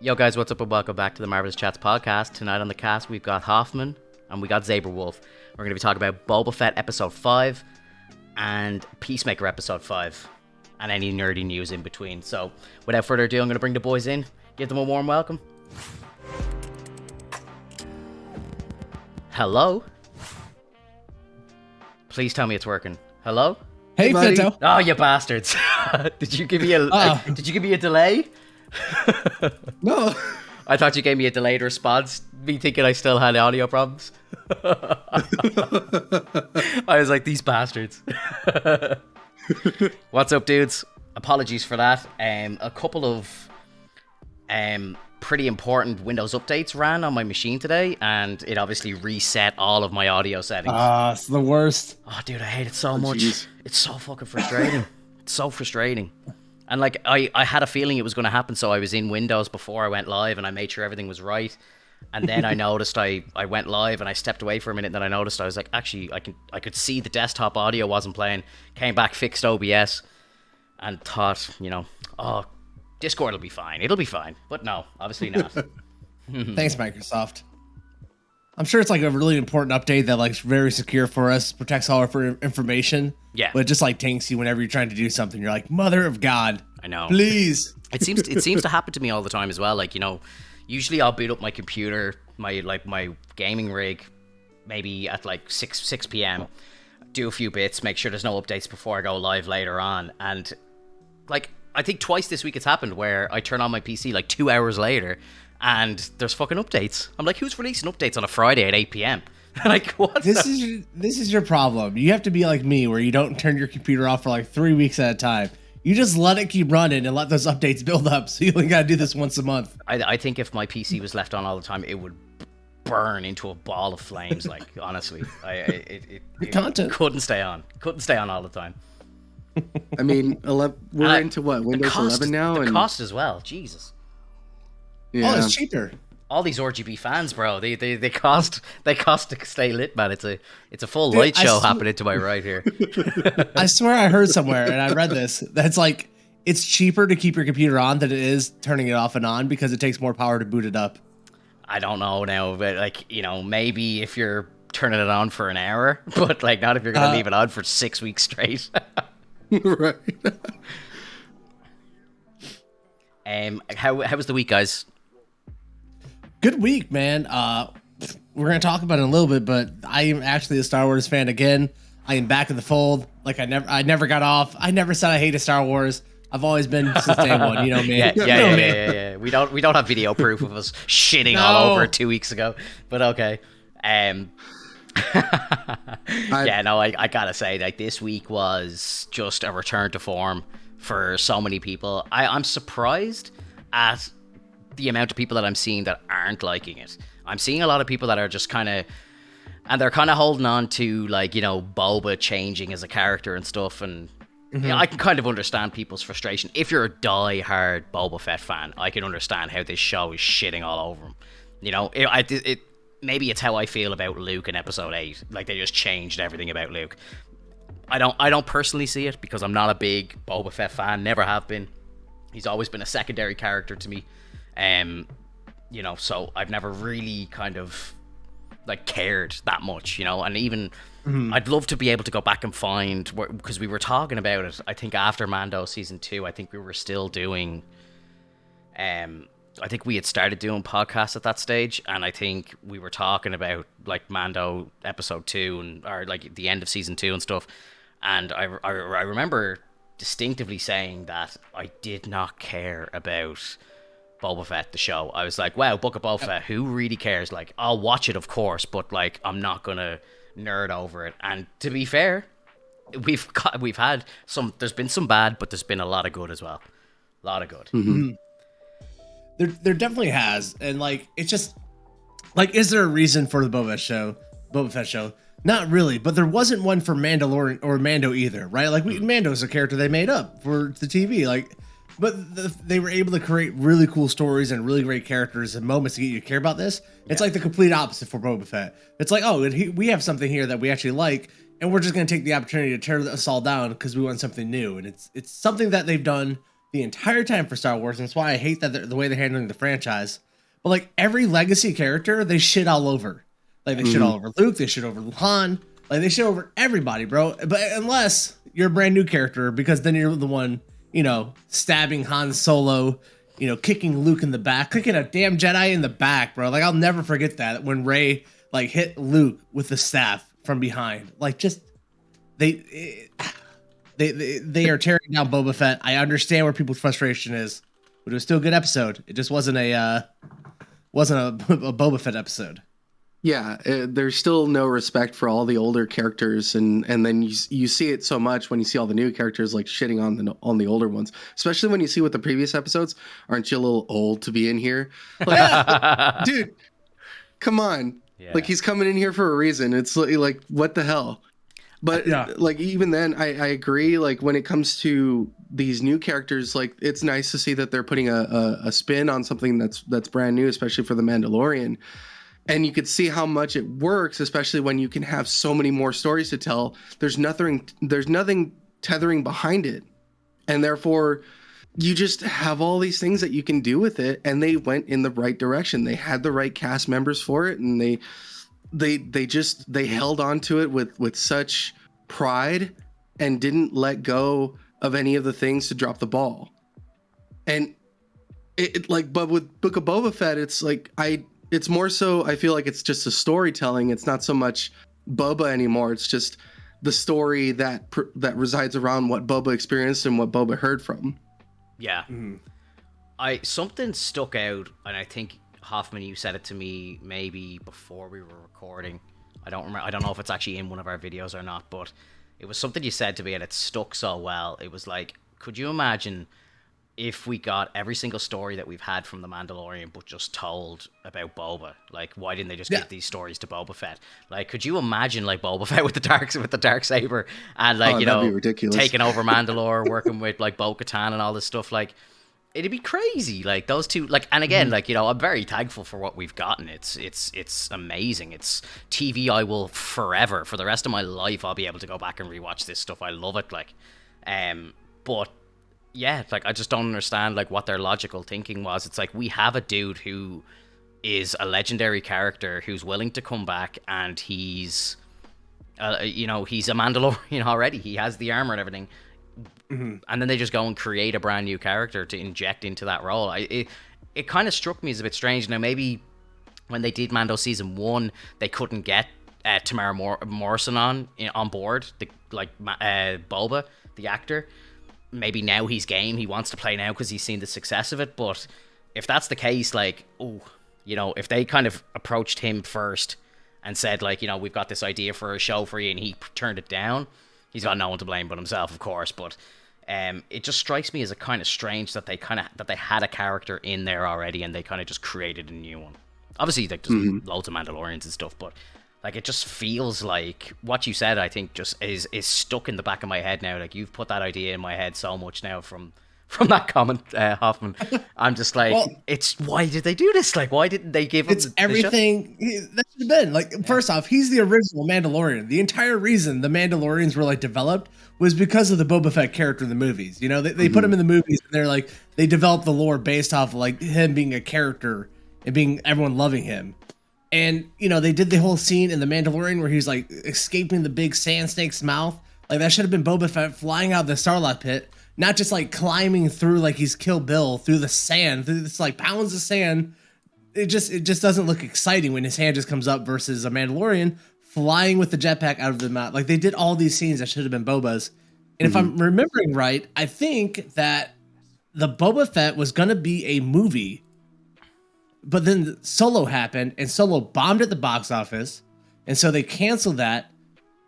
Yo guys, what's up and welcome back to the Marvelous Chats podcast. Tonight on the cast we've got Hoffman and we got Zaberwolf. We're going to be talking about Boba Fett episode 5 and Peacemaker episode 5 and any nerdy news in between. So without further ado, I'm going to bring the boys in, give them a warm welcome. Hello? Please tell me it's working. Hello? Hey, Fetto. Oh, you bastards. Did you give me a delay? No. I thought you gave me a delayed response, me thinking I still had audio problems. I was like, these bastards. What's up, dudes? Apologies for that. A couple of pretty important Windows updates ran on my machine today, and it obviously reset all of my audio settings. It's the worst. Oh, dude, I hate it so much. Geez. It's so fucking frustrating. It's so frustrating. And like, I had a feeling it was going to happen, so I was in Windows before I went live, and I made sure everything was right. And then I noticed I went live, and I stepped away for a minute, and then I noticed I was like, actually, I could see the desktop audio wasn't playing. Came back, fixed OBS, and thought, oh, Discord will be fine. It'll be fine. But no, obviously not. Thanks, Microsoft. I'm sure it's like a really important update that like is very secure for us, protects all our information. Yeah. But it just like tanks you whenever you're trying to do something. You're like, mother of God. I know. Please. It seems to happen to me all the time as well. Like, usually I'll boot up my computer, my gaming rig, maybe at like 6 p.m. Do a few bits, make sure there's no updates before I go live later on. And like, I think twice this week it's happened where I turn on my PC like 2 hours later and there's fucking updates. I'm like, who's releasing updates on a Friday at 8 p.m.? Like, what? This is your problem. You have to be like me where you don't turn your computer off for like 3 weeks at a time. You just let it keep running and let those updates build up. So you only got to do this once a month. I think if my PC was left on all the time, it would burn into a ball of flames. Like, honestly, it couldn't stay on. Couldn't stay on all the time. I mean, we're into what, Windows 11 now? The cost as well. Jesus. Yeah. Oh, it's cheaper. All these RGB fans, bro, they cost to stay lit, man. It's a full Dude, light show happening to my right here. I swear I heard somewhere, and I read this, that's like, it's cheaper to keep your computer on than it is turning it off and on because it takes more power to boot it up. I don't know now, but like, maybe if you're turning it on for an hour, but like not if you're going to leave it on for 6 weeks straight. Right. How was the week, guys? Good week, man. We're going to talk about it in a little bit, but I am actually a Star Wars fan again. I am back in the fold. Like I never got off. I never said I hated Star Wars. I've always been since day one, you know me. Yeah. We don't have video proof of us shitting all over 2 weeks ago, but okay. I gotta say, like, this week was just a return to form for so many people. I'm surprised at the amount of people that I'm seeing that aren't liking it. I'm seeing a lot of people that are just kind of, and they're kind of holding on to, like, Boba changing as a character and stuff, and I can kind of understand people's frustration. If you're a die-hard Boba Fett fan, I can understand how this show is shitting all over him. Maybe it's how I feel about Luke in episode 8. Like, they just changed everything about Luke. I don't personally see it because I'm not a big Boba Fett fan, never have been. He's always been a secondary character to me. So I've never really kind of like cared that much, and even I'd love to be able to go back and find, because we were talking about it, I think after Mando season 2, I think we were still doing, I think we had started doing podcasts at that stage, and I think we were talking about like Mando episode 2 or like the end of season 2 and stuff, and I remember distinctively saying that I did not care about Boba Fett, the show. I was like, wow, Book of Boba Fett, who really cares? Like, I'll watch it, of course, but like, I'm not gonna nerd over it. And to be fair, we've had some, there's been some bad, but there's been a lot of good as well. A lot of good. Mm-hmm. There definitely has, and like, it's just like, is there a reason for the Boba Fett show? Not really, but there wasn't one for Mandalorian or Mando either, right? Like, Mando's a character they made up for the TV, like. But they were able to create really cool stories and really great characters and moments to get you to care about this. It's like the complete opposite for Boba Fett. It's like, oh, we have something here that we actually like, and we're just going to take the opportunity to tear us all down because we want something new. And it's something that they've done the entire time for Star Wars, and that's why I hate that the way they're handling the franchise. But like every legacy character, they shit all over. Like they shit all over Luke, they shit over Han, like they shit over everybody, bro. But unless you're a brand new character, because then you're the one, stabbing Han Solo, kicking Luke in the back, kicking a damn Jedi in the back, bro. Like I'll never forget that when Rey like hit Luke with the staff from behind. Like just they are tearing down Boba Fett. I understand where people's frustration is, but it was still a good episode. It just wasn't a Boba Fett episode. Yeah, there's still no respect for all the older characters, and then you see it so much when you see all the new characters like shitting on the older ones, especially when you see what the previous episodes. Aren't you a little old to be in here? Like, dude, come on. Yeah. Like he's coming in here for a reason. It's like what the hell? But like even then, I agree. Like when it comes to these new characters, like it's nice to see that they're putting a spin on something that's brand new, especially for the Mandalorian. And you could see how much it works, especially when you can have so many more stories to tell. There's nothing tethering behind it, and therefore you just have all these things that you can do with it. And they went in the right direction. They had the right cast members for it, and they held on to it with such pride and didn't let go of any of the things to drop the ball. And but with Book of Boba Fett, it's more so I feel like it's just a storytelling. It's not so much Boba anymore. It's just the story that resides around what Boba experienced and what Boba heard from. Yeah. Something stuck out, and I think Hoffman, you said it to me maybe before we were recording. I don't remember. I don't know if it's actually in one of our videos or not, but it was something you said to me and it stuck so well. It was like, could you imagine if we got every single story that we've had from the Mandalorian, but just told about Boba? Like, why didn't they just give these stories to Boba Fett? Like, could you imagine like Boba Fett with the dark saber and like taking over Mandalore, working with like Bo-Katan and all this stuff? Like, it'd be crazy. Like those two, like, and again, like I'm very thankful for what we've gotten. It's amazing. It's TV I will forever, for the rest of my life, I'll be able to go back and rewatch this stuff. I love it. Like, but. Yeah, like I just don't understand like what their logical thinking was. It's like we have a dude who is a legendary character who's willing to come back, and he's he's a Mandalorian already. He has the armor and everything. And then they just go and create a brand new character to inject into that role. It kind of struck me as a bit strange. Now maybe when they did Mando season 1, they couldn't get Tamara Morrison on board, Boba, the actor. Maybe now he's game. He wants to play now because he's seen the success of it. But if that's the case, like, if they kind of approached him first and said, like, we've got this idea for a show for you, and he turned it down, he's got no one to blame but himself, of course. But it just strikes me as a kind of strange that they had a character in there already, and they kind of just created a new one. Obviously, like, there's loads of Mandalorians and stuff, but like it just feels like what you said, I think, just is stuck in the back of my head now. Like you've put that idea in my head so much now from that comment, Hoffman. I'm just like, it's why did they do this? Like, why didn't they give him everything that should have been? Like, first off, he's the original Mandalorian. The entire reason the Mandalorians were like developed was because of the Boba Fett character in the movies. They put him in the movies, and they're like, they developed the lore based off of like him being a character and being everyone loving him. And, they did the whole scene in The Mandalorian where he's like escaping the big sand snake's mouth. Like that should have been Boba Fett flying out of the Sarlacc pit, not just like climbing through like he's Kill Bill through the sand, through this like pounds of sand. It just doesn't look exciting when his hand just comes up versus a Mandalorian flying with the jetpack out of the mouth. Like they did all these scenes that should have been Boba's. And if I'm remembering right, I think that the Boba Fett was going to be a movie. But then Solo happened, and Solo bombed at the box office, and so they canceled that,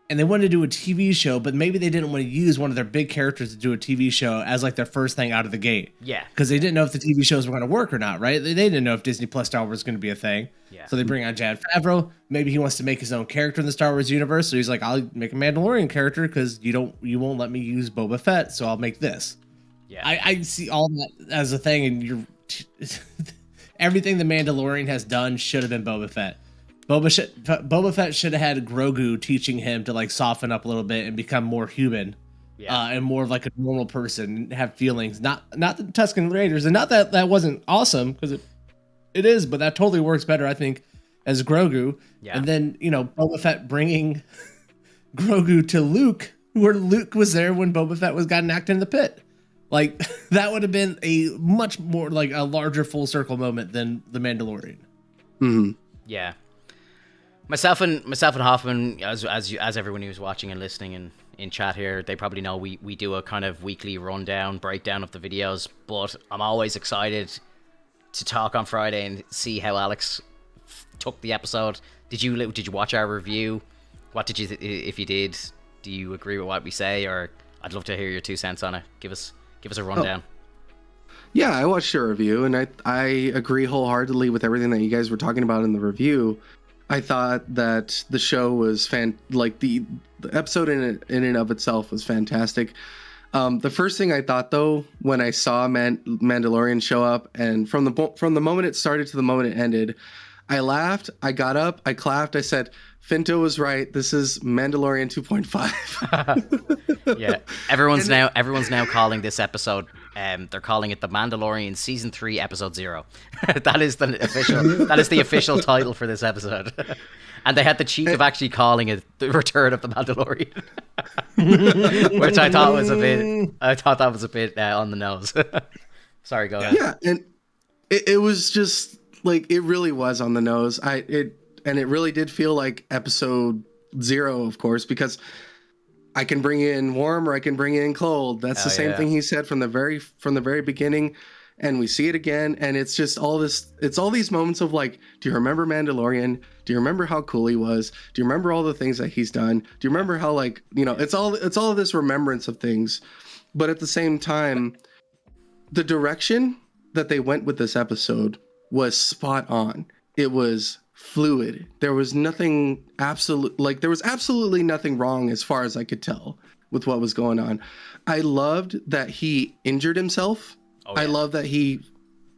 and they wanted to do a TV show, but maybe they didn't want to use one of their big characters to do a TV show as like their first thing out of the gate. Yeah. Because they didn't know if the TV shows were going to work or not, right? They didn't know if Disney Plus Star Wars was going to be a thing. Yeah. So they bring on Jon Favreau. Maybe he wants to make his own character in the Star Wars universe, so he's like, I'll make a Mandalorian character because you won't let me use Boba Fett, so I'll make this. Yeah. I see all that as a thing, and you're... Everything the Mandalorian has done should have been Boba Fett. Boba Fett should have had Grogu teaching him to like soften up a little bit and become more human. and more of like a normal person, have feelings, not the Tusken Raiders, and not that that wasn't awesome, because it is, but that totally works better, I think, as Grogu. Yeah. And then, you know, Boba Fett bringing Grogu to Luke, where Luke was there when Boba Fett was got knocked in the pit. Like, that would have been a much more, like, a larger full circle moment than The Mandalorian. Mm-hmm. Yeah. Myself and Hoffman, as everyone who's watching and listening and in chat here, they probably know we do a kind of weekly breakdown of the videos, but I'm always excited to talk on Friday and see how Alex took the episode. Did you watch our review? What did you if you did, do you agree with what we say, or I'd love to hear your 2 cents on it. Give us a rundown. Yeah, I watched your review, and I agree wholeheartedly with everything that you guys were talking about in the review. I thought that the show was the episode in and of itself was fantastic. The first thing I thought, though, when I saw Mandalorian show up, and from the moment it started to the moment it ended, I laughed, I got up, I clapped, I said, Finto was right. This is Mandalorian 2.5. Yeah, everyone's now calling this episode. They're calling it the Mandalorian Season 3, Episode 0. That is the official title for this episode. And they had the cheek of actually calling it the Return of the Mandalorian, which I thought was a bit on the nose. Sorry, go ahead. Yeah, and it was just like, it really was on the nose. It really did feel like episode 0, of course, because I can bring in warm or I can bring in cold. That's the same thing he said from the very beginning, and we see it again. And it's just all this. It's all these moments of like, do you remember Mandalorian? Do you remember how cool he was? Do you remember all the things that he's done? Do you remember how, like, you know, it's all of this remembrance of things, but at the same time, the direction that they went with this episode was spot on. It was fluid. There was absolutely nothing wrong as far as I could tell with what was going on. I loved that he injured himself. Oh, yeah. I love that he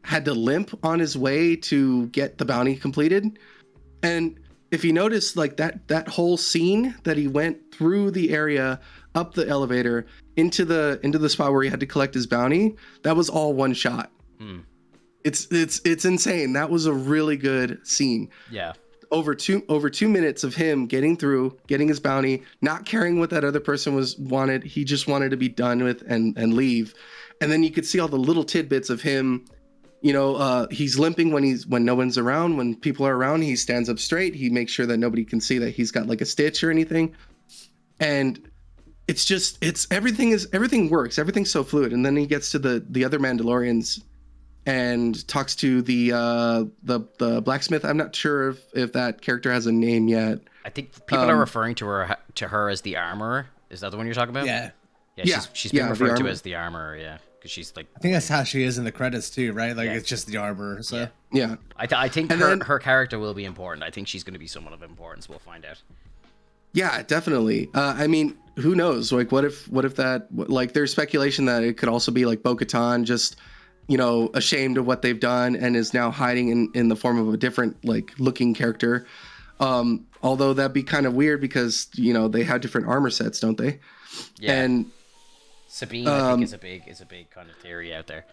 had to limp on his way to get the bounty completed. And if you notice, like, that whole scene that he went through the area, up the elevator, into the spot where he had to collect his bounty, that was all one shot. It's insane. That was a really good scene. Yeah. Over 2 minutes of him getting his bounty, not caring what that other person wanted. He just wanted to be done with and leave. And then you could see all the little tidbits of him. You know, he's limping when no one's around. When people are around, he stands up straight. He makes sure that nobody can see that he's got like a stitch or anything. And everything works. Everything's so fluid. And then he gets to the other Mandalorians and talks to the blacksmith. I'm not sure if that character has a name yet. I think people are referring to her as the armorer. Is that the one you're talking about? Yeah. She's been referred to as the armorer. Yeah, because she's like. I think that's how she is in the credits too, right? Like, it's just the armorer. So yeah. I think her character will be important. I think she's going to be someone of importance. We'll find out. Yeah, definitely. I mean, who knows? Like, what if that, like, there's speculation that it could also be like Bo-Katan, just, you know, ashamed of what they've done and is now hiding in the form of a different, like, looking character. Although that'd be kind of weird because, you know, they have different armor sets, don't they? Yeah. And Sabine, I think, is a big kind of theory out there.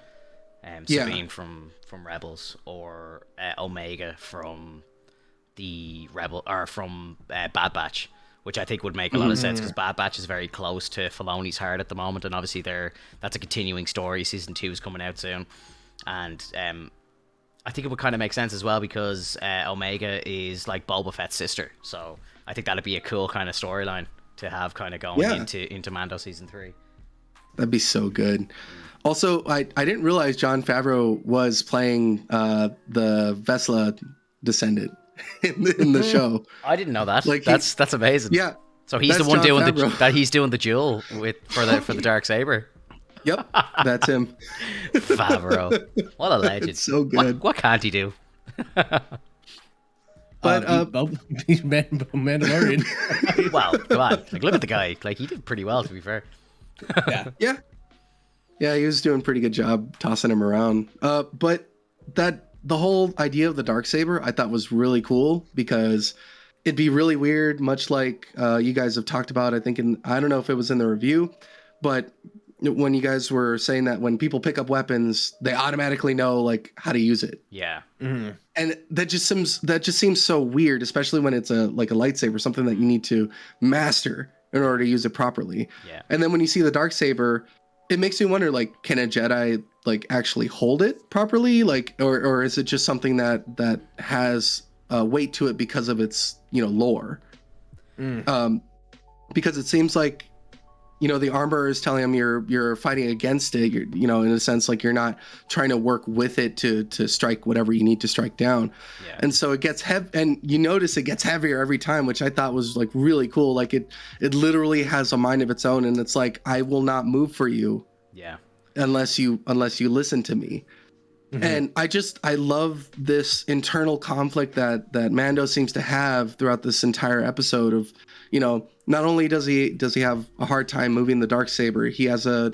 Sabine from Rebels, or Omega from the Bad Batch, which I think would make a lot of sense because Bad Batch is very close to Filoni's heart at the moment, and obviously that's a continuing story. Season 2 is coming out soon, and I think it would kind of make sense as well because Omega is like Boba Fett's sister, so I think that'd be a cool kind of storyline to have kind of going into Mando Season 3. That'd be so good. Also, I didn't realize Jon Favreau was playing the Vesla descendant in the show. I didn't know that. Like, that's amazing. Yeah. So he's the one doing the duel for the Darksaber. Yep, that's him. Favreau, what a legend! It's so good. What can't he do? But Mandalorian. Well, come on, like, look at the guy. Like, he did pretty well, to be fair. Yeah. He was doing a pretty good job tossing him around. But the whole idea of the Darksaber I thought was really cool because it'd be really weird, much like you guys have talked about. I think I don't know if it was in the review, but when you guys were saying that when people pick up weapons, they automatically know like how to use it. Yeah. Mm-hmm. And that just seems so weird, especially when it's a lightsaber, something that you need to master in order to use it properly. Yeah. And then when you see the dark saber, it makes me wonder, like, can a Jedi like actually hold it properly, like, or is it just something that has weight to it because of its lore? Because it seems like the armor is telling him you're fighting against it. You're, in a sense, like you're not trying to work with it to strike whatever you need to strike down. Yeah. And so it gets heavy, and you notice it gets heavier every time, which I thought was like really cool. Like it literally has a mind of its own, and it's like, I will not move for you. Yeah. Unless you listen to me. Mm-hmm. And I love this internal conflict that Mando seems to have throughout this entire episode of, not only does he have a hard time moving the darksaber, he has a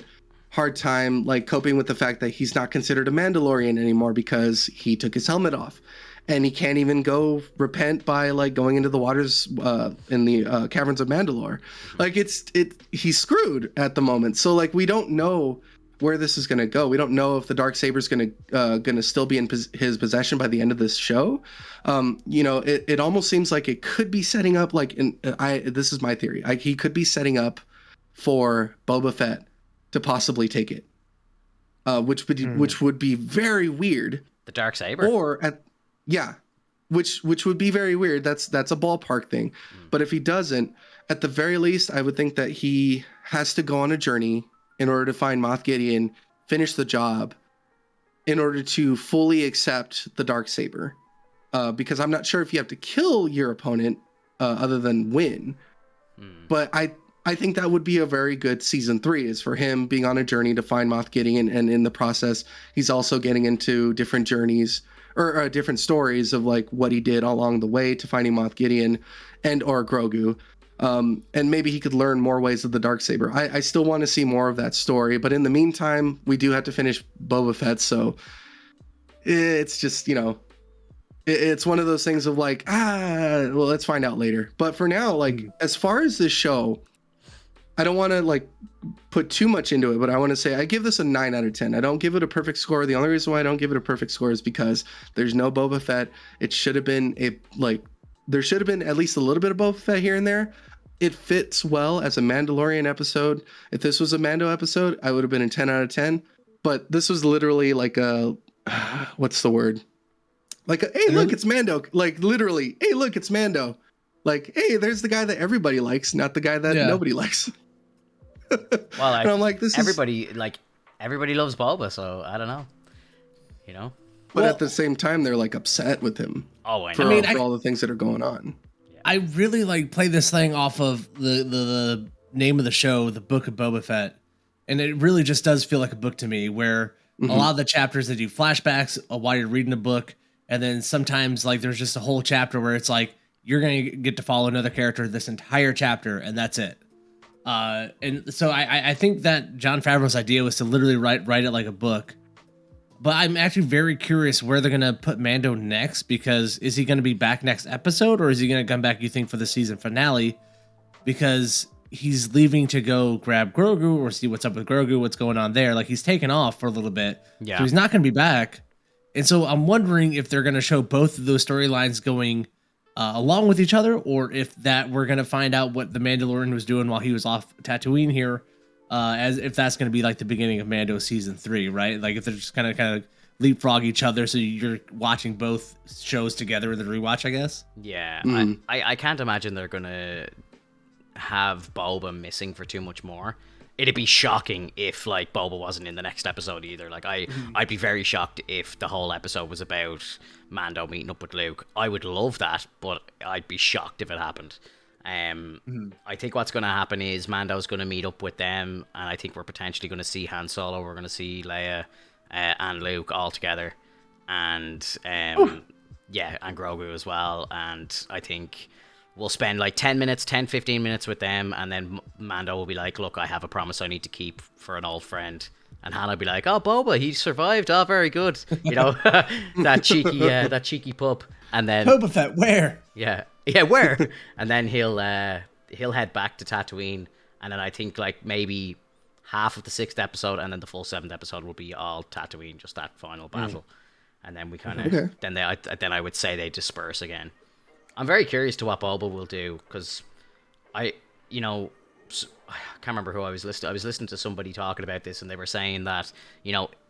hard time like coping with the fact that he's not considered a Mandalorian anymore because he took his helmet off, and he can't even go repent by like going into the waters in the caverns of Mandalore. Like he's screwed at the moment. So like we don't know where this is going to go. We don't know if the darksaber is going to still be in his possession by the end of this show. It almost seems like it could be setting up like this is my theory. He could be setting up for Boba Fett to possibly take it, which would be very weird. The darksaber, which would be very weird. That's a ballpark thing. But if he doesn't, at the very least, I would think that he has to go on a journey in order to find Moff Gideon, finish the job, in order to fully accept the darksaber. Because I'm not sure if you have to kill your opponent other than win. But I think that would be a very good season 3, is for him being on a journey to find Moff Gideon, and in the process, he's also getting into different journeys or different stories of like what he did along the way to finding Moff Gideon and or Grogu. And maybe he could learn more ways of the darksaber. I still want to see more of that story, but in the meantime, we do have to finish Boba Fett, so it's just, it's one of those things of like, well, let's find out later. But for now, like, as far as this show, I don't want to like put too much into it, but I want to say I give this a 9 out of 10. I don't give it a perfect score. The only reason why I don't give it a perfect score is because there's no Boba Fett. It should have been there should have been at least a little bit of Boba Fett here and there. It fits well as a Mandalorian episode. If this was a Mando episode, I would have been a 10 out of 10. But this was literally like a, what's the word? Like, hey, look, it's Mando. Like, literally, hey, look, it's Mando. Like, hey, there's the guy that everybody likes, not the guy that nobody likes. Well, and I'm like, everybody loves Boba, so I don't know. But at the same time, they're like upset with him. Oh, I know. For all the things that are going on. I really like play this thing off of the name of the show, the Book of Boba Fett, and it really just does feel like a book to me, where a lot of the chapters, they do flashbacks while you're reading the book, and then sometimes like there's just a whole chapter where it's like you're gonna get to follow another character this entire chapter, and that's it. And so I think that Jon Favreau's idea was to literally write it like a book. But I'm actually very curious where they're going to put Mando next, because is he going to be back next episode, or is he going to come back, you think, for the season finale? Because he's leaving to go grab Grogu or see what's up with Grogu, what's going on there. Like, he's taken off for a little bit. Yeah. So he's not going to be back. And so I'm wondering if they're going to show both of those storylines going along with each other, or if that we're going to find out what the Mandalorian was doing while he was off Tatooine here. As if that's going to be like the beginning of Mando season 3, right? Like if they're just kind of leapfrog each other, so you're watching both shows together in the rewatch, I guess. Yeah, I can't imagine they're gonna have Boba missing for too much more. It'd be shocking if like Boba wasn't in the next episode either. Like I'd be very shocked if the whole episode was about Mando meeting up with Luke. I would love that, but I'd be shocked if it happened. I think what's going to happen is Mando's going to meet up with them, and I think we're potentially going to see Han Solo, we're going to see Leia and Luke all together, and and Grogu as well. And I think we'll spend like 15 minutes with them, and then Mando will be like, look, I have a promise I need to keep for an old friend. And Han will be like, oh, Boba, he survived. Oh, very good. That cheeky pup. And then Boba Fett, where? Yeah, where? And then he'll head back to Tatooine, and then I think like maybe half of the 6th episode, and then the full 7th episode will be all Tatooine, just that final battle. And then we kind of then I would say they disperse again. I'm very curious to what Boba will do, because I can't remember who I was listening. I was listening to somebody talking about this, and they were saying that,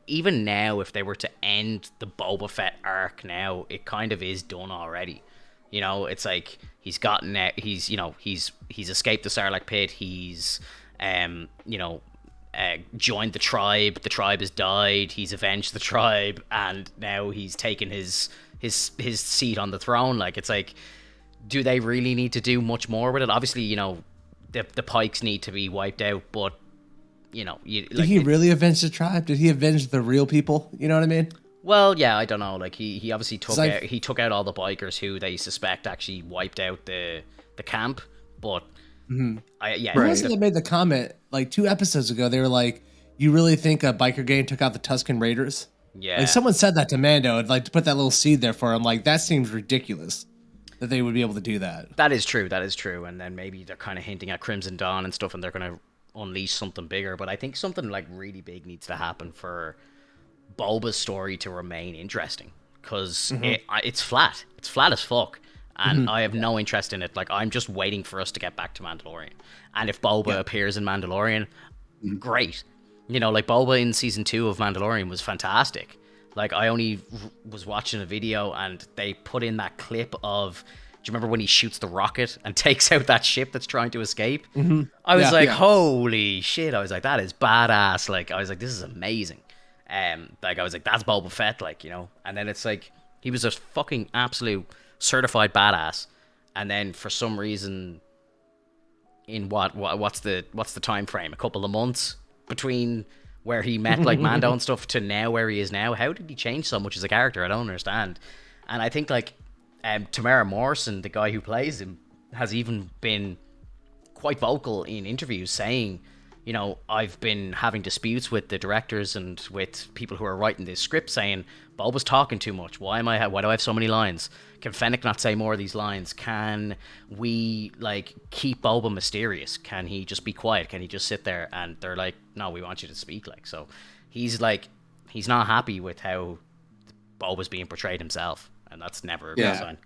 even now, if they were to end the Boba Fett arc now, it kind of is done already. It's like he's gotten out. He's escaped the Sarlacc pit. He's joined the tribe. The tribe has died. He's avenged the tribe, and now he's taken his seat on the throne. Like, it's like, do they really need to do much more with it? Obviously, the Pikes need to be wiped out, but did he really avenge the tribe? Did he avenge the real people? You know what I mean? Well, yeah, I don't know. Like, he obviously took out all the bikers who they suspect actually wiped out the camp, but. Who was it that made the comment like 2 episodes ago? They were like, "You really think a biker gang took out the Tusken Raiders?" Yeah, like someone said that to Mando, and like to put that little seed there for him. Like, that seems ridiculous that they would be able to do that. That is true. And then maybe they're kind of hinting at Crimson Dawn and stuff, and they're going to unleash something bigger. But I think something like really big needs to happen for Boba's story to remain interesting, because it's flat. It's flat as fuck. And I have no interest in it. Like, I'm just waiting for us to get back to Mandalorian. And if Boba appears in Mandalorian, great. Like, Boba in season 2 of Mandalorian was fantastic. Like, I only was watching a video, and they put in that clip of, do you remember when he shoots the rocket and takes out that ship that's trying to escape? I was holy shit. I was like, that is badass. Like, I was like, this is amazing. Like, I was like, that's Boba Fett, like, And then it's like, he was a fucking absolute certified badass, and then for some reason, in what's the time frame? A couple of months between where he met like Mando and stuff to now where he is now. How did he change so much as a character? I don't understand. And I think like Tamara Morrison, the guy who plays him, has even been quite vocal in interviews saying, I've been having disputes with the directors and with people who are writing this script, saying Boba's talking too much. Why do I have so many lines? Can Fennec not say more of these lines? Can we like keep Boba mysterious? Can he just be quiet? Can he just sit there? And they're like, no, we want you to speak. Like, so he's not happy with how Boba's being portrayed himself, and that's never a good sign.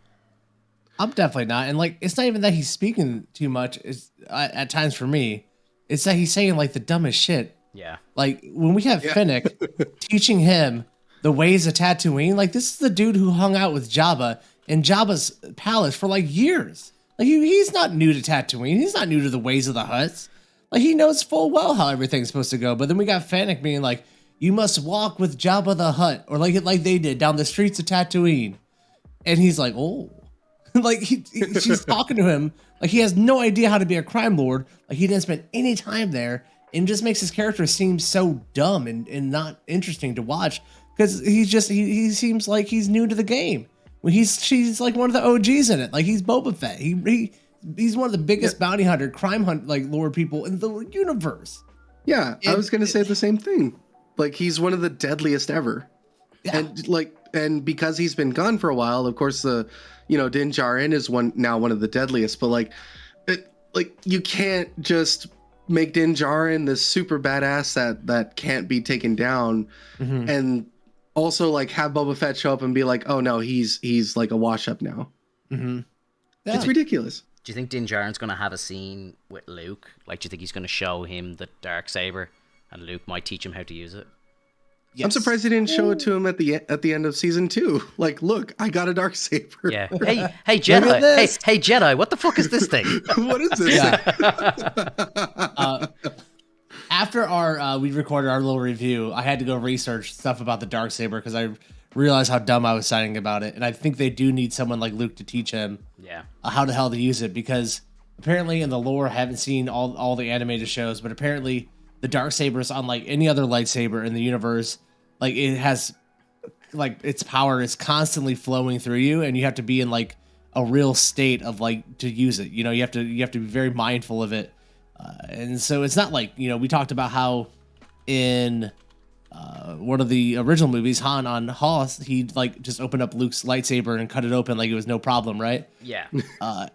I'm definitely not. And like, it's not even that he's speaking too much. It's at times for me, it's that he's saying like the dumbest shit. Yeah. Like when we have Fennec teaching him the ways of Tatooine, like this is the dude who hung out with Jabba in Jabba's palace for like years. Like he's not new to Tatooine. He's not new to the ways of the Hutts. Like he knows full well how everything's supposed to go. But then we got Fennec being like, you must walk with Jabba the Hutt, or like they did down the streets of Tatooine. And he's like, oh. Like she's talking to him like he has no idea how to be a crime lord. Like he didn't spend any time there, and just makes his character seem so dumb and not interesting to watch, because he seems like he's new to the game. When she's like one of the OGs in it. Like he's Boba Fett. He's one of the biggest bounty hunter, crime hunt like lord people in the universe. Yeah, I was gonna say the same thing. Like he's one of the deadliest ever. Yeah. And because he's been gone for a while, of course Din Djarin is one of the deadliest, but you can't just make Din Djarin this super badass that can't be taken down, and also like have Boba Fett show up and be like, oh no, he's like a wash up now. Yeah. It's ridiculous. Do you think Din Djarin's gonna have a scene with Luke? Like, do you think he's gonna show him the Darksaber, and Luke might teach him how to use it? Yes. I'm surprised he didn't show it to him at the end of season 2. Like, look, I got a Darksaber. Yeah. Hey Jedi. Hey Jedi. What the fuck is this thing? What is this? Yeah. After we recorded our little review, I had to go research stuff about the Darksaber because I realized how dumb I was sounding about it, and I think they do need someone like Luke to teach him. Yeah. How the hell to use it, because apparently in the lore, I haven't seen all the animated shows, but apparently the Darksaber is unlike any other lightsaber in the universe. Like it has, like its power is constantly flowing through you, and you have to be in like a real state of like to use it. You have to be very mindful of it, and so it's not like we talked about how in one of the original movies, Han on Hoth, he like just opened up Luke's lightsaber and cut it open like it was no problem, right? Yeah.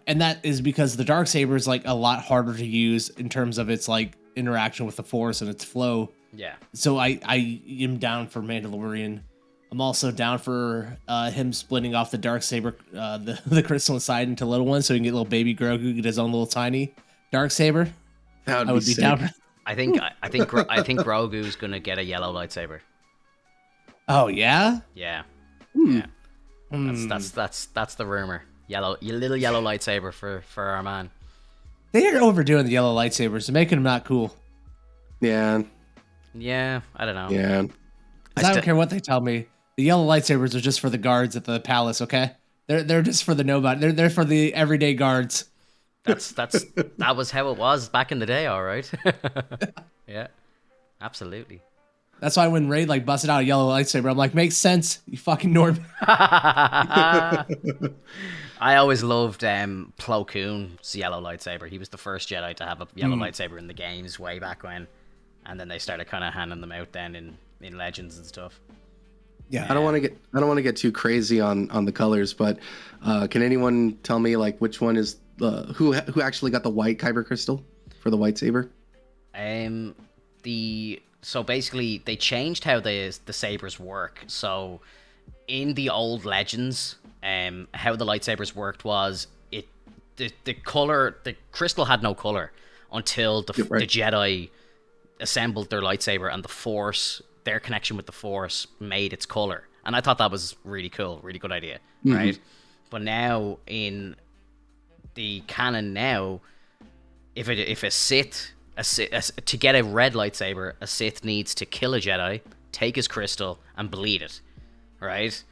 And that is because the Darksaber is like a lot harder to use in terms of its like interaction with the Force and its flow. Yeah. So I am down for Mandalorian. I'm also down for him splitting off the dark saber, the crystal inside into little ones, so he can get little baby Grogu get his own little tiny dark saber. That would I would be sick. down for. I think Grogu's gonna get a yellow lightsaber. Oh yeah. Yeah. Hmm. Yeah. That's the rumor. Little yellow lightsaber for our man. They are overdoing the yellow lightsabers. They're making them not cool. Yeah. Yeah, I don't know. Yeah. I don't care what they tell me. The yellow lightsabers are just for the guards at the palace. Okay, they're just for the nobody. They're for the everyday guards. That was how it was back in the day. All right. Yeah, absolutely. That's why when Ray like busted out a yellow lightsaber, I'm like, makes sense. You fucking Norm. I always loved Plo Koon's yellow lightsaber. He was the first Jedi to have a yellow lightsaber in the games way back when, and then they started kind of handing them out then in Legends and stuff. Yeah, I don't want to get too crazy on the colors, but can anyone tell me like which one is who actually got the white kyber crystal for the white saber? So basically they changed how the sabers work. So in the old Legends, how the lightsabers worked was the color, the crystal had no color until the Jedi assembled their lightsaber, and the Force, their connection with the Force, made its color. And I thought that was really cool, really good idea, right? But now in the canon now, if a Sith to get a red lightsaber, a Sith needs to kill a Jedi, take his crystal, and bleed it, right?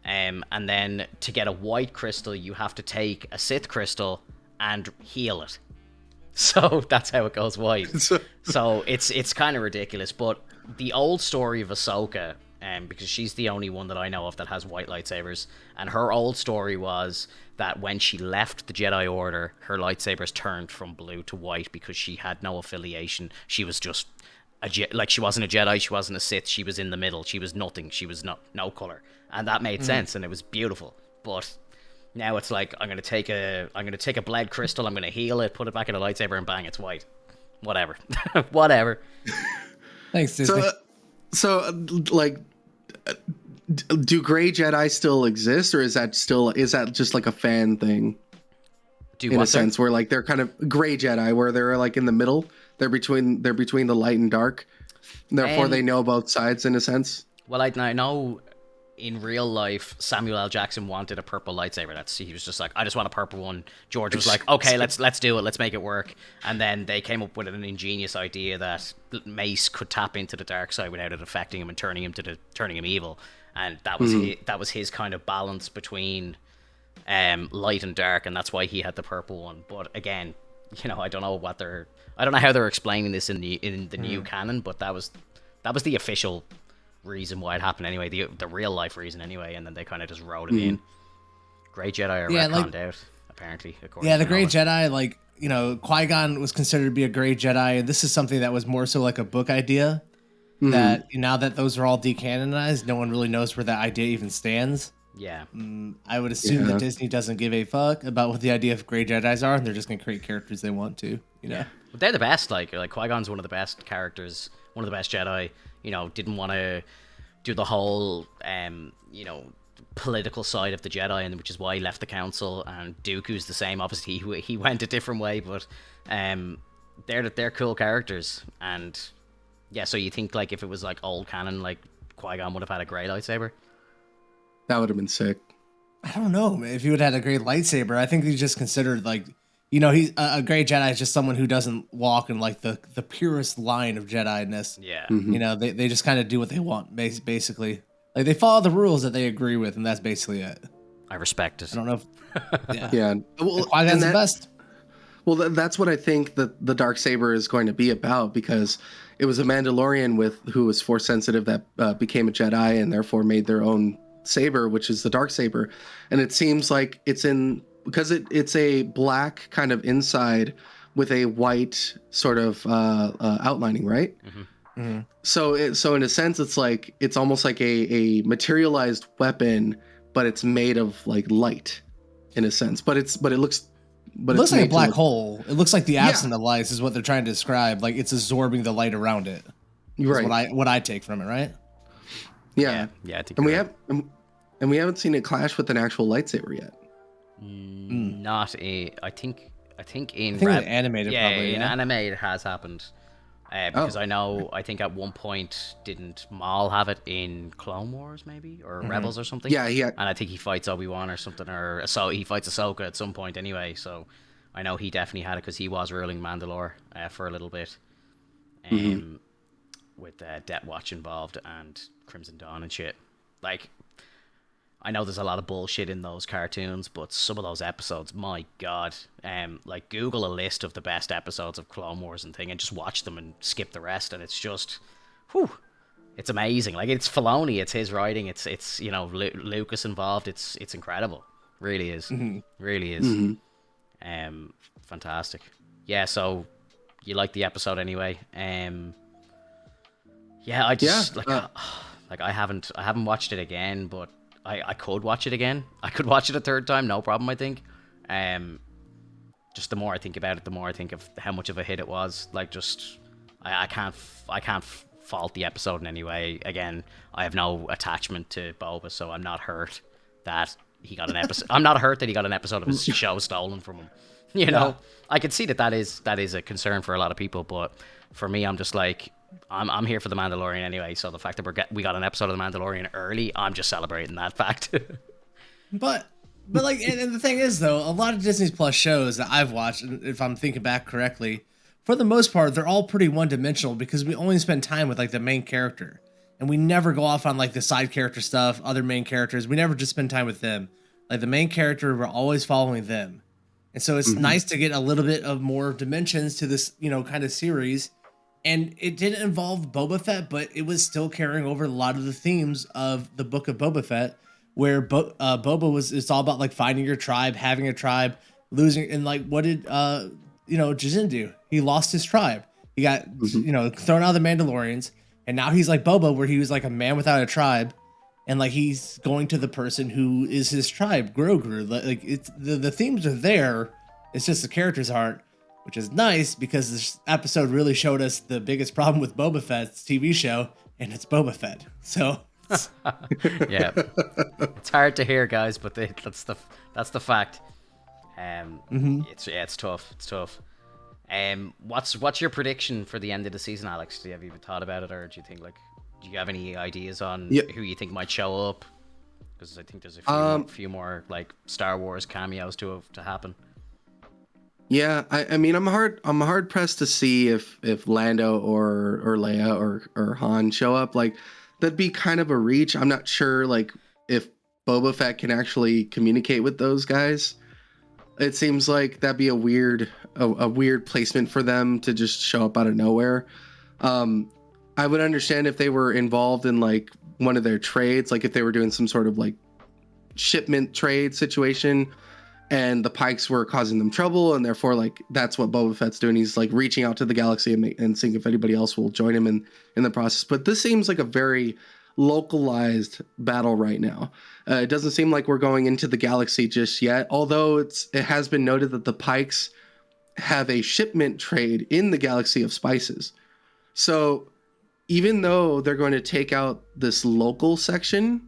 And then to get a white crystal, you have to take a Sith crystal and heal it. So that's how it goes white. So it's kind of ridiculous. But the old story of Ahsoka, because she's the only one that I know of that has white lightsabers, and her old story was that when she left the Jedi Order, her lightsabers turned from blue to white because she had no affiliation. She was just she wasn't a Jedi, she wasn't a Sith, she was in the middle. She was nothing. She was no color, and that made sense, and it was beautiful. But now it's like I'm gonna take a bled crystal, I'm gonna heal it, put it back in a lightsaber, and bang, it's white. Whatever, whatever. Thanks, Disney. So like, do gray Jedi still exist, or is that just like a fan thing? In a sense, where like they're kind of gray Jedi, where they're like in the middle, they're between the light and dark, and therefore they know both sides in a sense. Well, I know in real life, Samuel L. Jackson wanted a purple lightsaber. He was just like, I just want a purple one. George was like, okay, let's do it. Let's make it work. And then they came up with an ingenious idea that Mace could tap into the dark side without it affecting him and turning him evil. And that was his kind of balance between light and dark, and that's why he had the purple one. But again, I don't know how they're explaining this in the new canon, but that was the official reason why it happened anyway, the real life reason anyway, and then they kind of just wrote it in. Grey Jedi are retconned out, apparently. The Grey Jedi, Qui-Gon was considered to be a Grey Jedi, and this is something that was more so like a book idea. That now that those are all decanonized, no one really knows where that idea even stands. Yeah. I would assume that Disney doesn't give a fuck about what the idea of Grey Jedis are, and they're just going to create characters they want to, Yeah. But they're the best, like Qui-Gon's one of the best characters, one of the best Jedi, didn't want to do the whole, political side of the Jedi, and which is why he left the Council, and Dooku's the same, obviously, he went a different way, but they're cool characters, and yeah, so you think, like, if it was, like, old canon, like, Qui-Gon would have had a grey lightsaber? That would have been sick. I don't know, man. If he would have had a great lightsaber, I think he's just considered, like, he's a Grey Jedi is just someone who doesn't walk in, like, the purest line of Jedi-ness. Yeah. They just kind of do what they want, basically. Like, they follow the rules that they agree with, and that's basically it. I respect it. I don't know if... Yeah. Well, Qui-Gon's the best. Well, that's what I think that the Darksaber is going to be about, because it was a Mandalorian who was Force sensitive that became a Jedi and therefore made their own saber, which is the Darksaber. And it seems like because it's a black kind of inside with a white sort of outlining, right? Mm-hmm. Mm-hmm. So in a sense, it's almost like a materialized weapon, but it's made of like light in a sense, but it looks But it looks like a black hole. It looks like the absence of light is what they're trying to describe. Like it's absorbing the light around it. Right. What I take from it, right? Yeah. I think. And we haven't seen it clash with an actual lightsaber yet. Not a. I think in animated. Yeah, probably, in anime it has happened. Because I think at one point didn't Maul have it in Clone Wars maybe or Rebels or something? Yeah. And I think he fights Obi-Wan or something, or so he fights Ahsoka at some point anyway. So I know he definitely had it because he was ruling Mandalore for a little bit, with Death Watch involved and Crimson Dawn and shit. Like, I know there's a lot of bullshit in those cartoons, but some of those episodes, my god, like Google a list of the best episodes of Clone Wars and thing, and just watch them and skip the rest, and it's just, it's amazing. Like it's Filoni, it's his writing, it's Lucas involved. It's incredible, really is, really is, fantastic. Yeah, so you like the episode anyway? Yeah, I just like I haven't watched it again, but. I could watch it again. I could watch it a third time, no problem, I think. Just the more I think about it, the more I think of how much of a hit it was. Like, just I can't fault the episode in any way. Again, I have no attachment to Boba, so I'm not hurt that he got an episode. I'm not hurt that he got an episode of his show stolen from him. You know, I could see that is a concern for a lot of people, but for me, I'm just like. I'm here for the Mandalorian anyway, so the fact that we got an episode of the Mandalorian early, I'm just celebrating that fact. but like, and the thing is though, a lot of Disney Plus shows that I've watched, if I'm thinking back correctly, for the most part, they're all pretty one-dimensional because we only spend time with like the main character, and we never go off on like the side character stuff, other main characters. We never just spend time with them. Like the main character, we're always following them, and so it's nice to get a little bit of more dimensions to this, kind of series. And it didn't involve Boba Fett, but it was still carrying over a lot of the themes of the book of Boba Fett, where Boba it's all about like finding your tribe, having a tribe, losing, and like what did Jacin do? He lost his tribe. He got thrown out of the Mandalorians, and now he's like Boba, where he was like a man without a tribe, and like he's going to the person who is his tribe, Grogu. Like it's the themes are there. It's just the characters aren't. Which is nice because this episode really showed us the biggest problem with Boba Fett's TV show, and it's Boba Fett. So, yeah, it's hard to hear, guys, but that's the fact. It's tough. It's tough. What's your prediction for the end of the season, Alex? Have you even thought about it, or do you think do you have any ideas on who you think might show up? Because I think there's a few more like Star Wars cameos to happen. Yeah, I mean, I'm hard pressed to see if Lando or Leia or Han show up. Like, that'd be kind of a reach. I'm not sure, like, if Boba Fett can actually communicate with those guys. It seems like that'd be a weird placement for them to just show up out of nowhere. I would understand if they were involved in like one of their trades, like if they were doing some sort of like shipment trade situation. And the Pikes were causing them trouble, and therefore, like, that's what Boba Fett's doing. He's like reaching out to the galaxy and seeing if anybody else will join him in the process. But this seems like a very localized battle right now. It doesn't seem like we're going into the galaxy just yet, although it has been noted that the Pikes have a shipment trade in the galaxy of spices. So even though they're going to take out this local section,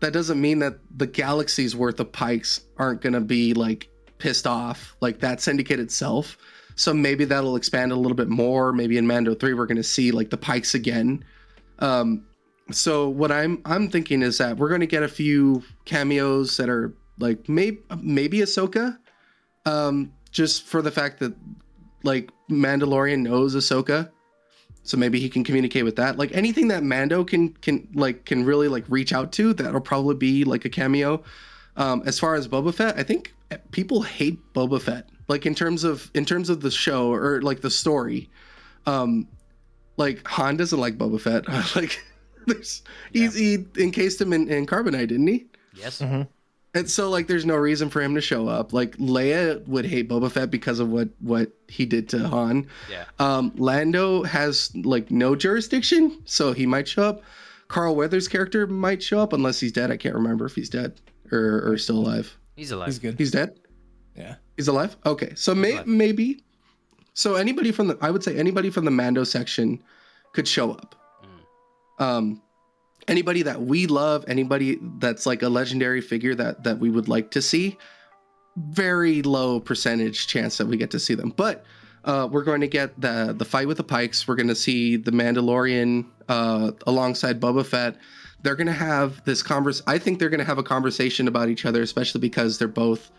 that doesn't mean that the galaxy's worth of Pikes aren't going to be like pissed off like that syndicate itself. So maybe that'll expand a little bit more. Maybe in Mando 3, we're going to see like the Pikes again. So what I'm thinking is that we're going to get a few cameos that are like maybe Ahsoka, just for the fact that like Mandalorian knows Ahsoka. So maybe he can communicate with that. Like anything that Mando can really like reach out to, that'll probably be like a cameo. As far as Boba Fett, I think people hate Boba Fett. Like in terms of the show or like the story. Like Han doesn't like Boba Fett. Like he encased him in carbonite, didn't he? Yes. Mm-hmm. And so like there's no reason for him to show up. Like Leia would hate Boba Fett because of what he did to Han. Yeah. Lando has like no jurisdiction, so he might show up. Carl Weathers' character might show up unless he's dead. I can't remember if he's dead or still alive. He's alive. He's good. He's dead? Yeah. He's alive. Okay, so maybe. So anybody from the, I would say anybody from the Mando section could show up. Anybody that we love, anybody that's like a legendary figure that we would like to see. Very low percentage chance that we get to see them, but we're going to get the fight with the Pikes. We're going to see the Mandalorian alongside Boba Fett. They're going to have this I think they're going to have a conversation about each other, especially because they're both,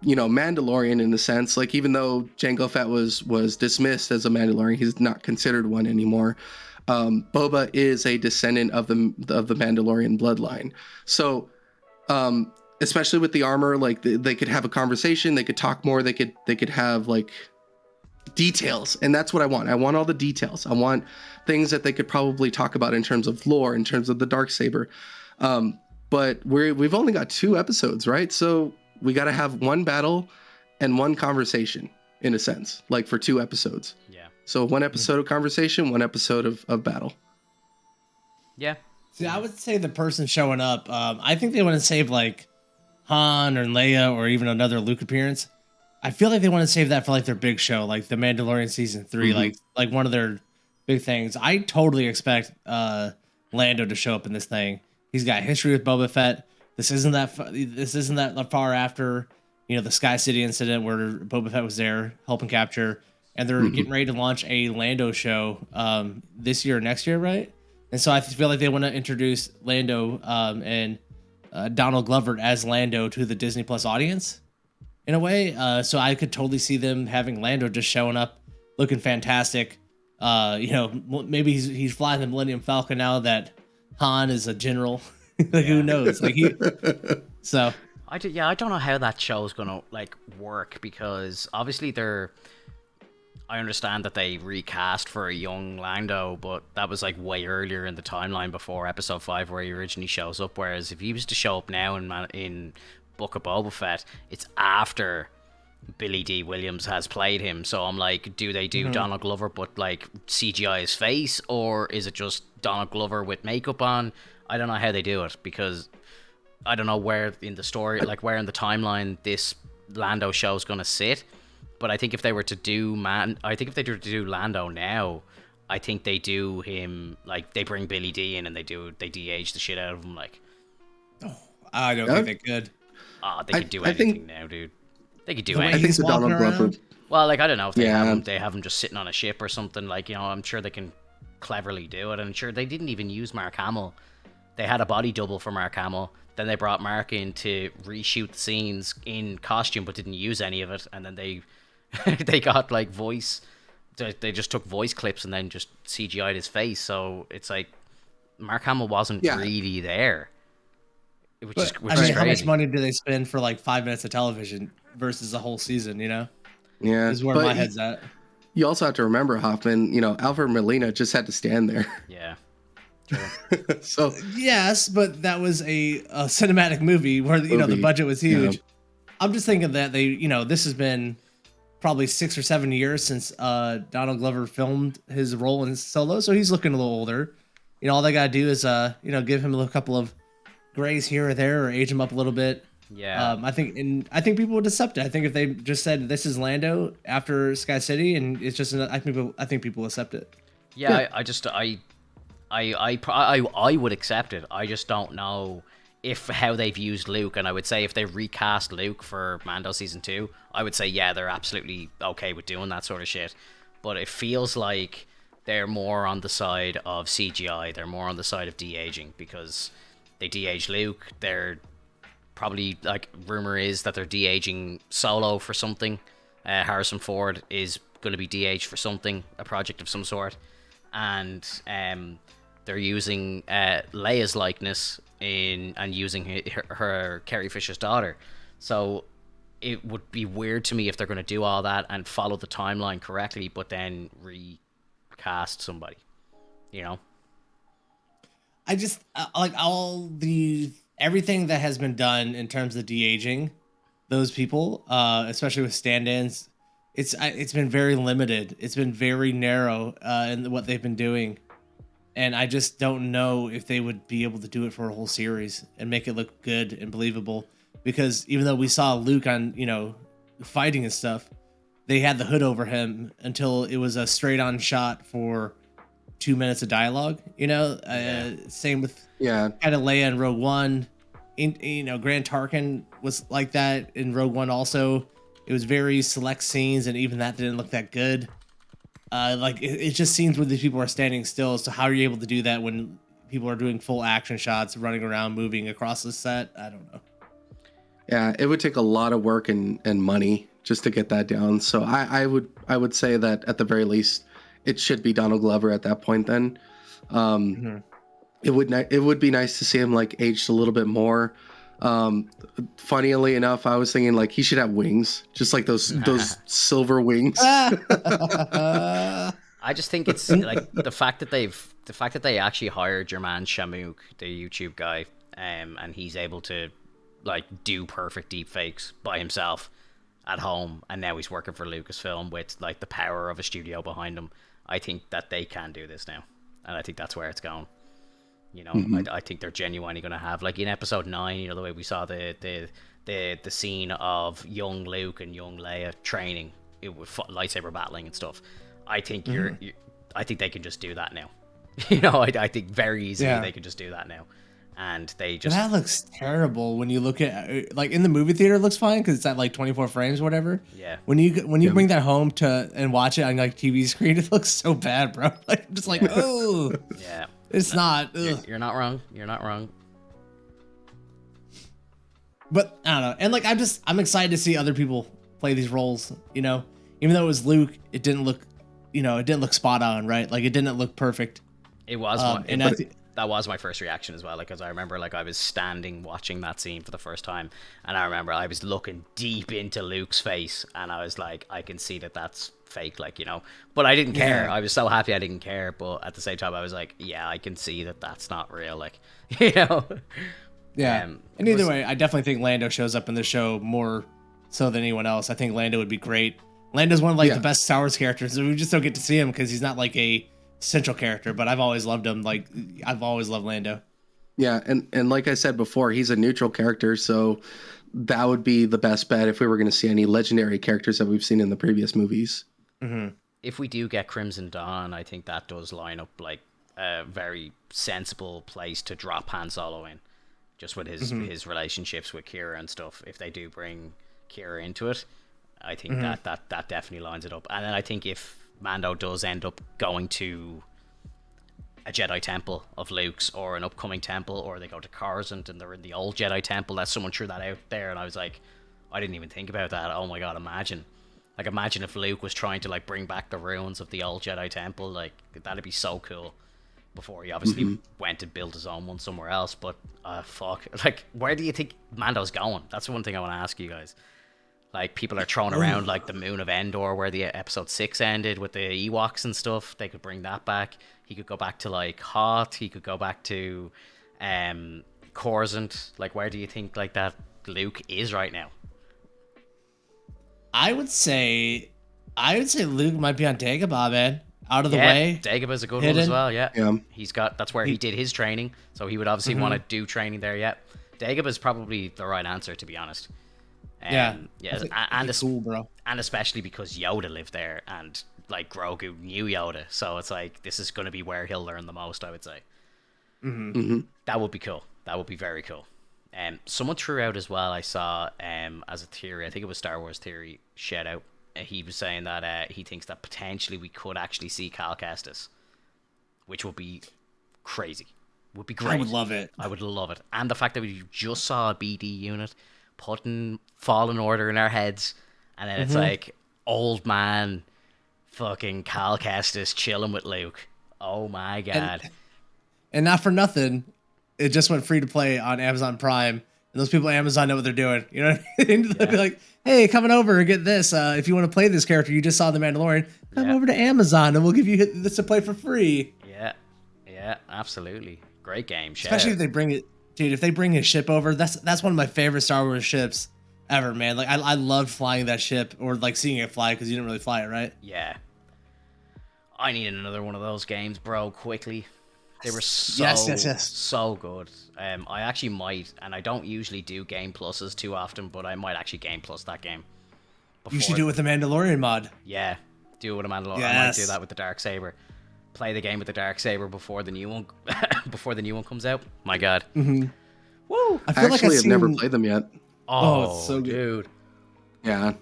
Mandalorian in a sense. Like, even though Jango Fett was dismissed as a Mandalorian, he's not considered one anymore. Boba is a descendant of the Mandalorian bloodline. So, especially with the armor, like they could have a conversation, they could talk more, they could have like details, and that's what I want. I want all the details. I want things that they could probably talk about in terms of lore, in terms of the Darksaber. But we've only got 2 episodes, right? So we got to have one battle and one conversation, in a sense, like for 2 episodes. Yeah. So 1 episode of conversation, 1 episode of battle. Yeah. See, I would say the person showing up, I think they want to save like Han or Leia or even another Luke appearance. I feel like they want to save that for like their big show, like the Mandalorian season 3, like one of their big things. I totally expect Lando to show up in this thing. He's got history with Boba Fett. This isn't that far after, the Sky City incident where Boba Fett was there helping capture, and they're getting ready to launch a Lando show this year or next year, right? And so I feel like they want to introduce Lando and Donald Glover as Lando to the Disney Plus audience in a way. So I could totally see them having Lando just showing up looking fantastic. Maybe he's flying the Millennium Falcon now that Han is a general. Like, who knows? Like so I don't know how that show's gonna like work, because obviously I understand that they recast for a young Lando, but that was like way earlier in the timeline before Episode 5 where he originally shows up. Whereas if he was to show up now in Book of Boba Fett, it's after Billy D. Williams has played him. So I'm like, do they do Donald Glover but like CGI his face, or is it just Donald Glover with makeup on? I don't know how they do it, because I don't know where in the story, like where in the timeline this Lando show is going to sit. But I think if they were to do Lando now, I think they do him like they bring Billy D in and they de-age the shit out of him. Like, I don't think they could. They could do anything now, dude. They could do I anything. think the Donald Glover. Well, like, I don't know if they have him just sitting on a ship or something. Like, I'm sure they can cleverly do it. And I'm sure they didn't even use Mark Hamill. They had a body double for Mark Hamill. Then they brought Mark in to reshoot the scenes in costume, but didn't use any of it. And then they got like voice. They just took voice clips and then just CGI'd his face. So it's like Mark Hamill wasn't really there. Which is crazy. How much money do they spend for like 5 minutes of television versus a whole season? Yeah, is where my head's at. You also have to remember, Hoffman. Alfred Molina just had to stand there. Yeah. So yes, but that was a cinematic movie where the budget was huge. Yeah. I'm just thinking that this has been probably 6 or 7 years since Donald Glover filmed his role in Solo, so he's looking a little older. All they gotta do is give him a couple of grays here or there, or age him up a little bit. Yeah. I think people would accept it. I think if they just said this is Lando after Sky City and it's just I think people accept it. Yeah. I would accept it. I just don't know how they've used Luke, and I would say if they recast Luke for Mando season 2, I would say they're absolutely okay with doing that sort of shit. But it feels like they're more on the side of CGI. They're more on the side of de-aging, because they de-age Luke. They're probably, like, rumor is that they're de-aging Solo for something. Harrison Ford is going to be de-aged for something, a project of some sort. And they're using Leia's likeness and using her Carrie Fisher's daughter. So it would be weird to me if they're going to do all that and follow the timeline correctly, but then recast somebody. I just like everything that has been done in terms of de-aging those people, especially with stand-ins. It's been very limited. It's been very narrow in what they've been doing. And I just don't know if they would be able to do it for a whole series and make it look good and believable. because even though we saw Luke on, fighting and stuff, they had the hood over him until it was a straight on shot for 2 minutes of dialogue. Same with kind of Leia in Rogue One. Grand Tarkin was like that in Rogue One also. It was very select scenes, and even that didn't look that good. It just seems where these people are standing still. So how are you able to do that when people are doing full action shots, running around, moving across the set? I don't know. Yeah, it would take a lot of work and money just to get that down. So I would say that at the very least, it should be Donald Glover at that point. Then, it would be nice to see him like aged a little bit more. Funnily enough, I was thinking like he should have wings, just like those silver wings. I just think it's like the fact that they actually hired your man Shamook, the YouTube guy, and he's able to like do perfect deep fakes by himself at home, and now he's working for Lucasfilm with like the power of a studio behind him. I think that they can do this now, and I think that's where it's going. I think they're genuinely going to have, like in episode 9, the way we saw the scene of young Luke and young Leia training it with lightsaber battling and stuff. I think I think they can just do that now. I think very easily they can just do that now. And they just... That looks terrible when you look at, like, in the movie theater it looks fine because it's at like 24 frames or whatever. Yeah. When you bring that home and watch it on like TV screen, it looks so bad, bro. Like, I'm just like, oh. Yeah. It's not. You're not wrong. You're not wrong. But I don't know. And like, I'm excited to see other people play these roles, Even though it was Luke, it didn't look, it didn't look spot on, right? Like, it didn't look perfect. It was that was my first reaction as well. Like, because I remember, like, I was standing watching that scene for the first time, and I remember I was looking deep into Luke's face, and I was like, I can see that that's fake, like, but I didn't care. I was so happy I didn't care, but at the same time I was like, yeah, I can see that that's not real, like, yeah. And either way, I definitely think Lando shows up in the show more so than anyone else. I think Lando would be great. Lando's one of like the best Star Wars characters, and we just don't get to see him because he's not like a central character, but I've always loved him. Like, I've always loved Lando. Yeah, and like I said before, he's a neutral character, so that would be the best bet if we were going to see any legendary characters that we've seen in the previous movies. If we do get Crimson Dawn, I think that does line up like a very sensible place to drop Han Solo in, just with his relationships with Kira and stuff. If they do bring Kira into it, I think that definitely lines it up. And then I think if Mando does end up going to a Jedi temple of Luke's or an upcoming temple, or they go to Coruscant and they're in the old Jedi temple, that someone threw that out there, and I was like, I didn't even think about that. Oh my god, imagine if Luke was trying to like bring back the ruins of the old Jedi temple. Like, that'd be so cool. Before he obviously went and built his own one somewhere else. But fuck, like, where do you think Mando's going? That's one thing I want to ask you guys. Like, people are throwing around like the moon of Endor, where the episode 6 ended with the Ewoks and stuff. They could bring that back. He could go back to like Hoth. He could go back to Coruscant. Like, where do you think like that Luke is right now? I would say Luke might be on Dagobah, man. Out of the way. Dagobah's a good one as well. Yeah. That's where he did his training, so he would obviously want to do training there. Yeah, Dagobah's probably the right answer, to be honest. And cool, bro. And especially because Yoda lived there, and like Grogu knew Yoda, so it's like this is going to be where he'll learn the most, I would say. That would be cool. That would be very cool. Someone threw out as well, I saw as a theory, I think it was Star Wars Theory, shed out. He was saying that he thinks that potentially we could actually see Cal Kestis, which would be crazy. Would be great. I would love it. I would love it. And the fact that we just saw a BD unit putting Fallen Order in our heads, and then it's like old man fucking Cal Kestis chilling with Luke. Oh my god. And not for nothing, it just went free to play on Amazon Prime. And those people at Amazon know what they're doing. You know what I mean? They'll be like, hey, coming over and get this. If you want to play this character you just saw The Mandalorian, come over to Amazon and we'll give you this to play for free. Yeah, absolutely. Great game. Especially if they bring it, dude, if they bring a ship over, that's one of my favorite Star Wars ships ever, man. Like, I loved flying that ship, or like seeing it fly, because you didn't really fly it, right? Yeah. I need another one of those games, bro, quickly. They were so Yes. so good. I actually might, and I don't usually do game pluses too often, but I might actually game plus that game. You should do it with the Mandalorian mod. Yeah, do it with a Mandalorian. Yes. I might do that with the Darksaber. Play the game with the Darksaber before the new one before the new one comes out. My God. Mm-hmm. Woo! I actually have never played them yet. Oh, it's so good. dude. Yeah.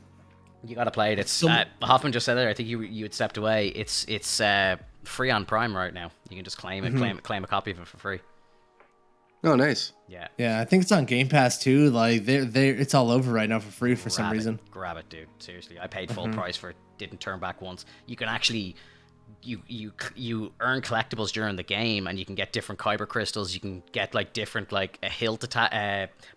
You gotta play it. It's Hoffman just said there. I think you had stepped away. It's free on Prime right now. You can just claim it, claim a copy of it for free. Oh, nice. Yeah. Yeah, I think it's on Game Pass too. Like it's all over right now for free for some reason. Grab it, dude. Seriously, I paid full price for it. Didn't turn back once. You can actually, you earn collectibles during the game, and you can get different kyber crystals. You can get like different like a hilt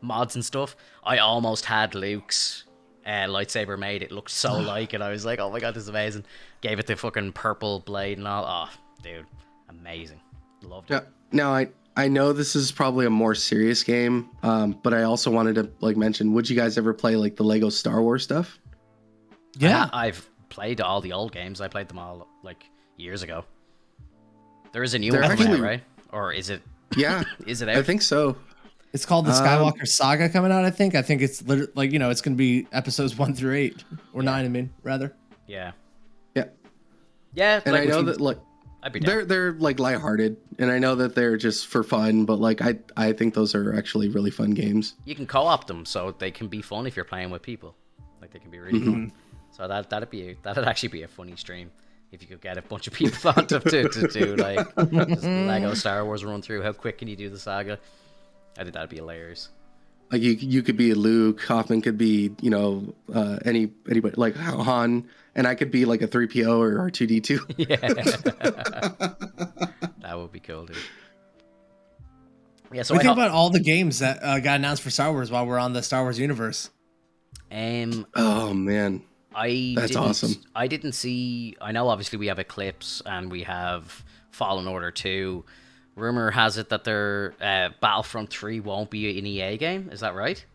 mods and stuff. I almost had Luke's lightsaber made. It looked so like it. I was like, oh my God, this is amazing. Gave it the fucking purple blade and all. Oh, dude, amazing. Loved it. Yeah. Now I know this is probably a more serious game, but I also wanted to like mention, would you guys ever play like the Lego Star Wars stuff? Yeah, I've played all the old games. I played them all like years ago. There is a new one coming out, right? Or is it? Yeah, is it out? I think so. It's called the Skywalker Saga coming out. I think it's literally like it's going to be episodes 1 through 8 or 9. I mean, rather. Yeah. Yeah. And like, I know that like I'd be down. they're like lighthearted, and I know that they're just for fun, but like I think those are actually really fun games. You can co-op them, so they can be fun if you're playing with people. Like they can be really fun. So that'd actually be a funny stream if you could get a bunch of people on to do like just Lego Star Wars run through. How quick can you do the saga? I think that'd be hilarious. Like you could be Luke, Hoffman could be anybody like Han, and I could be like a 3PO or R2D2. Yeah, that would be cool, dude. Yeah, so what do you think about all the games that got announced for Star Wars while we're on the Star Wars universe? Oh man, that's awesome. I didn't see. I know obviously we have Eclipse and we have Fallen Order 2. Rumor has it that their Battlefront 3 won't be an EA game. Is that right?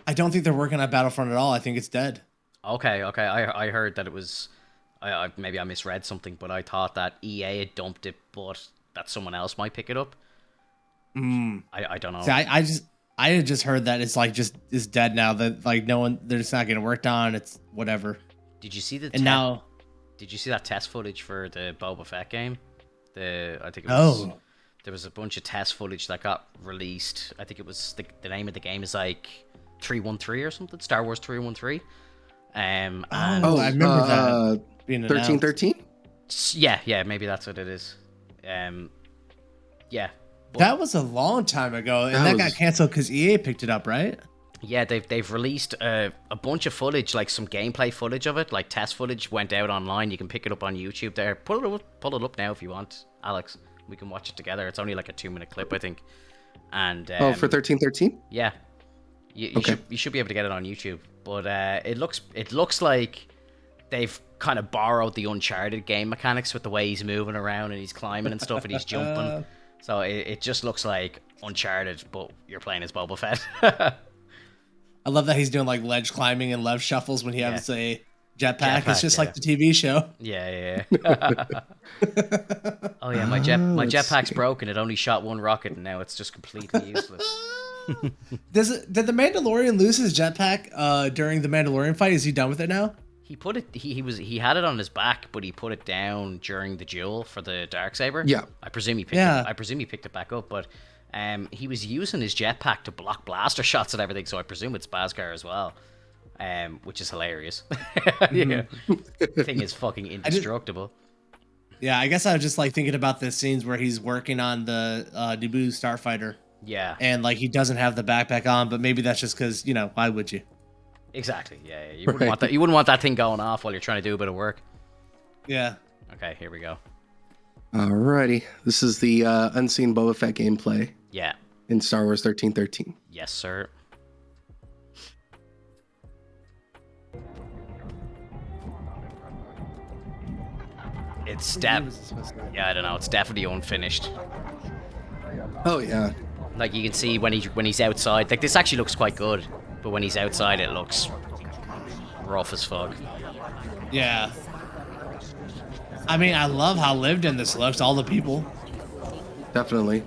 I don't think they're working on Battlefront at all. I think it's dead. Okay. I heard that it was. Maybe I misread something, but I thought that EA had dumped it, but that someone else might pick it up. I don't know. See, I had just heard that it's like it's dead now. That like no one, they're just not getting worked on. It's whatever. Did you see and now? Did you see that test footage for the Boba Fett game? I think it was. There was a bunch of test footage that got released. I think it was the name of the game is like 313 or something. Star Wars 313. I remember that being 1313. Yeah, maybe that's what it is. Yeah. That was a long time ago, and that got canceled because EA picked it up, right? Yeah, they've released a bunch of footage, like some gameplay footage of it, like test footage went out online. You can pick it up on YouTube there. Pull it up now if you want, Alex. We can watch it together. It's only like a 2-minute clip, I think. And for 1313. Yeah, you should be able to get it on YouTube. But it looks like they've kind of borrowed the Uncharted game mechanics with the way he's moving around and he's climbing and stuff and he's jumping. So it just looks like Uncharted, but you're playing as Boba Fett. I love that he's doing like ledge climbing and left shuffles when he has a jetpack. It's just like the TV show. Yeah. Oh yeah, my jetpack's broken. It only shot one rocket, and now it's just completely useless. Did the Mandalorian lose his jetpack during the Mandalorian fight? Is he done with it now? He put it. He had it on his back, but he put it down during the duel for the Darksaber. Yeah, I presume he picked it back up, but he was using his jetpack to block blaster shots and everything. So I presume it's Beskar as well. Which is hilarious. Yeah, the thing is fucking indestructible. Yeah, I guess I was just like thinking about the scenes where he's working on the Naboo starfighter. Yeah, and like he doesn't have the backpack on, but maybe that's just because why would you? Exactly. Yeah. You wouldn't want that. You wouldn't want that thing going off while you're trying to do a bit of work. Yeah. Okay, here we go. Alrighty, this is the unseen Boba Fett gameplay. Yeah. In Star Wars 1313. Yes, sir. It's I don't know. It's definitely unfinished. Oh yeah. Like you can see when he's outside. Like this actually looks quite good, but when he's outside, it looks rough as fuck. Yeah. I mean, I love how lived in this looks. All the people. Definitely.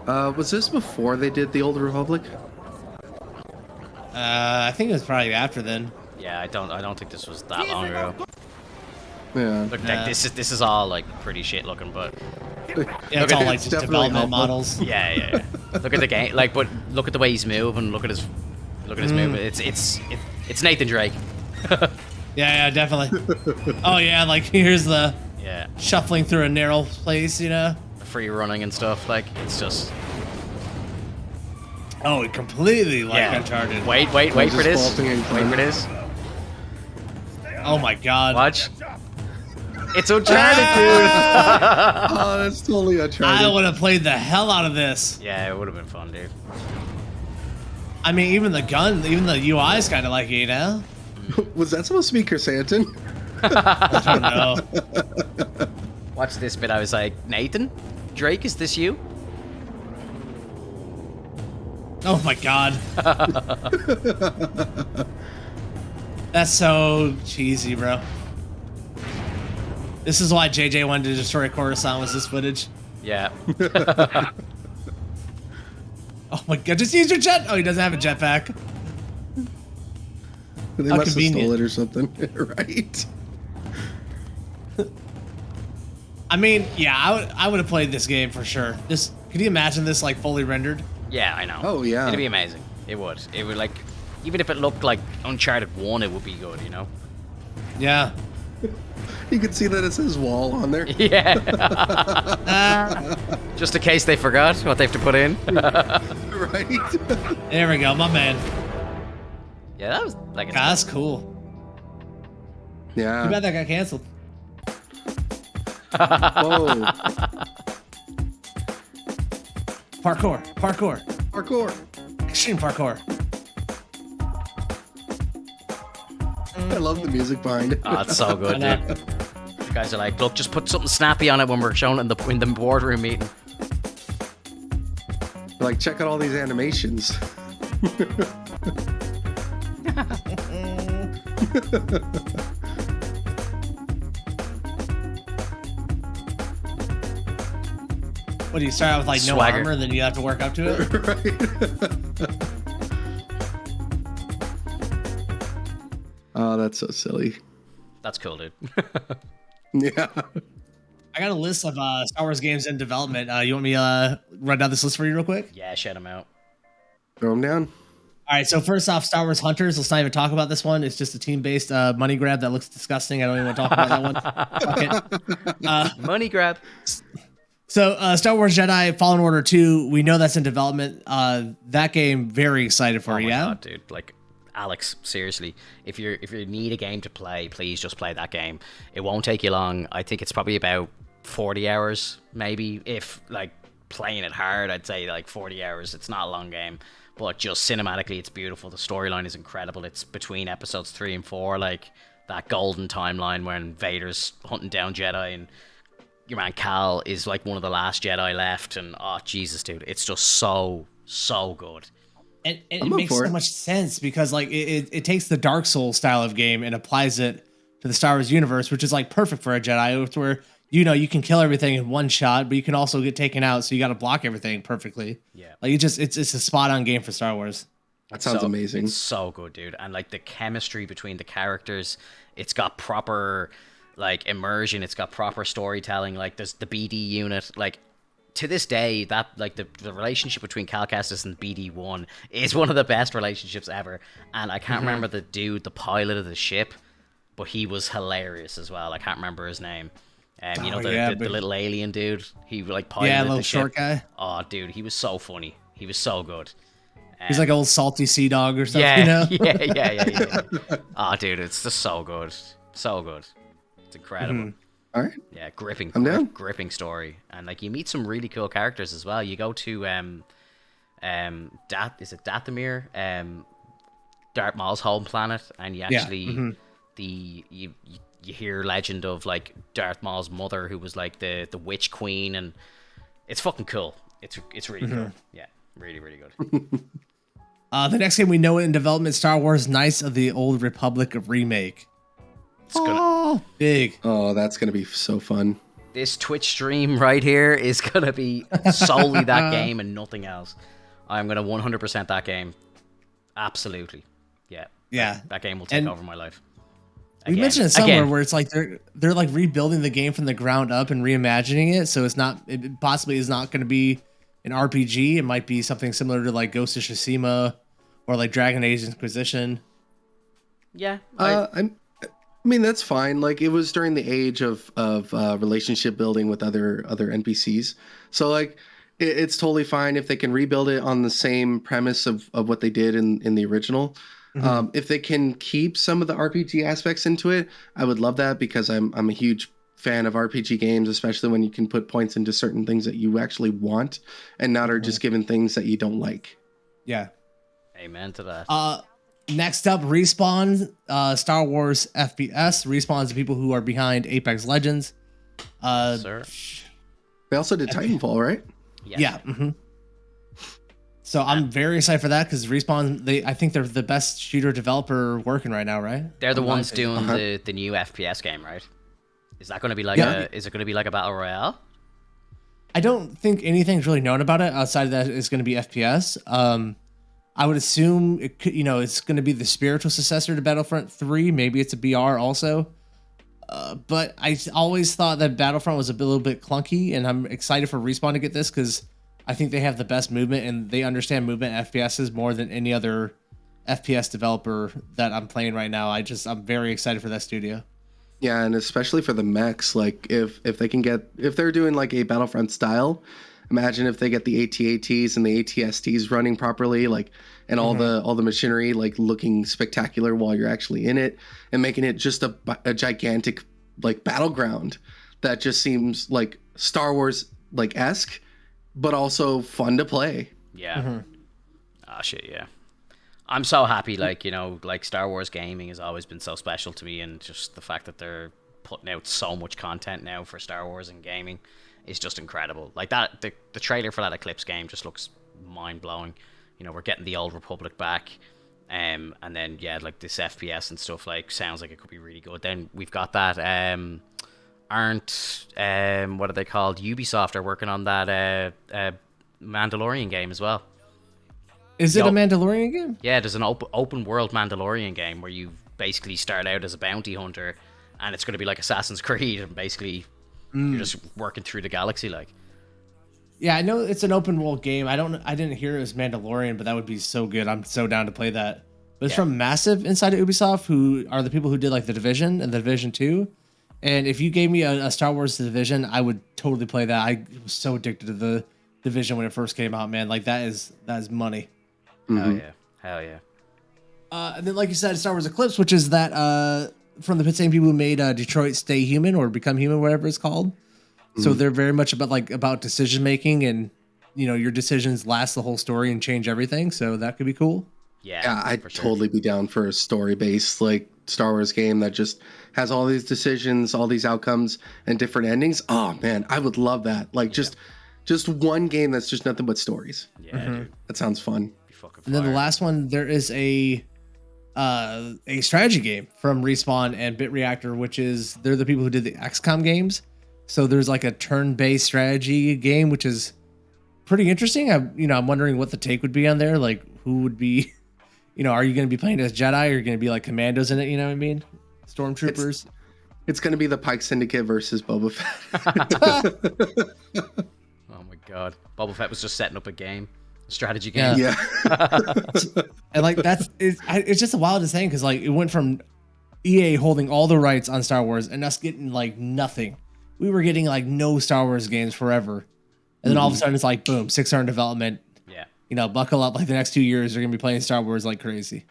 Was this before they did the Old Republic? I think it was probably after then. Yeah, I don't think this was that long ago. Yeah. Look, like, this is all like pretty shit looking, but Yeah, it's all like just development models. yeah. Look at the game, like, but look at the way he's moving. Look at his movement. It's Nathan Drake. Yeah, definitely. Oh yeah, like here's the shuffling through a narrow place, you know. Free running and stuff. Like, it's just. Oh, it completely like Uncharted. Wait for this. Wait for this. Oh my god. Watch. It's Uncharted, dude. Oh, that's totally Uncharted. I would have played the hell out of this. Yeah, it would have been fun, dude. I mean, even the gun, even the UI is kind of like, you know. Was that supposed to be Chrysanthemum? I don't know. Watch this bit. I was like, Nathan Drake, is this you? Oh my god. That's so cheesy, bro. This is why JJ wanted to destroy Coruscant, was this footage. Yeah. Oh my god, just use your jet! Oh, he doesn't have a jetpack. They How must have convenient. stole it or something, right? I mean, yeah, I would have played this game for sure. Just, could you imagine this like fully rendered? Yeah, I know. Oh, yeah. It'd be amazing. It would. It would, like, even if it looked like Uncharted 1, it would be good, you know? Yeah. You can see that it says wall on there. Yeah. Just in case they forgot what they have to put in. Right? There we go, my man. Yeah, that was like. God, that's cool. Yeah. Too bad that got canceled. Whoa. Parkour. Extreme parkour. I love the music behind it. Oh, it's so good, dude. You guys are like, look, just put something snappy on it when we're showing it in the boardroom meeting. Like, check out all these animations. What do you start out with, like, no Swagger. armor, then you have to work up to it? Right. Oh, that's so silly. That's cool, dude. Yeah. I got a list of Star Wars games in development. You want me to run down this list for you real quick? Yeah, shut him out. Throw them down. All right, so first off, Star Wars Hunters. Let's not even talk about this one. It's just a team-based money grab that looks disgusting. I don't even want to talk about that one. Fuck it. Money grab. So Star Wars Jedi Fallen Order 2, we know that's in development. That game, very excited for, Oh my yeah? god, dude. Like, Alex, seriously, if you need a game to play, please just play that game. It won't take you long. I think it's probably about 40 hours, maybe. If, like, playing it hard, I'd say, like, 40 hours. It's not a long game. But just cinematically, it's beautiful. The storyline is incredible. It's between episodes 3 and 4, like, that golden timeline when Vader's hunting down Jedi and your man Cal is, like, one of the last Jedi left. And, oh, Jesus, dude. It's just so good. And it makes so much sense because, like, it takes the Dark Souls style of game and applies it to the Star Wars universe, which is, like, perfect for a Jedi. It's where, you know, you can kill everything in one shot, but you can also get taken out, so you got to block everything perfectly. Yeah, like it's a spot on game for Star Wars. That sounds amazing. It's so good, dude. And like the chemistry between the characters, it's got proper like immersion. It's got proper storytelling. Like there's the BD unit. Like to this day, that like the relationship between Cal Kestis and BD1 is one of the best relationships ever. And I can't remember the dude, the pilot of the ship, but he was hilarious as well. I can't remember his name. You know, the little alien dude. He like piloted little the short ship. guy. Oh, dude, he was so funny. He was so good. He's like an old salty sea dog or something. You know? Yeah. Oh, dude, it's just so good. So good. It's incredible. All right. Yeah, gripping. I'm down. Gripping story. And like you meet some really cool characters as well. You go to is it Dathomir? Darth Maul's home planet, and you actually you hear legend of like Darth Maul's mother, who was like the witch queen, and it's fucking cool. It's really good. Yeah, really good. The next game we know in development, Star Wars Knights of the Old Republic remake. It's gonna big. Oh, that's gonna be so fun. This Twitch stream right here is gonna be solely that game and nothing else. I'm gonna 100% that game. Absolutely, yeah. Yeah, that game will take over my life. We mentioned it somewhere where it's like they're like rebuilding the game from the ground up and reimagining it, so it possibly is not going to be an RPG. It might be something similar to like Ghost of Tsushima or like Dragon Age Inquisition. Yeah, I mean that's fine. Like it was during the age of relationship building with other NPCs, so like it's totally fine if they can rebuild it on the same premise of what they did in the original. If they can keep some of the RPG aspects into it, I would love that, because I'm a huge fan of RPG games, especially when you can put points into certain things that you actually want and not are just given things that you don't like. Yeah. Amen to that. Next up, Respawn, Star Wars FPS. Respawn is the people who are behind Apex Legends. Sir. They also did Titanfall, right? Yeah. Mm-hmm. So I'm very excited for that, because Respawn, I think they're the best shooter developer working right now, right? They're the ones doing the new FPS game, right? Is that going to be like is it going to be like a battle royale? I don't think anything's really known about it outside of that it's going to be FPS. I would assume it could, it's going to be the spiritual successor to Battlefront 3. Maybe it's a BR also. But I always thought that Battlefront was a little bit clunky, and I'm excited for Respawn to get this, because I think they have the best movement, and they understand movement FPSs more than any other FPS developer that I'm playing right now. I'm very excited for that studio. Yeah, and especially for the mechs, like if they're doing like a Battlefront style, imagine if they get the AT-ATs and the AT-STs running properly, like, and all the machinery like looking spectacular while you're actually in it, and making it just a gigantic like battleground that just seems like Star Wars like esque, but also fun to play. Yeah. Shit, yeah. I'm so happy, like Star Wars gaming has always been so special to me, and just the fact that they're putting out so much content now for Star Wars and gaming is just incredible. Like that, the trailer for that Eclipse game just looks mind-blowing. We're getting the Old Republic back, and then like this FPS and stuff, like, sounds like it could be really good. Then we've got that what are they called? Ubisoft are working on that Mandalorian game as well. Is it a Mandalorian game? Yeah, there's an open world Mandalorian game where you basically start out as a bounty hunter, and it's going to be like Assassin's Creed, and basically you're just working through the galaxy, like. Yeah, I know it's an open world game. I didn't hear it was Mandalorian, but that would be so good. I'm so down to play that. But it's from Massive inside of Ubisoft, who are the people who did like The Division and The Division 2. And if you gave me a Star Wars The Division, I would totally play that. I was so addicted to The Division when it first came out, man. Like that is money. Hell yeah. And then, like you said, Star Wars Eclipse, which is that from the same people who made Detroit Stay Human or Become Human, whatever it's called. So they're very much about decision making, and your decisions last the whole story and change everything. So that could be cool. Yeah, I'd totally be down for a story based like Star Wars game that just has all these decisions, all these outcomes, and different endings. Oh man, I would love that. Like just one game that's just nothing but stories. Yeah, dude. That sounds fun. And then the last one, there is a strategy game from Respawn and Bit Reactor, which is they're the people who did the XCOM games. So there's like a turn-based strategy game, which is pretty interesting. I'm wondering what the take would be on there. Like, who would be, are you going to be playing as Jedi, or are you going to be like commandos in it? You know what I mean? Stormtroopers. It's going to be the Pike Syndicate versus Boba Fett. Oh my god, Boba Fett was just setting up a strategy game. Yeah. And like it's just a wild thing, because like it went from EA holding all the rights on Star Wars and us getting like nothing. We were getting like no Star Wars games forever, and then all of a sudden it's like boom, 6 are in development. Yeah, buckle up. Like the next 2 years they're gonna be playing Star Wars like crazy.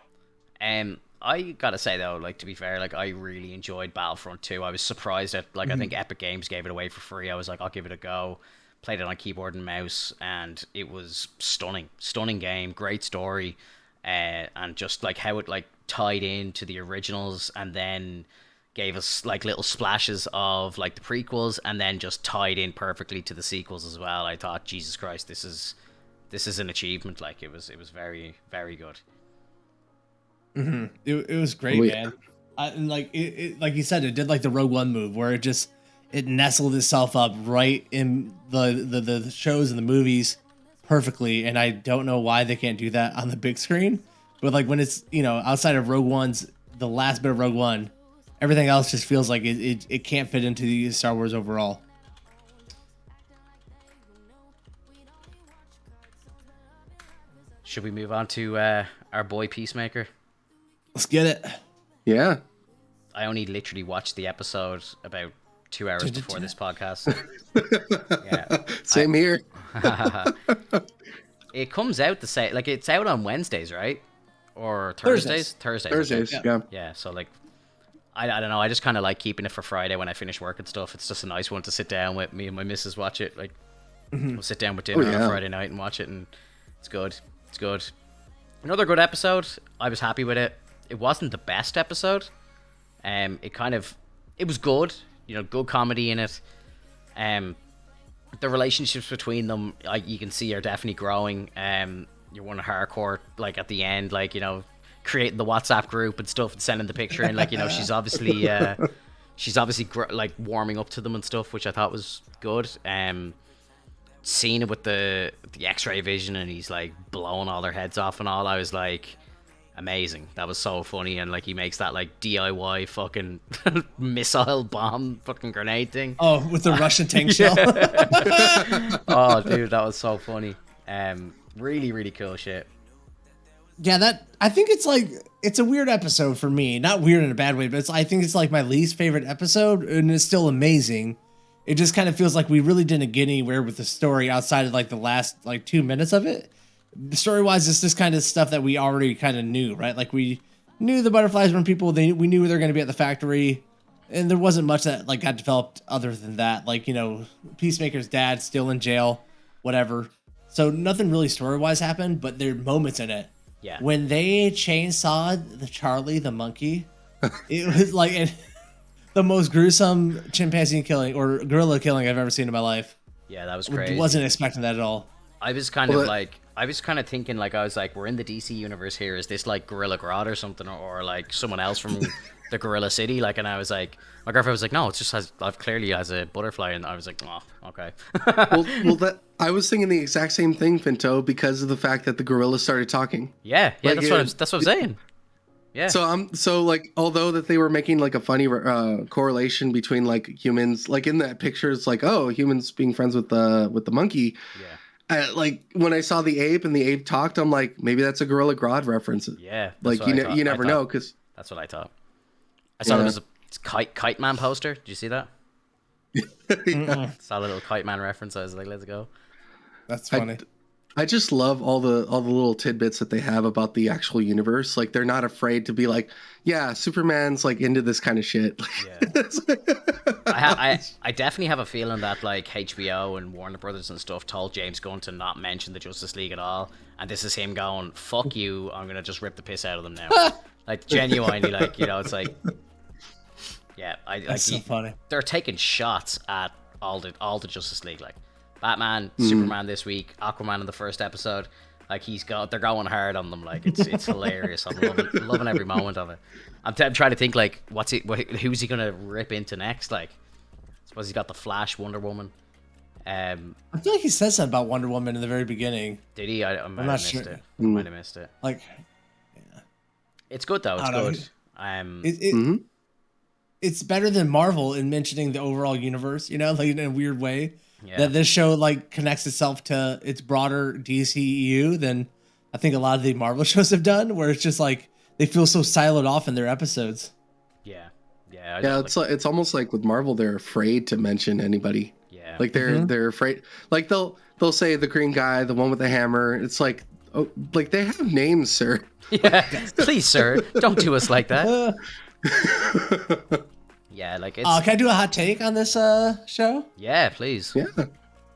I gotta say though, like, to be fair, like, I really enjoyed Battlefront 2. I was surprised at, like, I think Epic Games gave it away for free. I was like, I'll give it a go. Played it on keyboard and mouse, and it was stunning game, great story, and just like how it like tied into the originals, and then gave us like little splashes of like the prequels, and then just tied in perfectly to the sequels as well. I thought, Jesus Christ, this is an achievement. Like, it was very, very good. It was great, man. And like like you said, it did like the Rogue One move where it nestled itself up right in the shows and the movies perfectly. And I don't know why they can't do that on the big screen. But like when it's, outside of Rogue One's, the last bit of Rogue One, everything else just feels like it can't fit into the Star Wars overall. Should we move on to our boy Peacemaker? Let's get it. Yeah. I only literally watched the episode about 2 hours before this podcast. Yeah. Same here. It comes out it's out on Wednesdays, right? Or Thursdays? Thursdays, okay. yeah. Yeah, so like, I don't know. I just kind of like keeping it for Friday when I finish work and stuff. It's just a nice one to sit down with. Me and my missus watch it. Like, we'll sit down with dinner on Friday night and watch it, and it's good. It's good. Another good episode. I was happy with it. It wasn't the best episode. It was good. Good comedy in it. The relationships between them, you can see, are definitely growing. You're one hardcore, like at the end, like creating the WhatsApp group and stuff and sending the picture in, like she's obviously like warming up to them and stuff, which I thought was good. Seeing it with the X-ray vision and he's like blowing all their heads off and all, I was like, amazing. That was so funny. And like he makes that like DIY fucking missile bomb fucking grenade thing. Oh, with the Russian tank shell. Oh dude, that was so funny. Really, really cool shit. Yeah, I think it's a weird episode for me. Not weird in a bad way, but I think it's like my least favorite episode, and it's still amazing. It just kind of feels like we really didn't get anywhere with the story outside of like the last like 2 minutes of it. Story wise, it's this kind of stuff that we already kind of knew, right? Like we knew the butterflies were people. We knew they were going to be at the factory, and there wasn't much that like got developed other than that. Like Peacemaker's dad still in jail, whatever. So nothing really story wise happened, but there are moments in it. Yeah. When they chainsawed the Charlie the monkey, it was like the most gruesome chimpanzee killing or gorilla killing I've ever seen in my life. Yeah, that was crazy. Wasn't expecting that at all. I was kind of thinking, like, I was like, we're in the DC universe here. Is this like Gorilla Grodd or something, or like someone else from the Gorilla City? Like, and I was like, my girlfriend was like, no, it's just clearly has a butterfly, and I was like, oh, okay. I was thinking the exact same thing, Finto, because of the fact that the gorillas started talking. Yeah, like, that's what I'm saying. Yeah. So like, although that they were making like a funny correlation between like humans, like in that picture, it's like, oh, humans being friends with the monkey. Yeah. Like when I saw the ape and the ape talked, I'm like, maybe that's a Gorilla Grodd reference. Yeah. Like you never know, because that's what I thought. I saw there was a Kite Man poster. Did you see that? Yeah. Saw a little Kite Man reference. I was like, let's go. That's funny. I just love all the little tidbits that they have about the actual universe. Like they're not afraid to be like, yeah, Superman's like into this kind of shit. Yeah. I definitely have a feeling that like HBO and Warner Brothers and stuff told James Gunn to not mention the Justice League at all, and this is him going, "Fuck you! I'm gonna just rip the piss out of them now." Like genuinely, like it's like, yeah, That's so funny. They're taking shots at all the Justice League, like Batman, Superman this week, Aquaman in the first episode. Like they're going hard on them. Like it's hilarious. I'm loving every moment of it. I'm trying to think like who's he gonna rip into next? Like, I suppose he's got the Flash, Wonder Woman. I feel like he said something about Wonder Woman in the very beginning. Did he? I might have missed it. I might have missed it. Like, yeah. It's good though. It's good. It's better than Marvel in mentioning the overall universe. Like in a weird way. Yeah. That this show like connects itself to its broader DCEU than I think a lot of the Marvel shows have done, where it's just like they feel so siloed off in their episodes. Yeah. It's almost like with Marvel, they're afraid to mention anybody. Yeah, like they're afraid. Like they'll say the green guy, the one with the hammer. It's like, oh, like they have names, sir. Yeah, please, sir, don't do us like that. Yeah, like it's. Can I do a hot take on this show? Yeah, please. Yeah.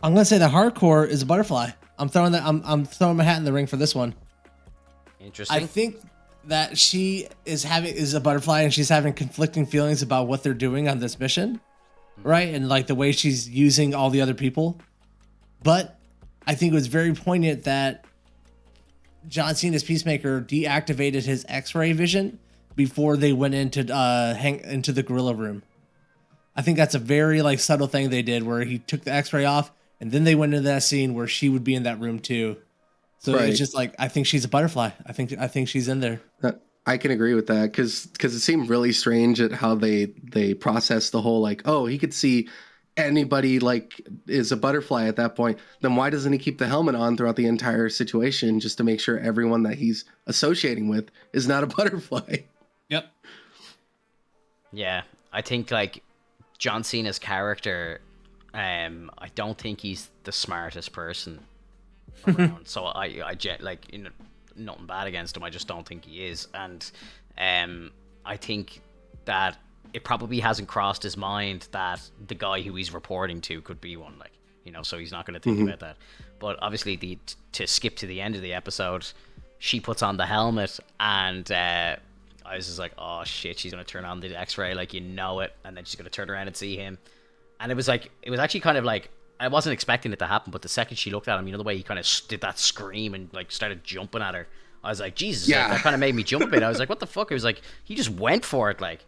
I'm gonna say the hardcore is a butterfly. I'm throwing my hat in the ring for this one. Interesting. I think that she is a butterfly and she's having conflicting feelings about what they're doing on this mission, right? And like the way she's using all the other people. But I think it was very poignant that John Cena's Peacemaker deactivated his X-ray vision before they went into hang into the gorilla room. I think that's a very like subtle thing they did where he took the X-ray off and then they went into that scene where she would be in that room too. So it's just like I think she's a butterfly. I think she's in there. I can agree with that because it seemed really strange at how they processed the whole like, oh, he could see anybody like is a butterfly at that point. Then why doesn't he keep the helmet on throughout the entire situation just to make sure everyone that he's associating with is not a butterfly? Yep. Yeah, I think like John Cena's character, I don't think he's the smartest person around. So I like, you know, nothing bad against him. I just don't think he is, and I think that it probably hasn't crossed his mind that the guy who he's reporting to could be one, like, you know, so he's not going to think about that. But obviously, to skip to the end of the episode, she puts on the helmet, and I was just like, oh shit, she's going to turn on the X-ray, like, you know it, and then she's going to turn around and see him. And it was actually kind of like, I wasn't expecting it to happen, but the second she looked at him, you know, the way he kind of did that scream and like started jumping at her, I was like, Jesus, like, that kind of made me jump a bit. I was like, what the fuck? It was like, he just went for it, like,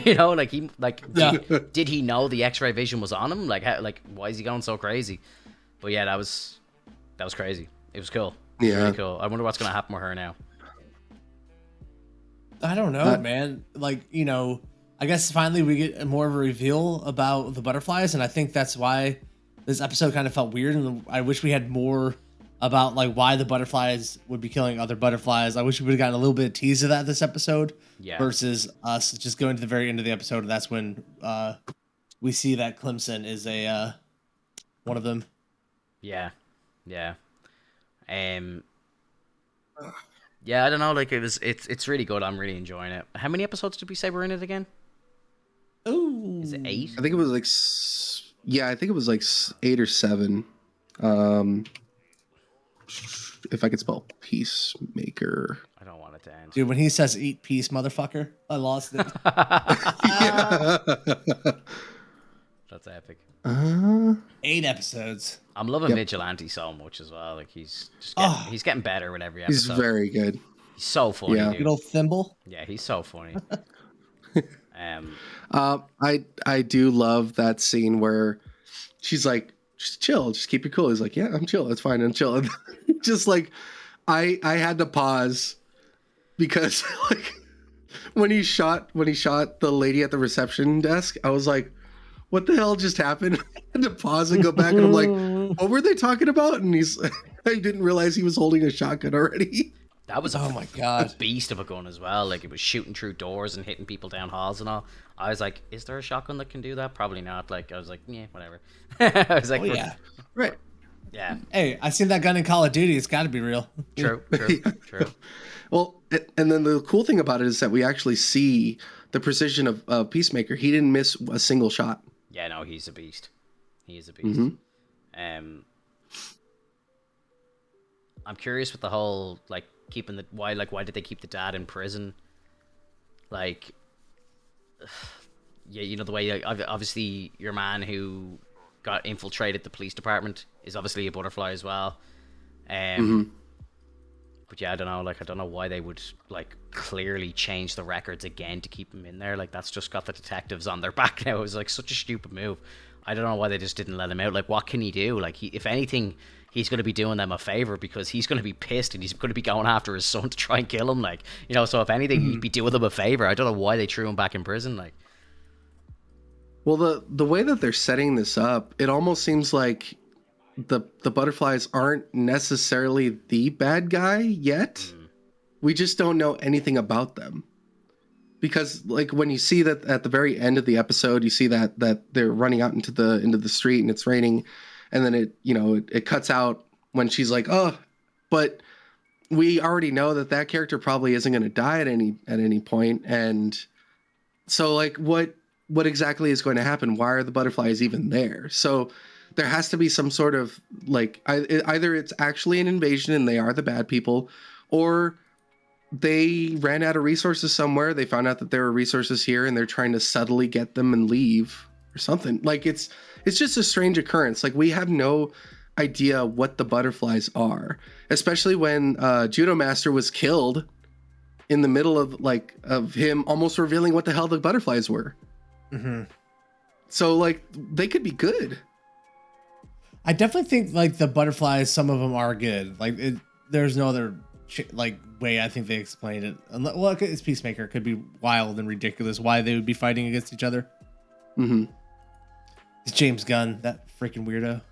you know, like he, like, did he know the X-ray vision was on him? Like, how, like, why is he going so crazy? But yeah, that was crazy. It was cool. It was really cool. I wonder what's gonna happen with her now. I don't know, man. Like, you know, I guess finally we get more of a reveal about the butterflies, and I think that's why this episode kind of felt weird. And I wish we had more about like why the butterflies would be killing other butterflies. I wish we would have gotten a little bit of tease of that this episode, versus us just going to the very end of the episode, and that's when we see that Clemson is a one of them. Yeah. Yeah, I don't know. Like it's really good. I'm really enjoying it. How many episodes did we say were in it again? Oh, is it 8? I think it was like, I think it was like 8 or 7. If I could spell Peacemaker. I don't want it to end. Dude, when he says "eat peace, motherfucker," I lost it. That's epic. 8 episodes. I'm loving Vigilante so much as well. Like he's getting better with every episode. He's very good. He's so funny. Yeah. Dude. Good old thimble. Yeah, he's so funny. I do love that scene where she's like, just chill, just keep it cool. He's like, yeah, I'm chill. It's fine. I'm chill. Just like, I had to pause because like when he shot the lady at the reception desk, I was like, what the hell just happened? I had to pause and go back and I'm like, what were they talking about? And I didn't realize he was holding a shotgun already. That was oh my god, a beast of a gun as well. Like it was shooting through doors and hitting people down halls and all. I was like, is there a shotgun that can do that? Probably not. Like I was like, yeah, whatever. I was like, yeah, right, yeah. Hey, I seen that gun in Call of Duty. It's got to be real. True. Well, and then the cool thing about it is that we actually see the precision of Peacemaker. He didn't miss a single shot. Yeah, no, he's a beast. He is a beast. Mm-hmm. I'm curious with the whole like keeping why did they keep the dad in prison? Like, yeah, you know the way like, obviously your man who got infiltrated the police department is obviously a butterfly as well. But yeah, I don't know. Like, I don't know why they would like clearly change the records again to keep him in there. Like, that's just got the detectives on their back now. It was like such a stupid move. I don't know why they just didn't let him out. Like, what can he do? Like, if anything, he's going to be doing them a favor because he's going to be pissed and he's going to be going after his son to try and kill him. Like, you know, so if anything, he'd be doing them a favor. I don't know why they threw him back in prison. Like, well, the way that they're setting this up, it almost seems like the butterflies aren't necessarily the bad guy yet. We just don't know anything about them. Because like when you see that at the very end of the episode, you see that they're running out into the street and it's raining, and then it cuts out when she's like, oh, but we already know that character probably isn't going to die at any point. And so like what exactly is going to happen? Why are the butterflies even there? So there has to be some sort of like either it's actually an invasion and they are the bad people, or they ran out of resources somewhere. They found out that there were resources here and they're trying to subtly get them and leave or something. Like it's just a strange occurrence. Like we have no idea what the butterflies are, especially when Judo Master was killed. in the middle of him almost revealing what the hell the butterflies were. Mm-hmm. So like they could be good. I definitely think like the butterflies, some of them are good. Like there's no other way I think they explained it. Well, it's Peacemaker. It could be wild and ridiculous why they would be fighting against each other. Mm-hmm. It's James Gunn, that freaking weirdo.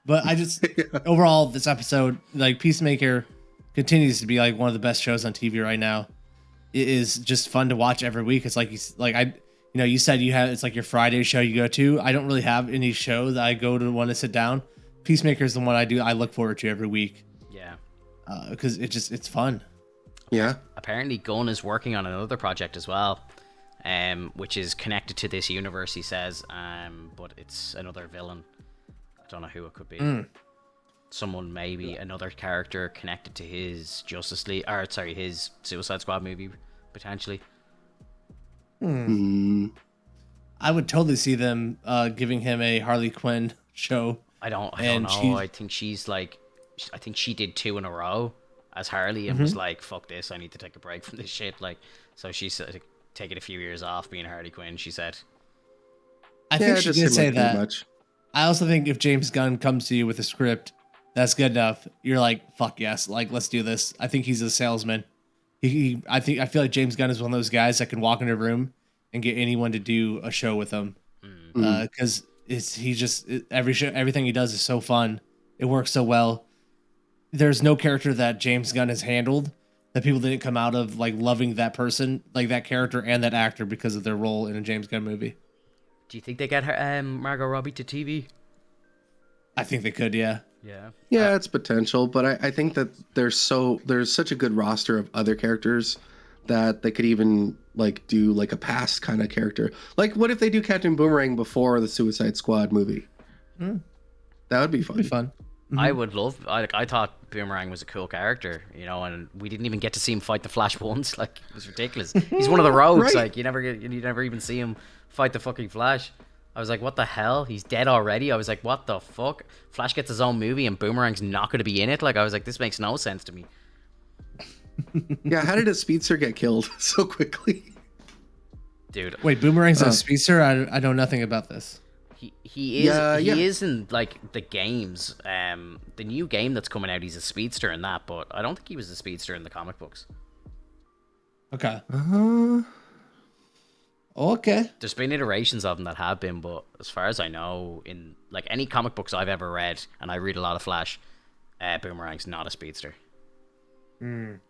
But I just overall this episode, like Peacemaker, continues to be like one of the best shows on TV right now. It is just fun to watch every week. It's like you said you have it's like your Friday show you go to. I don't really have any show that I go to want to sit down. Peacemaker is the one I look forward to every week. Yeah. Because it's fun. Yeah. Apparently Gunn is working on another project as well, which is connected to this universe, he says, but it's another villain. I don't know who it could be. Someone, maybe another character connected to his his Suicide Squad movie, potentially. I would totally see them giving him a Harley Quinn show. I don't know. I think she did 2 in a row as Harley and was like, fuck this, I need to take a break from this shit. Like, so she's taking a few years off being Harley Quinn, she said. I think she did say that. Much. I also think if James Gunn comes to you with a script that's good enough, you're like, fuck yes, like let's do this. I think he's a salesman. I feel like James Gunn is one of those guys that can walk in a room and get anyone to do a show with him. Because everything he does is so fun. It works so well. There's no character that James Gunn has handled that people didn't come out of like loving that person, like that character and that actor because of their role in a James Gunn movie. Do you think they get her Margot Robbie to TV? I think they could, yeah. Yeah, it's potential, but I think that there's such a good roster of other characters that they could even like do like a past kind of character. Like, what if they do Captain Boomerang before the Suicide Squad movie? That would be fun. I would love. I thought Boomerang was a cool character, and we didn't even get to see him fight the Flash once. Like, it was ridiculous. He's one of the rogues. Right. Like, you never even see him fight the fucking Flash. I was like, what the hell? He's dead already? I was like, what the fuck? Flash gets his own movie and Boomerang's not going to be in it? Like, I was like, this makes no sense to me. Yeah, how did a speedster get killed so quickly? Dude. Wait, Boomerang's a speedster? I know nothing about this. He is in, like, the games. The new game that's coming out, he's a speedster in that, but I don't think he was a speedster in the comic books. Okay. Okay. There's been iterations of them that have been, but as far as I know, in like any comic books I've ever read, and I read a lot of Flash, Boomerang's not a speedster.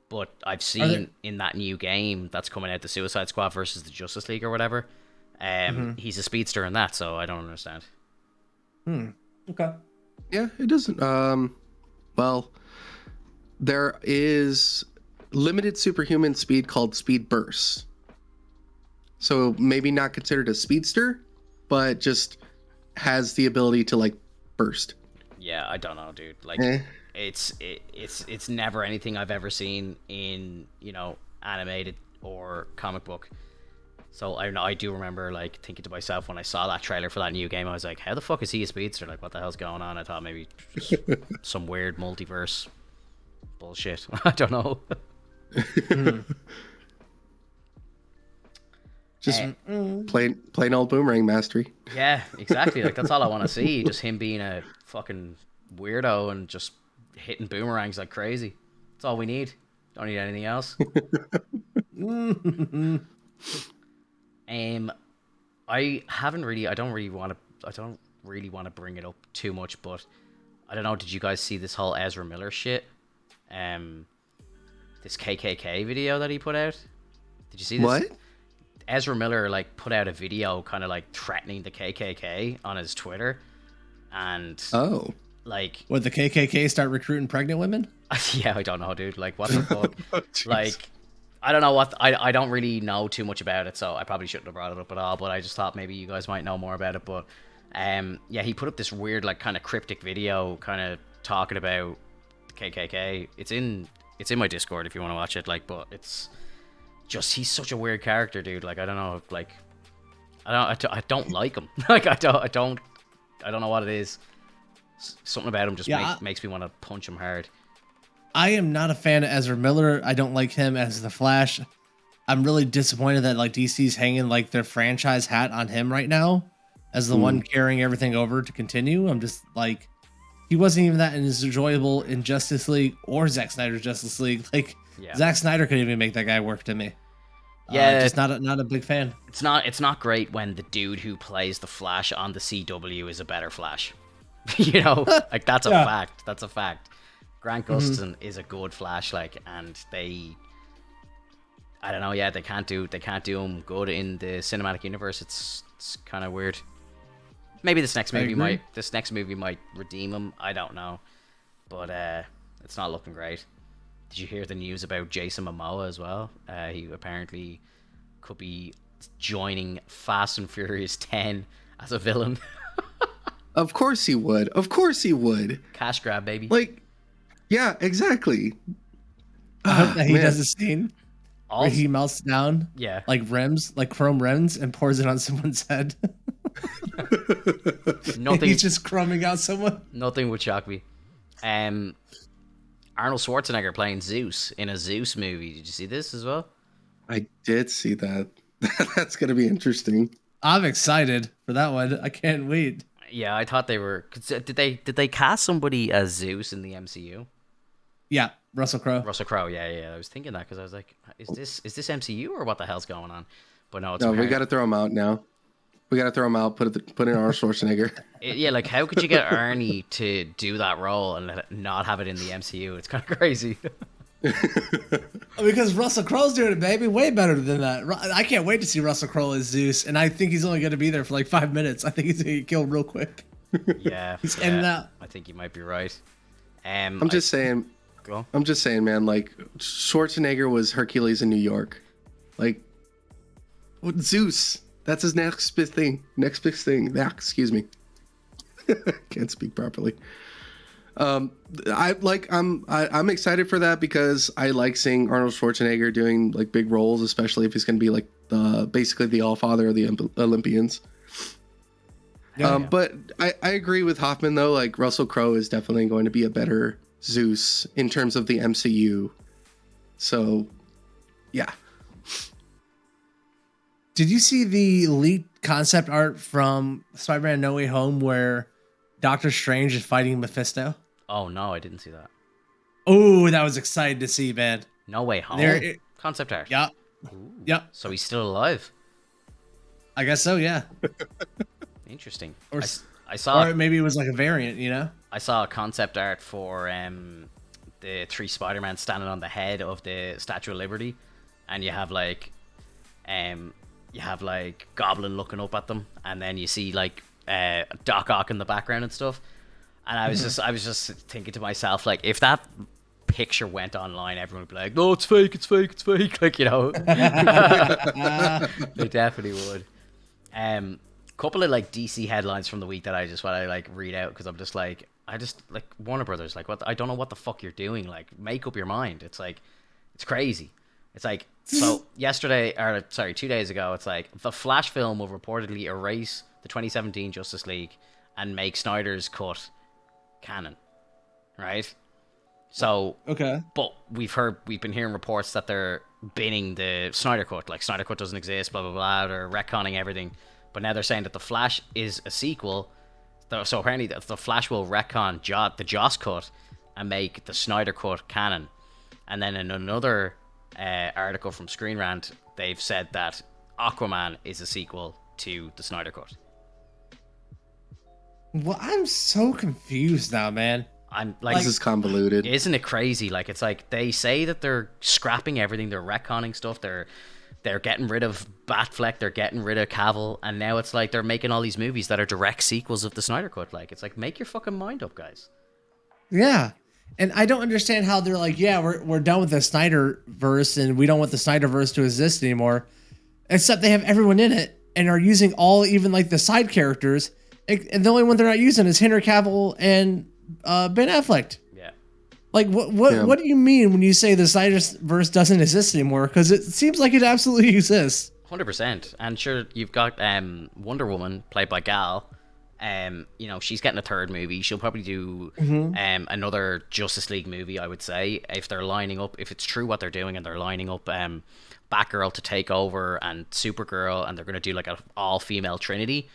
But I've seen in that new game that's coming out, the Suicide Squad versus the Justice League or whatever, he's a speedster in that, so I don't understand. Okay. Yeah, it doesn't. Well, there is limited superhuman speed called speed bursts. So maybe not considered a speedster, but just has the ability to like burst. Yeah, I don't know, dude. Like, it's never anything I've ever seen in animated or comic book. So I do remember like thinking to myself when I saw that trailer for that new game, I was like, how the fuck is he a speedster? Like, what the hell's going on? I thought maybe some weird multiverse bullshit. I don't know. Just plain old Boomerang mastery. Yeah, exactly. Like, that's all I want to see. Just him being a fucking weirdo and just hitting boomerangs like crazy. That's all we need. Don't need anything else. I don't really want to bring it up too much, but I don't know, did you guys see this whole Ezra Miller shit? This KKK video that he put out? Did you see this? What? Ezra Miller like put out a video kind of like threatening the KKK on his Twitter, and like, would the KKK start recruiting pregnant women? Yeah, I don't know, dude. Like, what the fuck? Like, I don't know what I don't really know too much about it, so I probably shouldn't have brought it up at all. But I just thought maybe you guys might know more about it. But yeah, he put up this weird like kind of cryptic video, kind of talking about the KKK. It's in my Discord if you want to watch it. Like, but it's just, he's such a weird character, dude. Like, I don't know, like, I don't like him. Like, I don't know what it is. Something about him just makes me want to punch him hard. I am not a fan of Ezra Miller. I don't like him as the Flash. I'm really disappointed that like DC's hanging like their franchise hat on him right now as the one carrying everything over to continue. I'm just like, he wasn't even that as enjoyable in Justice League or Zack Snyder's Justice League. Like Zack Snyder couldn't even make that guy work to me. Yeah, just not a big fan. It's not great when the dude who plays the Flash on the CW is a better Flash. You know, like that's a fact. That's a fact. Grant Gustin is a good Flash, like, and I don't know. Yeah, they can't do him good in the cinematic universe. It's kind of weird. Maybe this next movie might redeem him. I don't know, but it's not looking great. Did you hear the news about Jason Momoa as well? He apparently could be joining Fast and Furious 10 as a villain. Of course he would. Of course he would. Cash grab, baby. Like, yeah, exactly. I hope that he does a scene where he melts down, like rims, like chrome rims, and pours it on someone's head. He's just crumbing out someone. Nothing would shock me. Arnold Schwarzenegger playing Zeus in a Zeus movie. Did you see this as well? I did see that. That's gonna be interesting. I'm excited for that one. I can't wait. Yeah, I thought they were. Did they cast somebody as Zeus in the MCU? Yeah, Russell Crowe. Russell Crowe. Yeah. I was thinking that because I was like, is this MCU or what the hell's going on? But no, it's we got to throw him out now. We got to throw him out. Put in Arnold Schwarzenegger. Yeah, like how could you get Arnie to do that role and not have it in the MCU? It's kind of crazy. Because Russell Crowe's doing it, baby. Way better than that. I can't wait to see Russell Crowe as Zeus, and I think he's only going to be there for like 5 minutes. I think he's going to get killed real quick. Yeah, he's in and out. I think you might be right. I'm just saying, man. Like Schwarzenegger was Hercules in New York. Like Zeus. That's his next big thing. Excuse me. Can't speak properly. I'm excited for that because I like seeing Arnold Schwarzenegger doing like big roles, especially if he's going to be like basically the All-Father of the Olympians. But I agree with Hoffman though. Like Russell Crowe is definitely going to be a better Zeus in terms of the MCU. So, yeah. Did you see the leaked concept art from Spider-Man No Way Home where Doctor Strange is fighting Mephisto? Oh, no, I didn't see that. Oh, that was exciting to see, man. No Way Home? Concept art? Yep. Yep. So he's still alive? I guess so, yeah. Interesting. I saw... Or maybe it was like a variant, you know? I saw a concept art for the 3 Spider-Man standing on the head of the Statue of Liberty. And you have like... Goblin looking up at them, and then you see like Doc Ock in the background and stuff. And I was just thinking to myself, like, if that picture went online, everyone would be like, "No, it's fake, it's fake, it's fake." Like, you know, they definitely would. Couple of like DC headlines from the week that I want to like read out because I'm just like, Warner Brothers, like, what? I don't know what the fuck you're doing. Like, make up your mind. It's like, it's crazy. It's like, so 2 days ago, it's like the Flash film will reportedly erase the 2017 Justice League and make Snyder's cut canon, right? So, okay, but we've been hearing reports that they're binning the Snyder cut, like Snyder cut doesn't exist, blah blah blah. They're retconning everything, but now they're saying that the Flash is a sequel. So apparently, the Flash will retcon the Joss cut and make the Snyder cut canon, and then in another article from Screen Rant, they've said that Aquaman is a sequel to the Snyder Cut. Well, I'm so confused now, man. I'm like, this is convoluted. Isn't it crazy? Like, it's like they say that they're scrapping everything, they're retconning stuff, they're getting rid of Batfleck, they're getting rid of Cavill, and now it's like they're making all these movies that are direct sequels of the Snyder Cut. Like, it's like, make your fucking mind up, guys. Yeah. And I don't understand how they're like, yeah, we're done with the Snyderverse and we don't want the Snyderverse to exist anymore. Except they have everyone in it and are using even like the side characters. And the only one they're not using is Henry Cavill and Ben Affleck. Yeah. Like what do you mean when you say the Snyderverse doesn't exist anymore? Because it seems like it absolutely exists. 100%. And sure, you've got Wonder Woman played by Gal, You know, she's getting a third movie. She'll probably do another Justice League movie, I would say, if they're lining up, if it's true what they're doing and they're lining up Batgirl to take over and Supergirl, and they're going to do like an all-female trinity.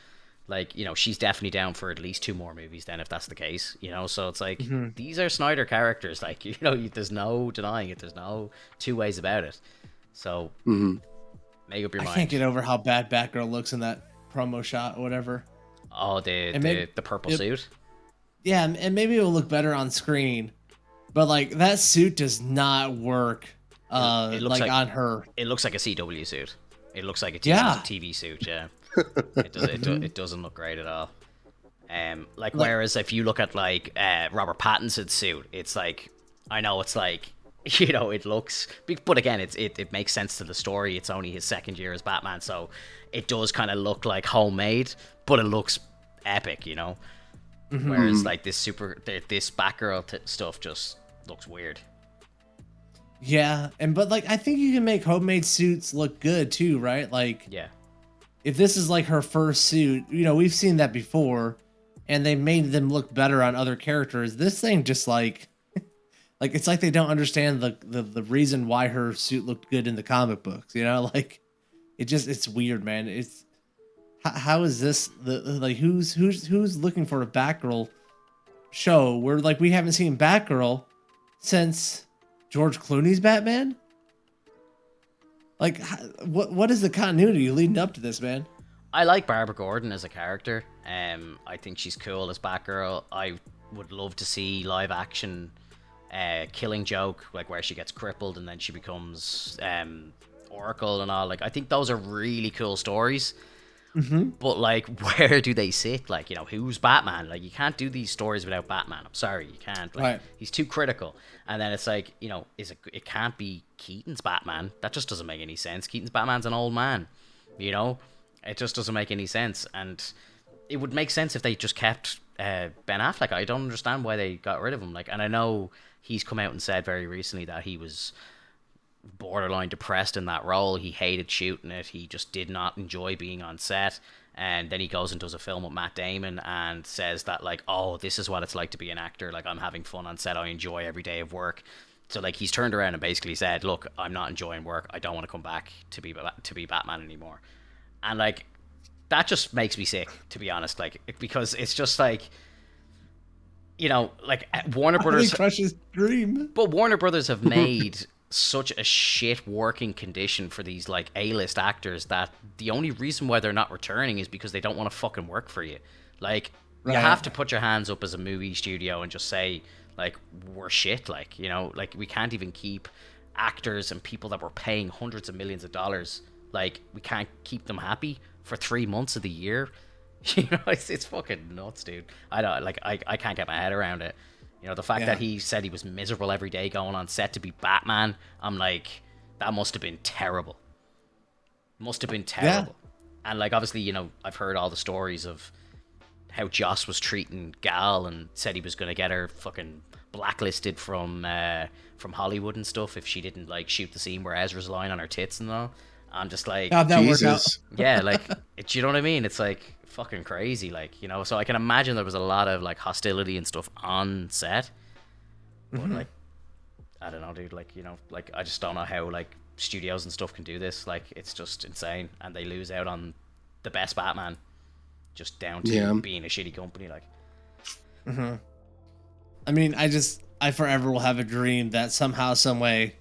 Like, you know, she's definitely down for at least 2 more movies then, if that's the case, you know? So it's like, these are Snyder characters. Like, you know, there's no denying it. There's no two ways about it. So, make up your mind. I can't get over how bad Batgirl looks in that promo shot or whatever. Oh, the purple suit? Yeah, and maybe it will look better on screen. But, like, that suit does not work it looks like on her. It looks like a CW suit. It looks like a TV suit, yeah. It doesn't look great at all. Whereas if you look at like Robert Pattinson's suit, it's like, I know it's like, you know, it looks, but again, it makes sense to the story. It's only his second year as Batman, so it does kind of look like homemade, but it looks epic, you know. Whereas like this Batgirl stuff just looks weird. Yeah, but like I think you can make homemade suits look good too, right? Like, yeah. If this is like her first suit, you know, we've seen that before, and they made them look better on other characters. This thing just like it's like they don't understand the reason why her suit looked good in the comic books. You know, like it's weird, man. It's how is this like who's looking for a Batgirl show where like we haven't seen Batgirl since George Clooney's Batman? Like, what is the continuity leading up to this, man? I like Barbara Gordon as a character. I think she's cool as Batgirl. I would love to see live action Killing Joke, like where she gets crippled and then she becomes Oracle and all. Like, I think those are really cool stories. But like, where do they sit? Like, you know, who's Batman? Like, you can't do these stories without Batman. I'm sorry, you can't. Like, right. He's too critical. And then it's like, you know, it can't be Keaton's Batman. That just doesn't make any sense. Keaton's Batman's an old man. You know, it just doesn't make any sense. And it would make sense if they just kept Ben Affleck. I don't understand why they got rid of him. Like, and I know he's come out and said very recently that he was borderline depressed in that role. He hated shooting it. He just did not enjoy being on set. And then he goes and does a film with Matt Damon and says that, like, oh, this is what it's like to be an actor. Like, I'm having fun on set. I enjoy every day of work. So, like, he's turned around and basically said, look, I'm not enjoying work. I don't want to come back to be Batman anymore. And, like, that just makes me sick, to be honest. Like, because it's just like, you know, like Warner Brothers crushes dream. But Warner Brothers have made such a shit working condition for these like A-list actors that the only reason why they're not returning is because they don't want to fucking work for you. Like, you have to put your hands up as a movie studio and just say, like, we're shit. Like, you know, like, we can't even keep actors and people that we're paying hundreds of millions of dollars. Like, we can't keep them happy for 3 months of the year. You know, it's fucking nuts, dude. I can't get my head around it. You know, the fact that he said he was miserable every day going on set to be Batman, I'm like, that must have been terrible. Must have been terrible. Yeah. And, like, obviously, you know, I've heard all the stories of how Joss was treating Gal and said he was going to get her fucking blacklisted from Hollywood and stuff if she didn't, like, shoot the scene where Ezra's lying on her tits and all. I'm just like, Jesus. Yeah, like, you know what I mean? It's like fucking crazy, like, you know. So I can imagine there was a lot of like hostility and stuff on set, but like, I don't know, dude. Like, you know, like, I just don't know how like studios and stuff can do this. Like, it's just insane, and they lose out on the best Batman just down to being a shitty company. Like, I mean, I forever will have a dream that somehow, some way,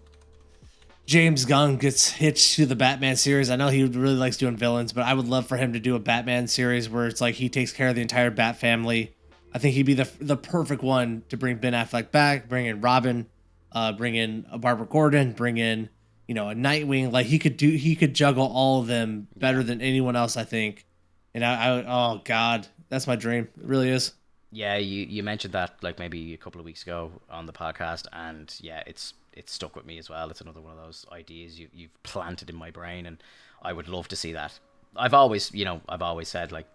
James Gunn gets hitched to the Batman series. I know he really likes doing villains, but I would love for him to do a Batman series where it's like he takes care of the entire Bat family. I think he'd be the perfect one to bring Ben Affleck back, bring in Robin, bring in a Barbara Gordon, bring in, you know, a Nightwing. Like, he could juggle all of them better than anyone else, I think. And oh God, that's my dream. It really is. Yeah, you mentioned that like maybe a couple of weeks ago on the podcast, and yeah, it's stuck with me as well. It's another one of those ideas you've planted in my brain, and I would love to see that. I've always said like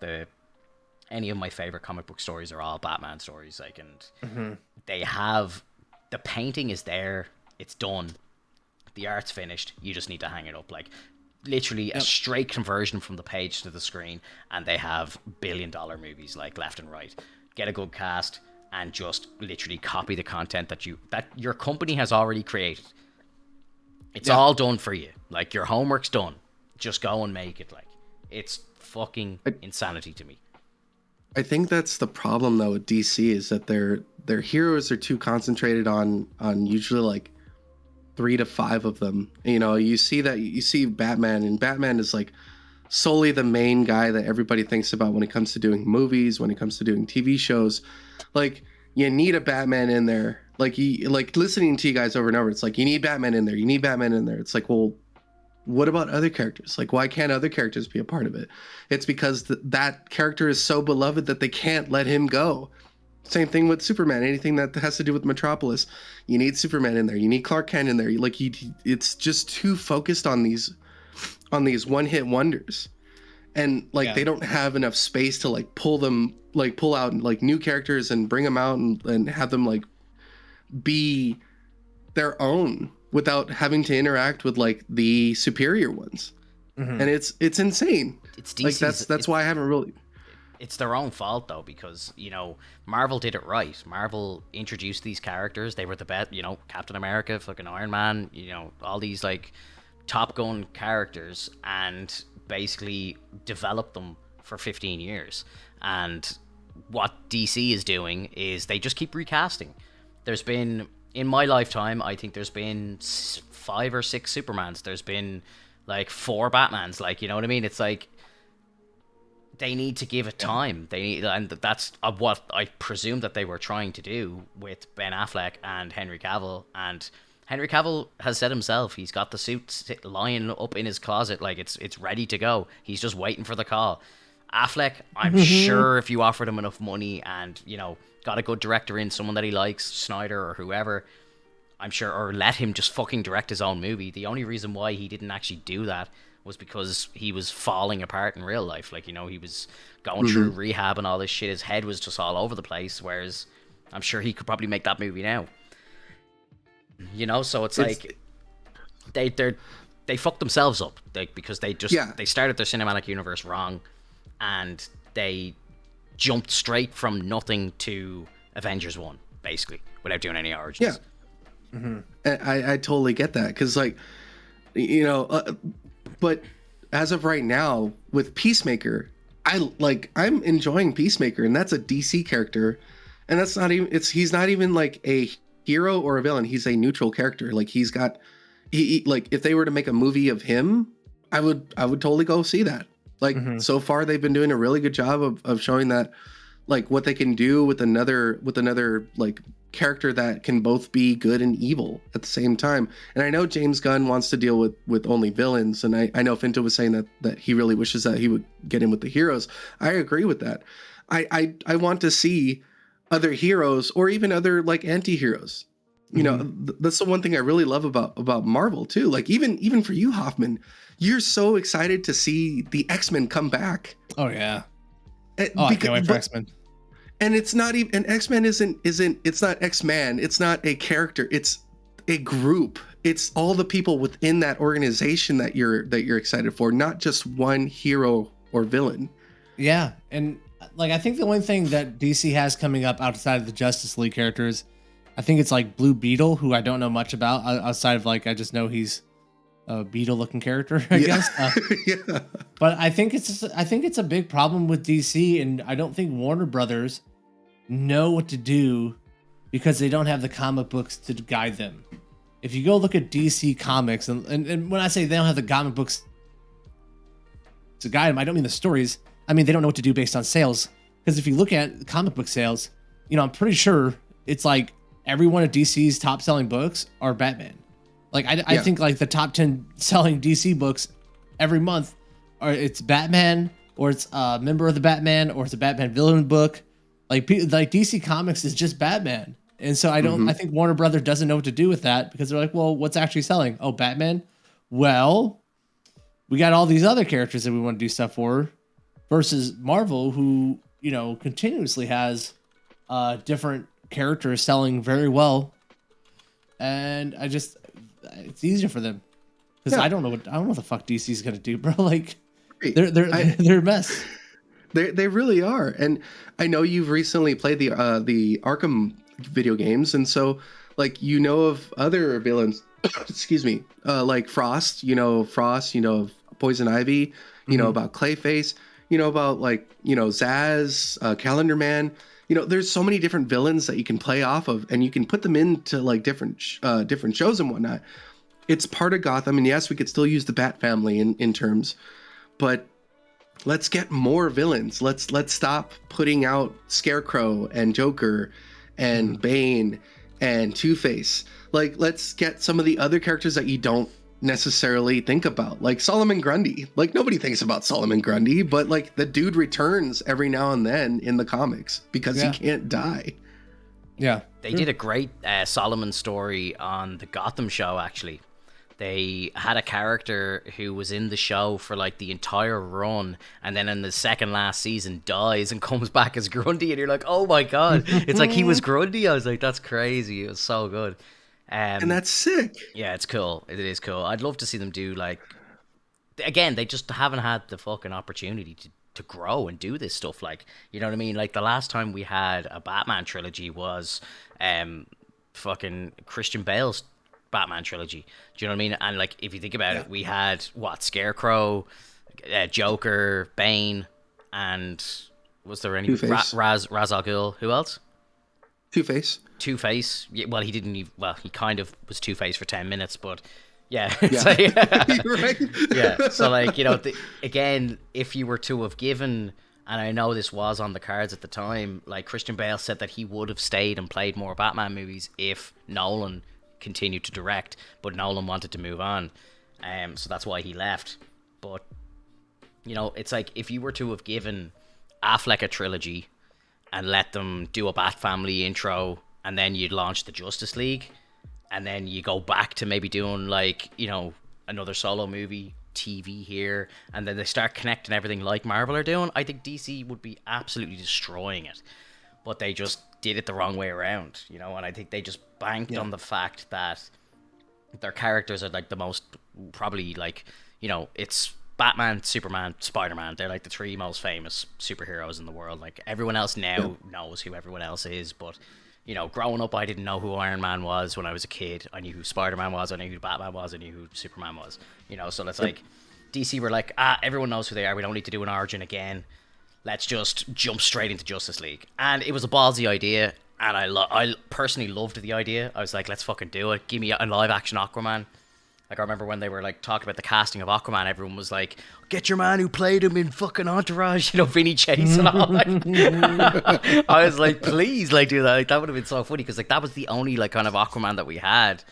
any of my favorite comic book stories are all Batman stories, like, and they have, the painting is there, it's done, the art's finished, you just need to hang it up. Like, literally a straight conversion from the page to the screen, and they have billion-dollar movies like left and right. Get a good cast and just literally copy the content that your company has already created. It's all done for you. Like, your homework's done. Just go and make it. Like, it's fucking insanity to me. I think that's the problem though with DC, is that their heroes are too concentrated on usually like 3 to 5 of them. You know, you see Batman, and Batman is like solely the main guy that everybody thinks about when it comes to doing movies, when it comes to doing TV shows. Like, you need a Batman in there. Like, listening to you guys over and over, it's like, you need Batman in there. You need Batman in there. It's like, well, what about other characters? Like, why can't other characters be a part of it? It's because that character is so beloved that they can't let him go. Same thing with Superman. Anything that has to do with Metropolis, you need Superman in there. You need Clark Kent in there. It's just too focused on these one-hit wonders, and like they don't have enough space to like pull out like new characters and bring them out and have them like be their own without having to interact with like the superior ones. And it's insane. It's DC's, like that's why I haven't really. It's their own fault though, because, you know, Marvel did it right. Marvel introduced these characters. They were the best, you know, Captain America, fucking Iron Man, you know, all these like Top Gun characters, and basically developed them for 15 years. And what DC is doing is they just keep recasting. There's been, in my lifetime, I think there's been 5 or 6 Supermans. There's been like 4 Batmans. Like, you know what I mean? It's like, they need to give it time. They need, and that's what I presume that they were trying to do with Ben Affleck and Henry Cavill. And Henry Cavill has said himself, he's got the suit lying up in his closet, like it's ready to go. He's just waiting for the call. Affleck, I'm sure if you offered him enough money and, you know, got a good director in, someone that he likes, Snyder or whoever, I'm sure, or let him just fucking direct his own movie. The only reason why he didn't actually do that was because he was falling apart in real life. Like, you know, he was going through rehab and all this shit. His head was just all over the place, whereas I'm sure he could probably make that movie now. You know, so it's like they fucked themselves up, like, because they started their cinematic universe wrong, and they jumped straight from nothing to Avengers 1, basically, without doing any origins. I totally get that, because, like, you know, but as of right now with Peacemaker, I'm enjoying Peacemaker, and that's a DC character, and that's not even, he's not even like a hero or a villain. He's a neutral character. Like, he like, if they were to make a movie of him, I would totally go see that. Like, so far they've been doing a really good job of showing that, like, what they can do with another like character that can both be good and evil at the same time. And I know James Gunn wants to deal with only villains, and I know Finto was saying that he really wishes that he would get in with the heroes. I agree with that. I want to see other heroes, or even other like anti-heroes. You know, that's the one thing I really love about Marvel too. Like, even for you, Hoffman, you're so excited to see the X-Men come back. Oh yeah. I can't wait for X-Men. And it's not even, and X-Men isn't it's not X-Man. It's not a character. It's a group. It's all the people within that organization that you're excited for, not just one hero or villain. Yeah, and like, I think the only thing that DC has coming up outside of the Justice League characters, I think it's like Blue Beetle, who I don't know much about outside of, like, I just know he's a beetle-looking character, I guess. Yeah. But I think it's a big problem with DC, and I don't think Warner Brothers know what to do because they don't have the comic books to guide them. If you go look at DC Comics, and when I say they don't have the comic books to guide them, I don't mean the stories. I mean, they don't know what to do based on sales. Because if you look at comic book sales, you know, I'm pretty sure it's like every one of DC's top selling books are Batman. Like, I think like the top 10 selling DC books every month it's Batman, or it's a member of the Batman, or it's a Batman villain book. Like DC Comics is just Batman. And so I think Warner Brothers doesn't know what to do with that, because they're like, well, what's actually selling? Oh, Batman? Well, we got all these other characters that we want to do stuff for, versus Marvel, who, you know, continuously has different characters selling very well. And it's easier for them. because Yeah. I don't know what the fuck DC's gonna do, bro. Like Right. they're a mess. They really are. And I know you've recently played the Arkham video games, and so like you know of other villains. Excuse me, like Frost. Of Poison Ivy. You know about Clayface. You know about Zaz, Calendar Man. There's so many different villains that you can play off of, and you can put them into like different shows and whatnot. It's part of Gotham, and yes, we could still use the Bat family in terms, but let's get more villains. Let's stop putting out Scarecrow and Joker and Bane and Two-Face. Like, let's get some of the other characters that you don't necessarily think about, like Solomon Grundy. Like, nobody thinks about Solomon Grundy, but like the dude returns every now and then in the comics because he can't die. Yeah, they did a great Solomon story on the Gotham show. Actually, they had a character who was in the show for like the entire run, and then in the second last season dies and comes back as Grundy, and you're like, oh my god, it's like he was Grundy. I was like, that's crazy. It was so good. And that's sick. Yeah, it's cool. It is cool. I'd love to see them do like, again, they just haven't had the fucking opportunity to grow and do this stuff. Like, you know what I mean? Like the last time we had a Batman trilogy was fucking Christian Bale's Batman trilogy. Do you know what I mean? And like, if you think about it, we had Scarecrow, Joker, Bane, and was there any Two-Face. Ra's al Ghul? Who else? Two-Face. Two-Face. Yeah, well, he didn't even, well, he kind of was Two-Face for 10 minutes, but yeah. Right. Yeah. So like, again, if you were to have given, and I know this was on the cards at the time, like Christian Bale said that he would have stayed and played more Batman movies if Nolan continued to direct, but Nolan wanted to move on. So that's why he left. But, it's like if you were to have given Affleck a trilogy and let them do a Bat Family intro, and then you'd launch the Justice League, and then you go back to maybe doing like, another solo movie, TV here, and then they start connecting everything like Marvel are doing, I think DC would be absolutely destroying it. But they just did it the wrong way around, and I think they just banked on the fact that their characters are like the most, probably like, it's Batman, Superman, Spider-Man. They're like the three most famous superheroes in the world. Like everyone else now knows who everyone else is, but growing up, I didn't know who Iron Man was when I was a kid. I knew who Spider-Man was, I knew who Batman was, I knew who Superman was. So it's like DC were like, everyone knows who they are. We don't need to do an origin again. Let's just jump straight into Justice League. And it was a ballsy idea, and I personally loved the idea. I was like, let's fucking do it. Give me a live action Aquaman. Like, I remember when they were like talking about the casting of Aquaman, everyone was like, get your man who played him in fucking Entourage, Vinny Chase and all. Like, I was like, please, like, do that. Like, that would have been so funny, because like that was the only like kind of Aquaman that we had.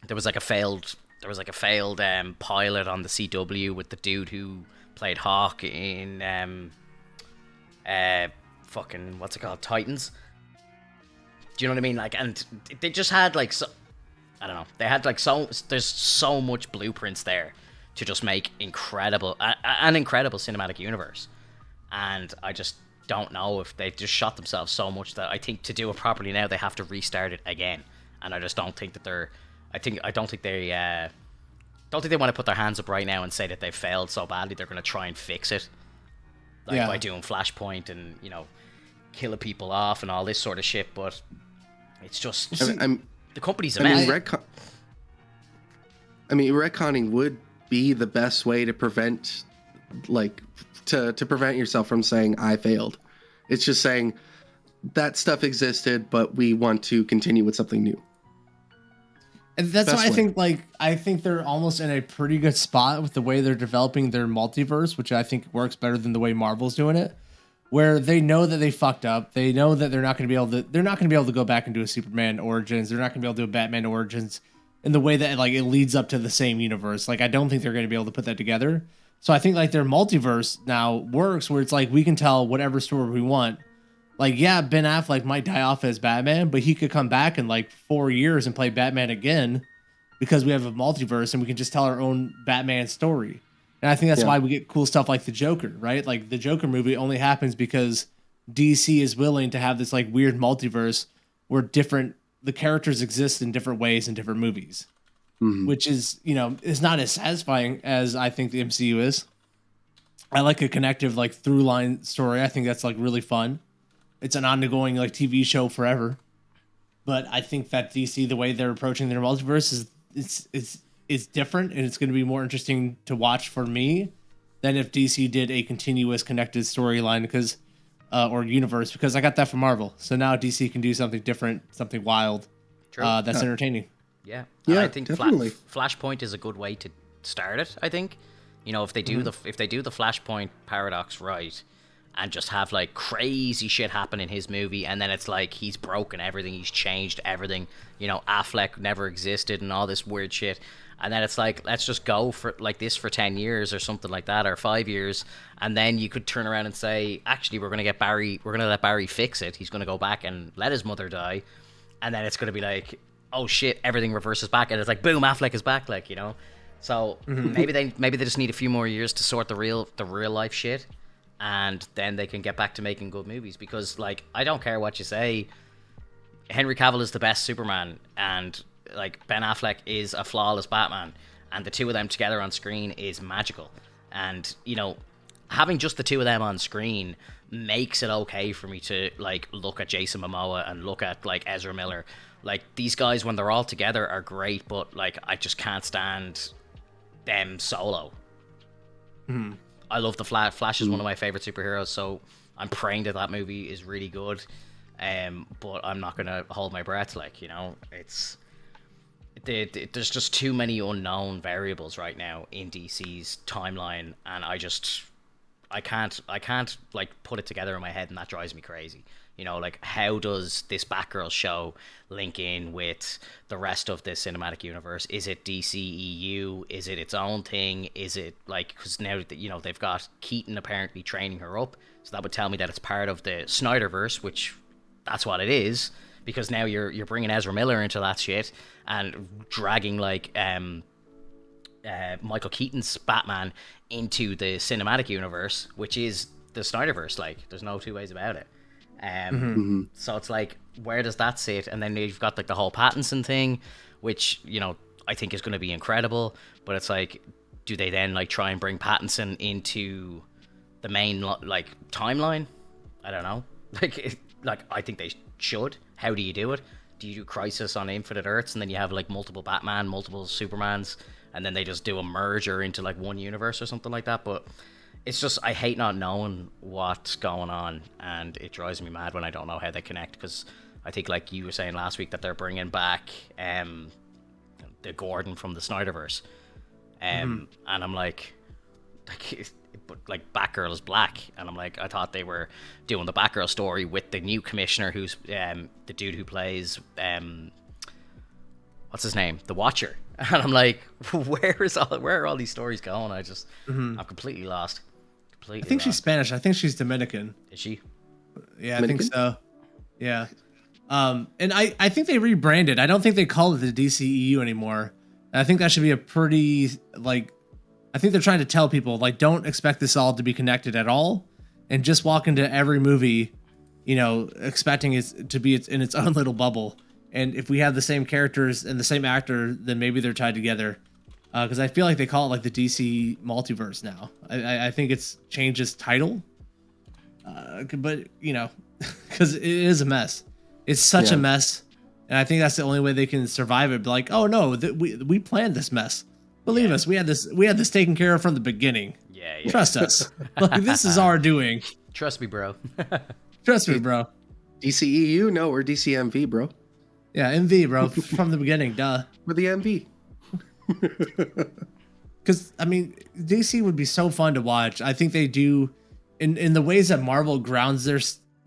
There was like a failed pilot on the CW with the dude who played Hawk in fucking, what's it called, Titans. Do you know what I mean? Like, and they just had like, so, I don't know, they had like there's so much blueprints there to just make an incredible cinematic universe. And I just don't know if they've just shot themselves so much that I think to do it properly now they have to restart it again. And I just don't think that I don't think they want to put their hands up right now and say that they failed so badly they're going to try and fix it, like by doing Flashpoint and killing people off and all this sort of shit. But it's just the company's a mess. Retconning would be the best way to prevent, like, to prevent yourself from saying I failed. It's just saying that stuff existed, but we want to continue with something new. And that's why I think they're almost in a pretty good spot with the way they're developing their multiverse, which I think works better than the way Marvel's doing it, where they know that they fucked up. They know that they're not going to be able to go back and do a Superman Origins. They're not going to be able to do a Batman Origins in the way that like it leads up to the same universe. Like, I don't think they're going to be able to put that together. So I think like their multiverse now works where it's like we can tell whatever story we want. Like, yeah, Ben Affleck might die off as Batman, but he could come back in like 4 years and play Batman again because we have a multiverse and we can just tell our own Batman story. And I think that's why we get cool stuff like the Joker, right? Like the Joker movie only happens because DC is willing to have this like weird multiverse where the characters exist in different ways in different movies. which is, is not as satisfying as I think the MCU is. I like a connective, like, through line story. I think that's, like, really fun. It's an ongoing, like, TV show forever. But I think that DC, the way they're approaching their multiverse is different, and it's going to be more interesting to watch for me than if DC did a continuous connected storyline or universe, because I got that from Marvel. So now DC can do something different, something wild, that's entertaining. Yeah, yeah, I think definitely. Flashpoint is a good way to start it. I think, if they do the Flashpoint paradox right, and just have like crazy shit happen in his movie, and then it's like he's broken everything, he's changed everything. Affleck never existed, and all this weird shit. And then it's like, let's just go for like this for 10 years or something like that, or 5 years. And then you could turn around and say, actually, we're going to let Barry fix it. He's going to go back and let his mother die. And then it's going to be like, oh shit, everything reverses back. And it's like, boom, Affleck is back. Like, so maybe they just need a few more years to sort the real life shit. And then they can get back to making good movies. Because, like, I don't care what you say, Henry Cavill is the best Superman, and like Ben Affleck is a flawless Batman, and the two of them together on screen is magical. And having just the two of them on screen makes it okay for me to like look at Jason Momoa and look at like Ezra Miller. Like, these guys when they're all together are great, but like I just can't stand them solo. I love the Flash is one of my favorite superheroes, so I'm praying that movie is really good. But I'm not gonna hold my breath. Like, it's there's just too many unknown variables right now in DC's timeline, and I can't like put it together in my head, and that drives me crazy. Like, how does this Batgirl show link in with the rest of the cinematic universe? Is it DCEU? Is it its own thing? Is it like, because now that they've got Keaton apparently training her up, so that would tell me that it's part of the Snyderverse, which that's what it is, because now you're bringing Ezra Miller into that shit and dragging like Michael Keaton's Batman into the cinematic universe, which is the Snyderverse. Like, there's no two ways about it. So it's like, where does that sit? And then you've got like the whole Pattinson thing, which I think is going to be incredible, but it's like, do they then like try and bring Pattinson into the main like timeline? I don't know. Like, I think they should. How do you do it? Do you do Crisis on Infinite Earths, and then you have like multiple Batman, multiple Supermans, and then they just do a merger into like one universe or something like that? But it's just, I hate not knowing what's going on, and it drives me mad when I don't know how they connect, because I think, like you were saying last week, that they're bringing back the Gordon from the Snyderverse, and I'm like but like Batgirl is black, and I'm like, I thought they were doing the Batgirl story with the new commissioner, who's the dude who plays what's his name, the Watcher, and I'm like, where are all these stories going? I'm completely lost. I think she's Spanish. I think she's Dominican. Is she? Yeah, Dominican? I think so. Yeah. And I think they rebranded. I don't think they call it the DCEU anymore. And I think that should be a pretty, like, I think they're trying to tell people, like, don't expect this all to be connected at all, and just walk into every movie, expecting it to be in its own little bubble. And if we have the same characters and the same actor, then maybe they're tied together. Because I feel like they call it like the DC multiverse now. I think it's changed its title. But, because it is a mess. It's such a mess. And I think that's the only way they can survive it. Be like, oh no, we planned this mess. Believe us, we had this taken care of from the beginning. Yeah. Trust us. Like, this is our doing. Trust me, bro. Trust me, bro. DCEU? No, we're DCMV, bro. Yeah, MV, bro. From the beginning, duh. We're the MV. Because, I mean, DC would be so fun to watch. I think they do, in the ways that Marvel grounds their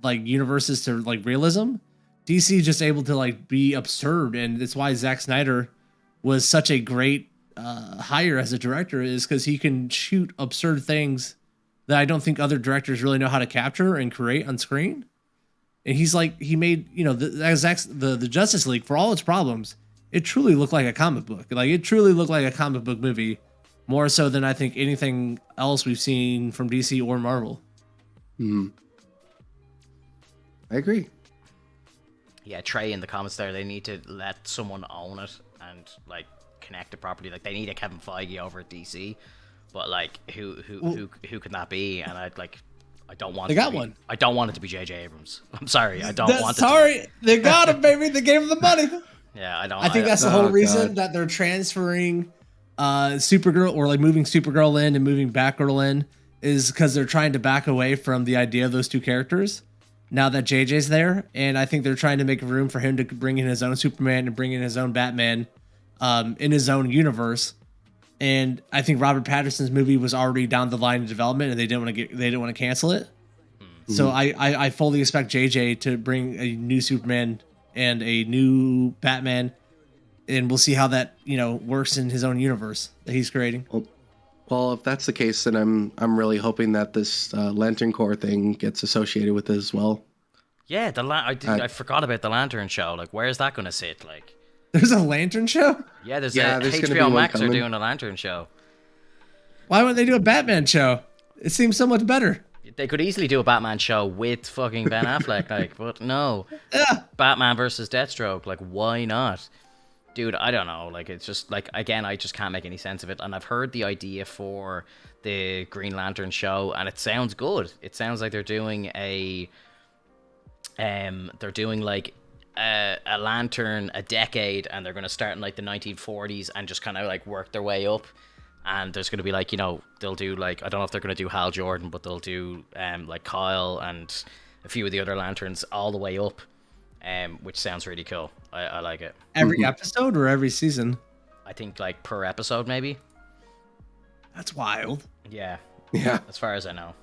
like universes to like realism, DC is just able to like be absurd, and that's why Zack Snyder was such a great hire as a director, is because he can shoot absurd things that I don't think other directors really know how to capture and create on screen. And he's like, he made, the Justice League, for all its problems, it truly looked like a comic book. Like, it truly looked like a comic book movie, more so than I think anything else we've seen from DC or Marvel. I agree. Yeah, Trey in the comments there, they need to let someone own it and like connect it properly. Like they need a Kevin Feige over at DC, but like who can that be? And I don't want. They got one. I don't want it to be J.J. Abrams. I'm sorry, I don't want it. Sorry, they got him, baby. They gave him the money. Yeah, I don't. I think that's the whole reason that they're transferring Supergirl, or like moving Supergirl in and moving Batgirl in, is because they're trying to back away from the idea of those two characters now that JJ's there. And I think they're trying to make room for him to bring in his own Superman and bring in his own Batman in his own universe. And I think Robert Pattinson's movie was already down the line of development, and they didn't want to cancel it. Mm-hmm. So I fully expect JJ to bring a new Superman and a new Batman, and we'll see how that works in his own universe that he's creating. Well, if that's the case, then I'm really hoping that this Lantern Corps thing gets associated with it as well. Yeah, I forgot about the Lantern show. Like, where's that going to sit? Like, there's a Lantern show? Yeah, there's HBO Max are doing a Lantern show. Why wouldn't they do a Batman show? It seems so much better. They could easily do a Batman show with fucking Ben Affleck, like, but no. Yeah. Batman versus Deathstroke, like, why not? Dude, I don't know. Like, it's just, like, again, I just can't make any sense of it. And I've heard the idea for the Green Lantern show, and it sounds good. It sounds like they're doing like a lantern a decade, and they're going to start in like the 1940s and just kind of like work their way up. And there's going to be like, they'll do like, I don't know if they're going to do Hal Jordan, but they'll do like Kyle and a few of the other lanterns all the way up, which sounds really cool. I like it. Every episode or every season? I think like per episode, maybe. That's wild. Yeah. As far as I know.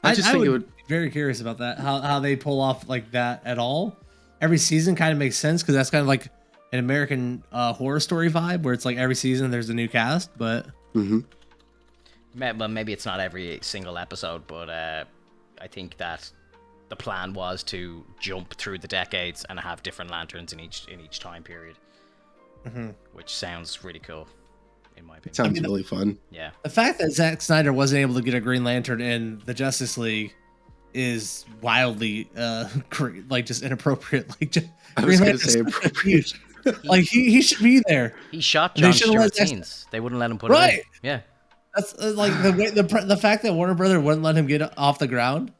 I just think it would be very curious about that. How they pull off like that at all. Every season kind of makes sense because that's kind of like an American Horror Story vibe where it's like every season there's a new cast, but well, maybe it's not every single episode, but I think that the plan was to jump through the decades and have different lanterns in each time period, which sounds really cool, in my opinion. It sounds really fun. Yeah. The fact that Zack Snyder wasn't able to get a Green Lantern in the Justice League is wildly like just inappropriate. Like just, I was going to say appropriate. Like he should be there. He shot John Stewart's scenes. They wouldn't let him put it in. Yeah. That's like the fact that Warner Brother wouldn't let him get off the ground.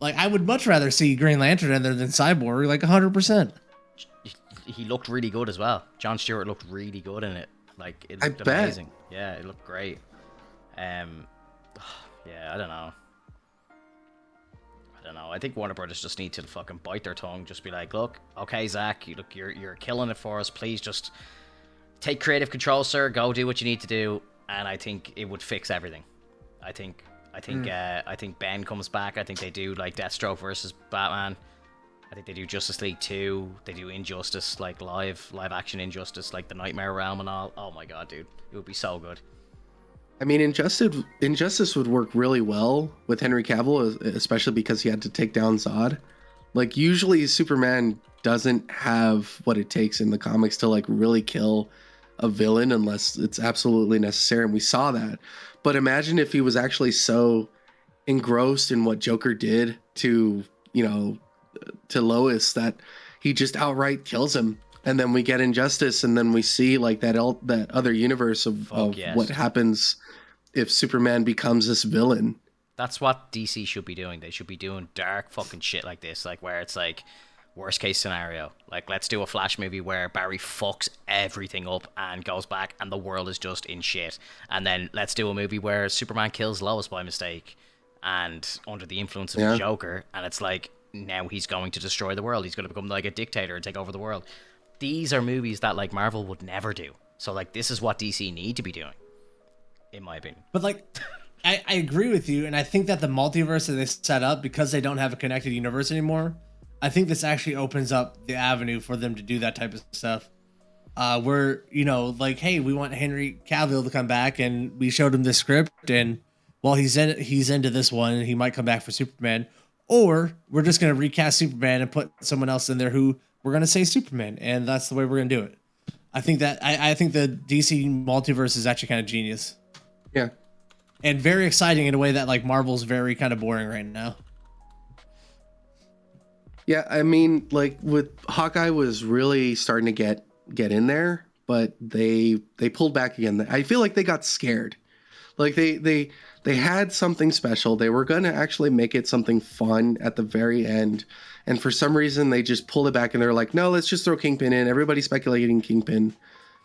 Like, I would much rather see Green Lantern in there than Cyborg, like 100%. He looked really good as well. Jon Stewart looked really good in it. Like, it looked amazing. Yeah, it looked great. Yeah, I don't know. I think Warner Brothers just need to fucking bite their tongue. Just be like, look, okay, Zach, you're killing it for us. Please just take creative control, sir. Go do what you need to do. And I think it would fix everything. I think Ben comes back. I think they do like Deathstroke versus Batman. I think they do Justice League 2. They do Injustice, like live action Injustice, like the Nightmare Realm and all. Oh my god, dude, it would be so good. I mean, Injustice would work really well with Henry Cavill, especially because he had to take down Zod. Like, usually Superman doesn't have what it takes in the comics to like really kill a villain unless it's absolutely necessary, and we saw that. But imagine if he was actually so engrossed in what Joker did to Lois that he just outright kills him, and then we get Injustice, and then we see like that other universe of what happens if Superman becomes this villain. That's what DC should be doing. They should be doing dark fucking shit like this, like where it's like worst case scenario. Like, let's do a Flash movie where Barry fucks everything up and goes back and the world is just in shit. And then let's do a movie where Superman kills Lois by mistake and under the influence of the Joker, and it's like, now he's going to destroy the world. He's going to become like a dictator and take over the world. These are movies that like Marvel would never do. So like, this is what DC need to be doing, in my opinion. But like, I agree with you, and I think that the multiverse that they set up, because they don't have a connected universe anymore, I think this actually opens up the avenue for them to do that type of stuff. Where, like, hey, we want Henry Cavill to come back, and we showed him this script, and while he's into this one, he might come back for Superman. Or we're just going to recast Superman and put someone else in there who we're going to say Superman, and that's the way we're going to do it. I think the DC multiverse is actually kind of genius. Yeah. And very exciting in a way that like Marvel's very kind of boring right now. Yeah, I mean, like with Hawkeye was really starting to get in there, but they pulled back again. I feel like they got scared. Like they had something special. They were going to actually make it something fun at the very end, and for some reason they just pulled it back and they're like, "No, let's just throw Kingpin in." Everybody's speculating Kingpin.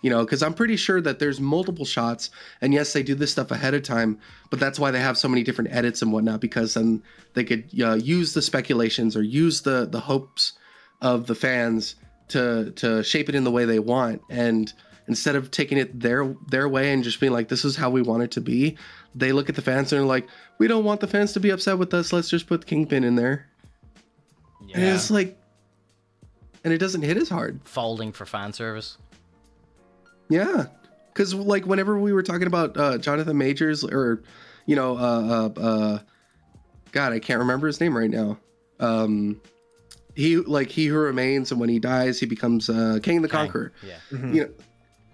Because I'm pretty sure that there's multiple shots, and yes, they do this stuff ahead of time, but that's why they have so many different edits and whatnot, because then they could use the speculations or use the hopes of the fans to shape it in the way they want. And instead of taking it their way and just being like, this is how we want it to be, they look at the fans and they're like, we don't want the fans to be upset with us. Let's just put Kingpin in there. Yeah. And it's like, and it doesn't hit as hard. Folding for fan service. Yeah, because like whenever we were talking about Jonathan Majors, or God, I can't remember his name right now. He who remains, and when he dies, he becomes Kang the Conqueror. Yeah. Mm-hmm.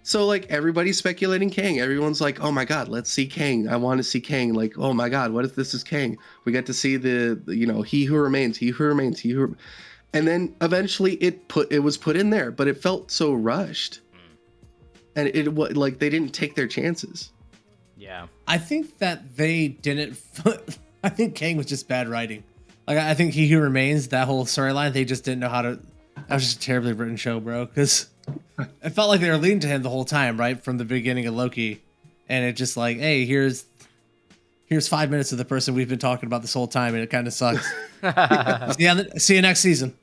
So like everybody's speculating Kang. Everyone's like, oh my God, let's see Kang. I want to see Kang. Like, oh my God, what if this is Kang? We get to see the he who remains, and then eventually it was put in there, but it felt so rushed. And it was like they didn't take their chances. Yeah. I think that they didn't. I think Kang was just bad writing. Like, I think He Who Remains, that whole storyline, they just didn't know how to. That was just a terribly written show, bro. Because it felt like they were leading to him the whole time, right? From the beginning of Loki. And it just like, hey, here's 5 minutes of the person we've been talking about this whole time. And it kind of sucks. See you next season.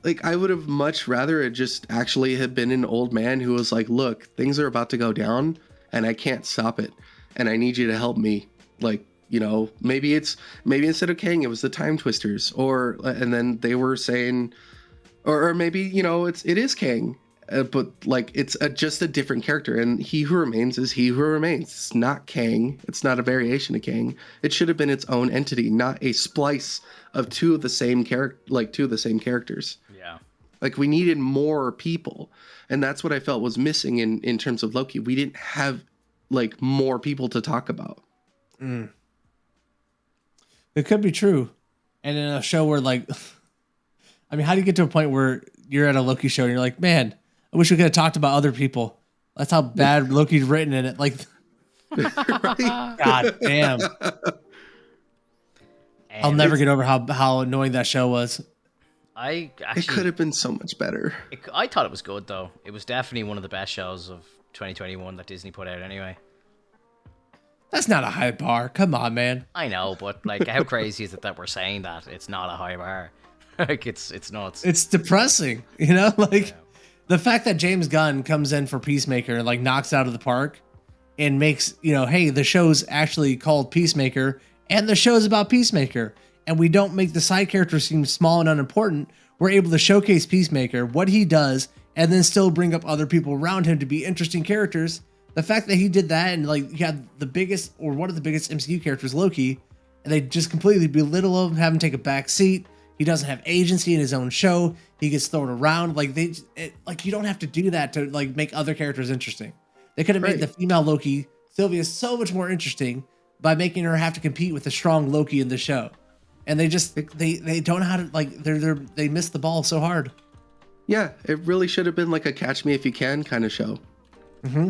Like, I would have much rather it just actually have been an old man who was like, look, things are about to go down and I can't stop it. And I need you to help me. Like, maybe instead of Kang, it was the Time Twisters, and then they were saying, or maybe, it is Kang, but like, it's just a different character. And He Who Remains is He Who Remains. It's not Kang. It's not a variation of Kang. It should have been its own entity, not a splice of two of the same characters. Yeah. Like, we needed more people. And that's what I felt was missing in terms of Loki. We didn't have like more people to talk about. It could be true. And in a show where like, I mean, how do you get to a point where you're at a Loki show and you're like, man, I wish we could have talked about other people. That's how bad Loki's written in it. Like, right? God damn. I'll never get over how annoying that show was. It could have been so much better. I thought it was good, though. It was definitely one of the best shows of 2021 that Disney put out anyway. That's not a high bar. Come on, man. I know, but like, how crazy is it that we're saying that it's not a high bar? Like, it's nuts. It's depressing, Like, the fact that James Gunn comes in for Peacemaker and like knocks it out of the park and makes, hey, the show's actually called Peacemaker and the show's about Peacemaker, and we don't make the side characters seem small and unimportant. We're able to showcase Peacemaker, what he does, and then still bring up other people around him to be interesting characters. The fact that he did that, and like, you had the biggest, or one of the biggest MCU characters, Loki, and they just completely belittle him, have him take a back seat. He doesn't have agency in his own show. He gets thrown around. Like, you don't have to do that to like make other characters interesting. They could have made the female Loki, Sylvia, so much more interesting by making her have to compete with a strong Loki in the show. And they just they don't know how to, like, they missed the ball so hard. Yeah, it really should have been like a Catch Me If You Can kind of show. Mm-hmm.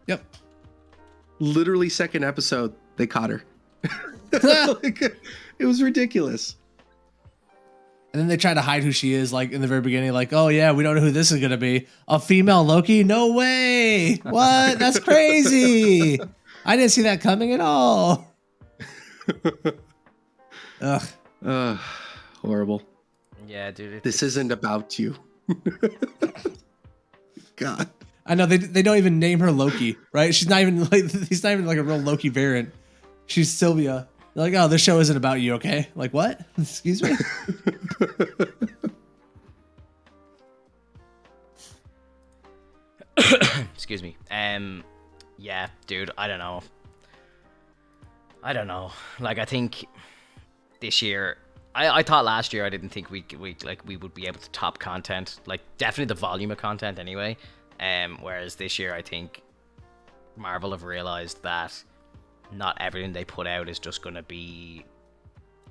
Yep. Literally second episode, they caught her. It was ridiculous. And then they try to hide who she is, like in the very beginning, like, oh yeah, we don't know who this is gonna be. A female Loki? No way! What? That's crazy! I didn't see that coming at all. Ugh. Horrible. Yeah, dude. This isn't about you. God. I know they don't even name her Loki, right? She's not even like, he's not even like a real Loki variant. She's Sylvia. They're like, oh, this show isn't about you, okay? Like, what? Excuse me? Excuse me. Yeah, dude, I don't know. Like, I think this year, I thought last year I didn't think we would be able to top content, like definitely the volume of content anyway. Whereas this year I think Marvel have realized that not everything they put out is just going to be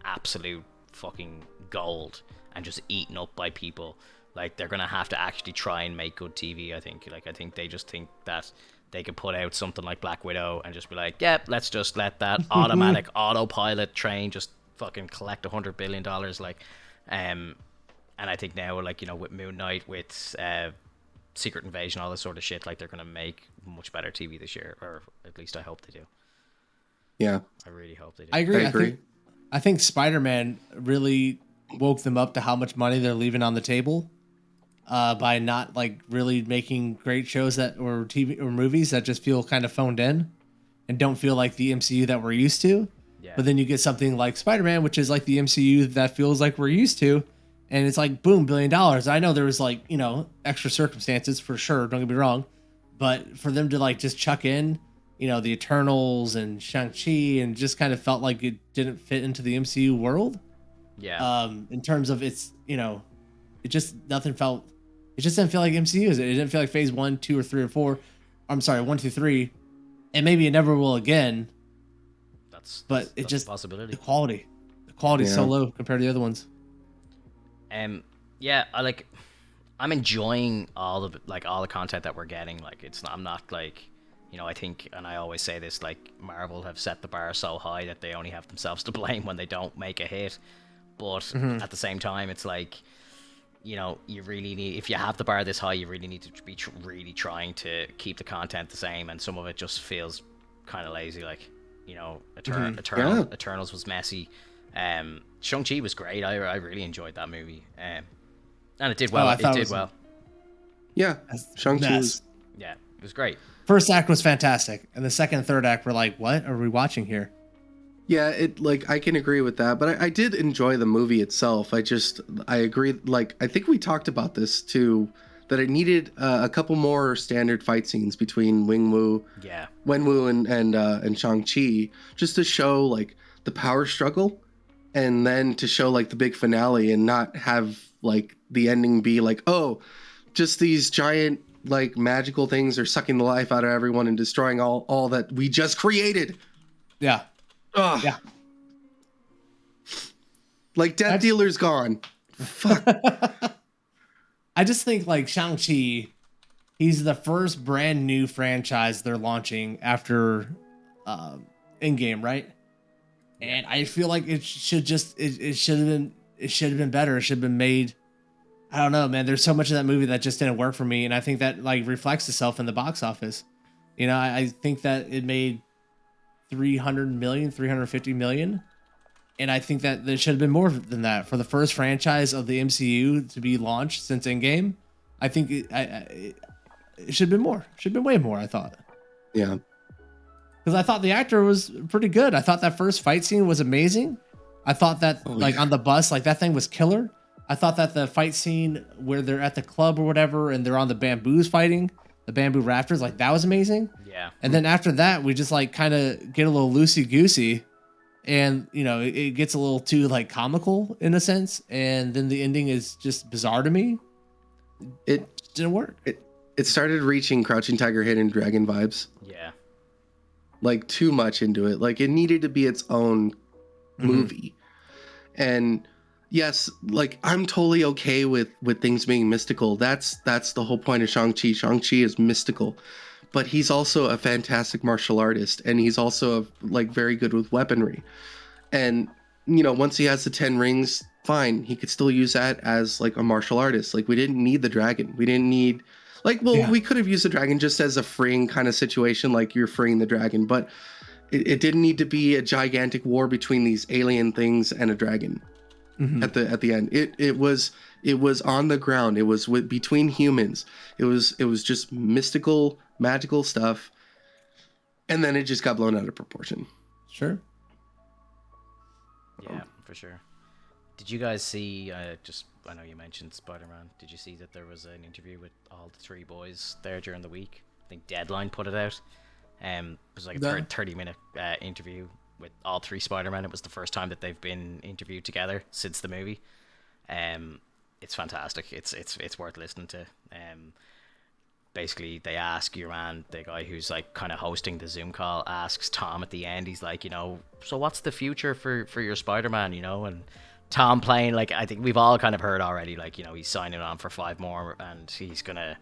absolute fucking gold and just eaten up by people. Like, they're gonna have to actually try and make good TV. I think. Like, I think they just think that they could put out something like Black Widow and just be like, yep, let's just let that automatic autopilot train just fucking collect $100 billion. Like, and I think now, like, you know, with Moon Knight, with Secret Invasion, all this sort of shit, like, they're gonna make much better TV this year, or at least I hope they do. Yeah, I really hope they do. I agree. I think Spider-Man really woke them up to how much money they're leaving on the table by not like really making great shows that or TV or movies that just feel kind of phoned in and don't feel like the MCU that we're used to. Yeah. But then you get something like Spider-Man, which is like the MCU that feels like we're used to, and it's like boom, $1 billion. I know there was like, you know, extra circumstances for sure, don't get me wrong, but for them to like just chuck in, you know, the Eternals and Shang-Chi, and just kind of felt like it didn't fit into the MCU world. Yeah. In terms of its, you know, it just didn't feel like MCU. It didn't feel like phase 1, 2, or 3, or 4. I'm sorry, 1, 2, 3, and maybe it never will again. That's just a possibility. The quality is so low compared to the other ones. Yeah, I'm enjoying all the content that we're getting. Like, I'm not like, you know, I think, and I always say this, like, Marvel have set the bar so high that they only have themselves to blame when they don't make a hit. But at the same time, it's like, you know, you really need, if you have the bar this high, you really need to be really trying to keep the content the same, and some of it just feels kind of lazy. Like, you know, Eternals was messy. Shang-Chi was great. I really enjoyed that movie. And it did well. Well. Yeah, Shang-Chi was... Yeah, it was great. First act was fantastic, and the second and third act were like, what are we watching here? Yeah, I can agree with that, but I did enjoy the movie itself. I agree. Like, I think we talked about this too, that it needed a couple more standard fight scenes between Wenwu and Shang-Chi, just to show like the power struggle, and then to show like the big finale, and not have like the ending be like, oh, just these giant like magical things are sucking the life out of everyone and destroying all that we just created. Yeah. Ugh. Yeah. Like, Death Dealer's gone. Fuck. I just think like Shang-Chi, he's the first brand new franchise they're launching after Endgame, right? And I feel like it should have been better. It should have been made. I don't know, man. There's so much of that movie that just didn't work for me, and I think that like reflects itself in the box office. You know, I think that it made 350 million, and I think that there should have been more than that for the first franchise of the MCU to be launched since Endgame. I think it should have been more. Should have been way more, I thought. Yeah. Because I thought the actor was pretty good. I thought that first fight scene was amazing. I thought that on the bus, like that thing was killer. I thought that the fight scene where they're at the club or whatever and they're on the bamboos fighting, the bamboo rafters, like that was amazing. Yeah. And then after that, we just like kind of get a little loosey-goosey, and you know, it gets a little too like comical in a sense, and then the ending is just bizarre to me. It didn't work. It started reaching Crouching Tiger, Hidden Dragon vibes. Yeah. Like too much into it. Like it needed to be its own movie. And yes, like I'm totally okay with things being mystical. That's the whole point of Shang-Chi. Shang-Chi is mystical, but he's also a fantastic martial artist, and he's also like very good with weaponry. And you know, once he has the 10 rings, fine, he could still use that as like a martial artist. Like we didn't need the dragon. We didn't need we could have used the dragon just as a freeing kind of situation, like you're freeing the dragon, but it didn't need to be a gigantic war between these alien things and a dragon. At the end, it was on the ground. It was between humans. It was just mystical, magical stuff, and then it just got blown out of proportion. Sure. Yeah, for sure. Did you guys see? I know you mentioned Spider-Man. Did you see that there was an interview with all the 3 boys there during the week? I think Deadline put it out. It was like a 30-minute interview with all 3 Spider-Men. It was the first time that they've been interviewed together since the movie. It's fantastic. It's worth listening to. Basically, they ask your man, the guy who's like kind of hosting the Zoom call, asks Tom at the end. He's like, you know, so what's the future for your Spider-Man? You know, and Tom playing, like, I think we've all kind of heard already, like, you know, he's signing on for 5 more and he's gonna,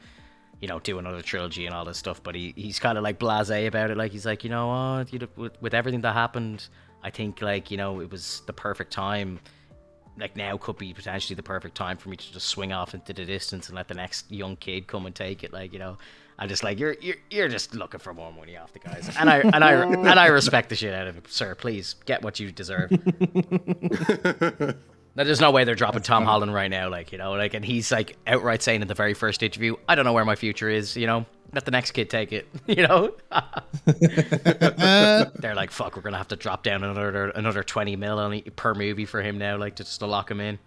you know, do another trilogy and all this stuff, but he's kind of like blasé about it. Like, he's like, you know what, with everything that happened, I think, like, you know, it was the perfect time. Like, now could be potentially the perfect time for me to just swing off into the distance and let the next young kid come and take it. Like, you know, I'm just like, you're just looking for more money off the guys, and I respect the shit out of it, sir. Please get what you deserve. Now, there's no way they're dropping Tom Holland right now, like, you know, like, and he's like outright saying in the very first interview, I don't know where my future is, you know, let the next kid take it, you know. They're like, fuck, we're gonna have to drop down another 20 mil per movie for him now, like, just to lock him in.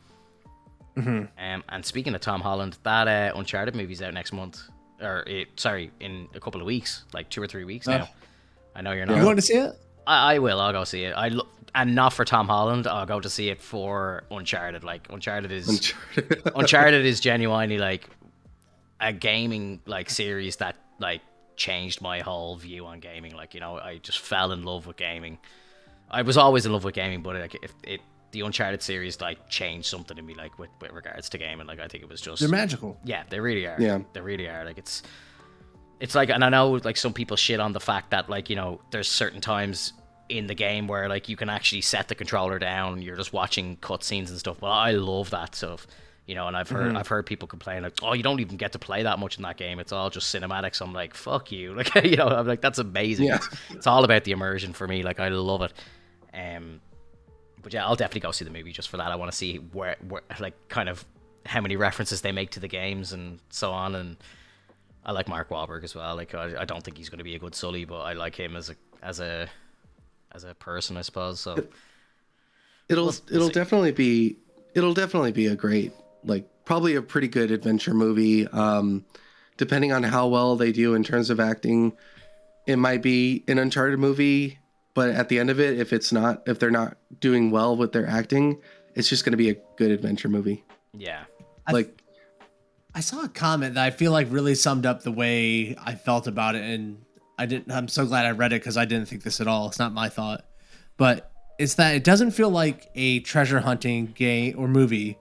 And speaking of Tom Holland, that Uncharted movie's out next month, in a couple of weeks, like 2 or 3 weeks now. I know you're not. You want to see it? I will. I'll go see it. And not for Tom Holland. I'll go to see it for Uncharted. Like, Uncharted is genuinely like a gaming like series that like changed my whole view on gaming. Like, you know, I just fell in love with gaming. I was always in love with gaming, but like the Uncharted series like changed something in me, like with regards to gaming. Like, I think it was just, they're magical. Yeah, they really are. Yeah, they really are. Like, it's like, and I know like some people shit on the fact that, like, you know, there's certain times in the game where like you can actually set the controller down, you're just watching cutscenes and stuff. But I love that stuff, you know. And I've heard people complain like, oh, you don't even get to play that much in that game, it's all just cinematics. I'm like, fuck you. Like, you know, I'm like, that's amazing. Yeah. It's all about the immersion for me. Like, I love it. But yeah, I'll definitely go see the movie just for that. I want to see where like kind of how many references they make to the games and so on. And I like Mark Wahlberg as well. Like, I don't think he's going to be a good Sully, but I like him as a person, I suppose. So it'll definitely be a great, like, probably a pretty good adventure movie. Depending on how well they do in terms of acting, it might be an Uncharted movie, but at the end of it, if they're not doing well with their acting, it's just going to be a good adventure movie. Yeah. I saw a comment that I feel like really summed up the way I felt about it, and I'm so glad I read it because I didn't think this at all. It's not my thought, but it's that it doesn't feel like a treasure hunting game or movie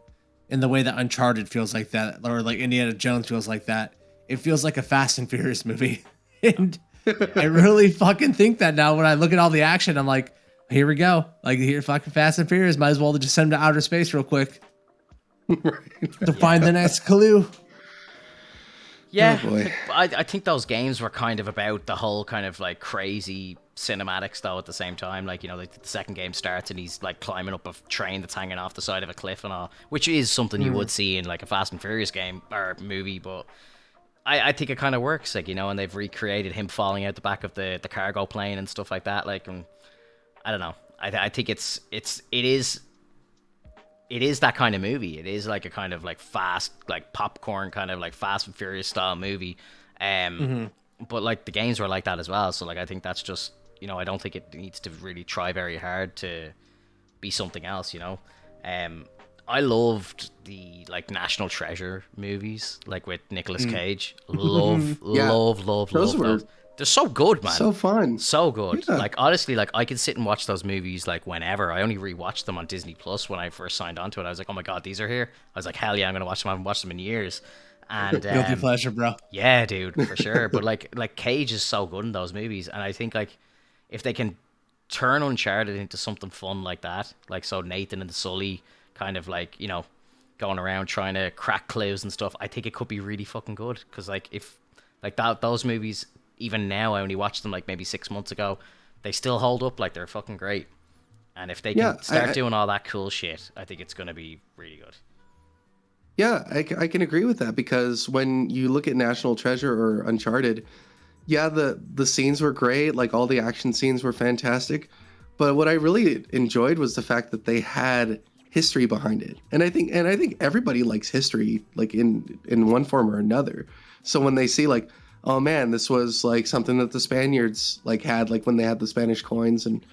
in the way that Uncharted feels like that, or like Indiana Jones feels like that. It feels like a Fast and Furious movie. And I really fucking think that now when I look at all the action, I'm like, here we go. Like, here, fucking Fast and Furious. Might as well just send them to outer space real quick to find the next clue. Yeah, oh boy. I think those games were kind of about the whole kind of like crazy cinematics though at the same time. Like, you know, like the second game starts and he's like climbing up a train that's hanging off the side of a cliff and all, which is something you would see in like a Fast and Furious game or movie, but I think it kind of works, like, you know, and they've recreated him falling out the back of the cargo plane and stuff like that. Like, and I don't know. I think it is that kind of movie. It is like a kind of like fast, like popcorn kind of like Fast and Furious style movie. But like the games were like that as well. So like, I think that's just, you know, I don't think it needs to really try very hard to be something else, you know. I loved the like National Treasure movies, like with Nicolas Cage. Love. They're so good, man. So fun. So good. Yeah. Like, honestly, like, I can sit and watch those movies, like, whenever. I only rewatched them on Disney Plus when I first signed on to it. I was like, oh my God, these are here? I was like, hell yeah, I'm going to watch them. I haven't watched them in years. And Guilty pleasure, bro. Yeah, dude, for sure. But, like, Cage is so good in those movies. And I think, like, if they can turn Uncharted into something fun like that, like, so Nathan and Sully kind of, like, you know, going around trying to crack clues and stuff, I think it could be really fucking good. Because, like, if, like, those movies... Even now, I only watched them like maybe 6 months ago. They still hold up, like, they're fucking great. And if they can start doing all that cool shit, I think it's going to be really good. Yeah, I can agree with that, because when you look at National Treasure or Uncharted, yeah, the scenes were great. Like, all the action scenes were fantastic. But what I really enjoyed was the fact that they had history behind it. And I think everybody likes history, like in one form or another. So when they see, like, oh man, this was like something that the Spaniards like had, like when they had the Spanish coins, and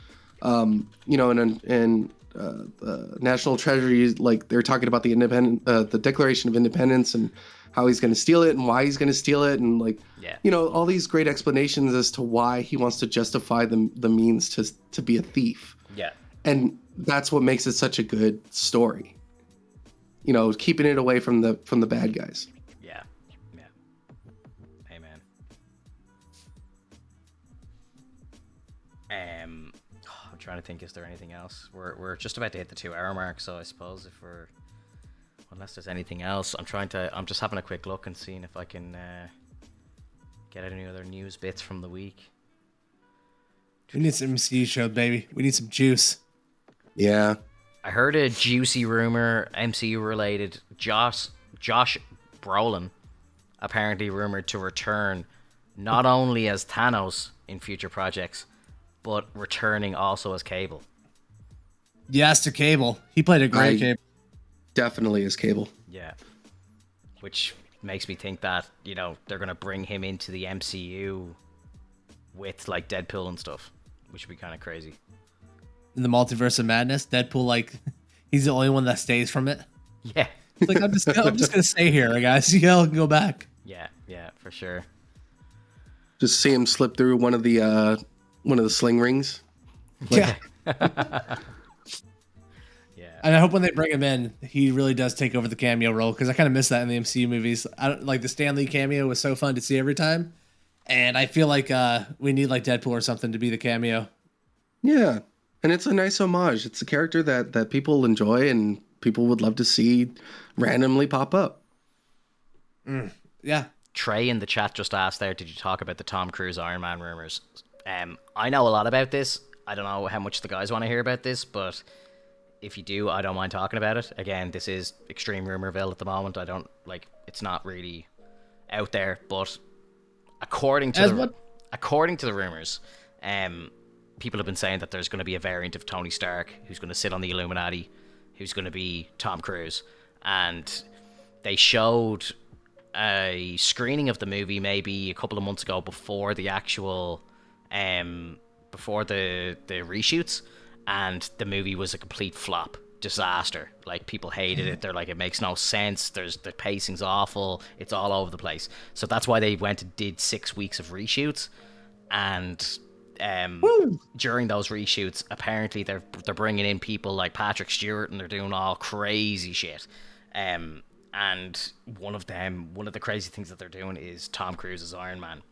you know, and the National Treasury, like they're talking about the Declaration of Independence and how he's going to steal it and why he's going to steal it, and like, you know, all these great explanations as to why he wants to justify the means to be a thief. Yeah. And that's what makes it such a good story. You know, keeping it away from the bad guys. Yeah. Yeah. Amen. I'm trying to think, is there anything else? We're just about to hit the 2-hour mark, so I suppose if we're, unless there's anything else, I'm just having a quick look and seeing if I can get any other news bits from the week. We need some MCU show, baby. We need some juice. Yeah. I heard a juicy rumor, MCU related. Josh Brolin apparently rumored to return not only as Thanos in future projects, but returning also as Cable. Yes, to Cable. He played a great Cable. Definitely is Cable. Yeah. Which makes me think that, you know, they're going to bring him into the MCU with, like, Deadpool and stuff, which would be kind of crazy. In the multiverse of madness, Deadpool, like, he's the only one that stays from it. Yeah. It's like, I'm just going to stay here, guys. Y'all can go back. Yeah, for sure. Just see him slip through one of the sling rings. Yeah. Yeah. And I hope when they bring him in, he really does take over the cameo role, because I kind of miss that in the MCU movies. Like the Stan Lee cameo was so fun to see every time, and I feel like we need like Deadpool or something to be the cameo. Yeah, and it's a nice homage. It's a character that people enjoy and people would love to see randomly pop up. Yeah. Trey in the chat just asked there, did you talk about the Tom Cruise Iron Man rumors? I know a lot about this. I don't know how much the guys want to hear about this, but if you do, I don't mind talking about it. Again, this is extreme rumorville at the moment. I don't like, it's not really out there, but according to the rumors, people have been saying that there's going to be a variant of Tony Stark who's going to sit on the Illuminati, who's going to be Tom Cruise, and they showed a screening of the movie maybe a couple of months ago before the actual before the reshoots, and the movie was a complete flop, disaster. Like, people hated it. They're like, it makes no sense, the pacing's awful, it's all over the place. So that's why they went and did 6 weeks of reshoots, and during those reshoots apparently they're bringing in people like Patrick Stewart, and they're doing all crazy shit. And one of the crazy things that they're doing is Tom Cruise as Iron Man.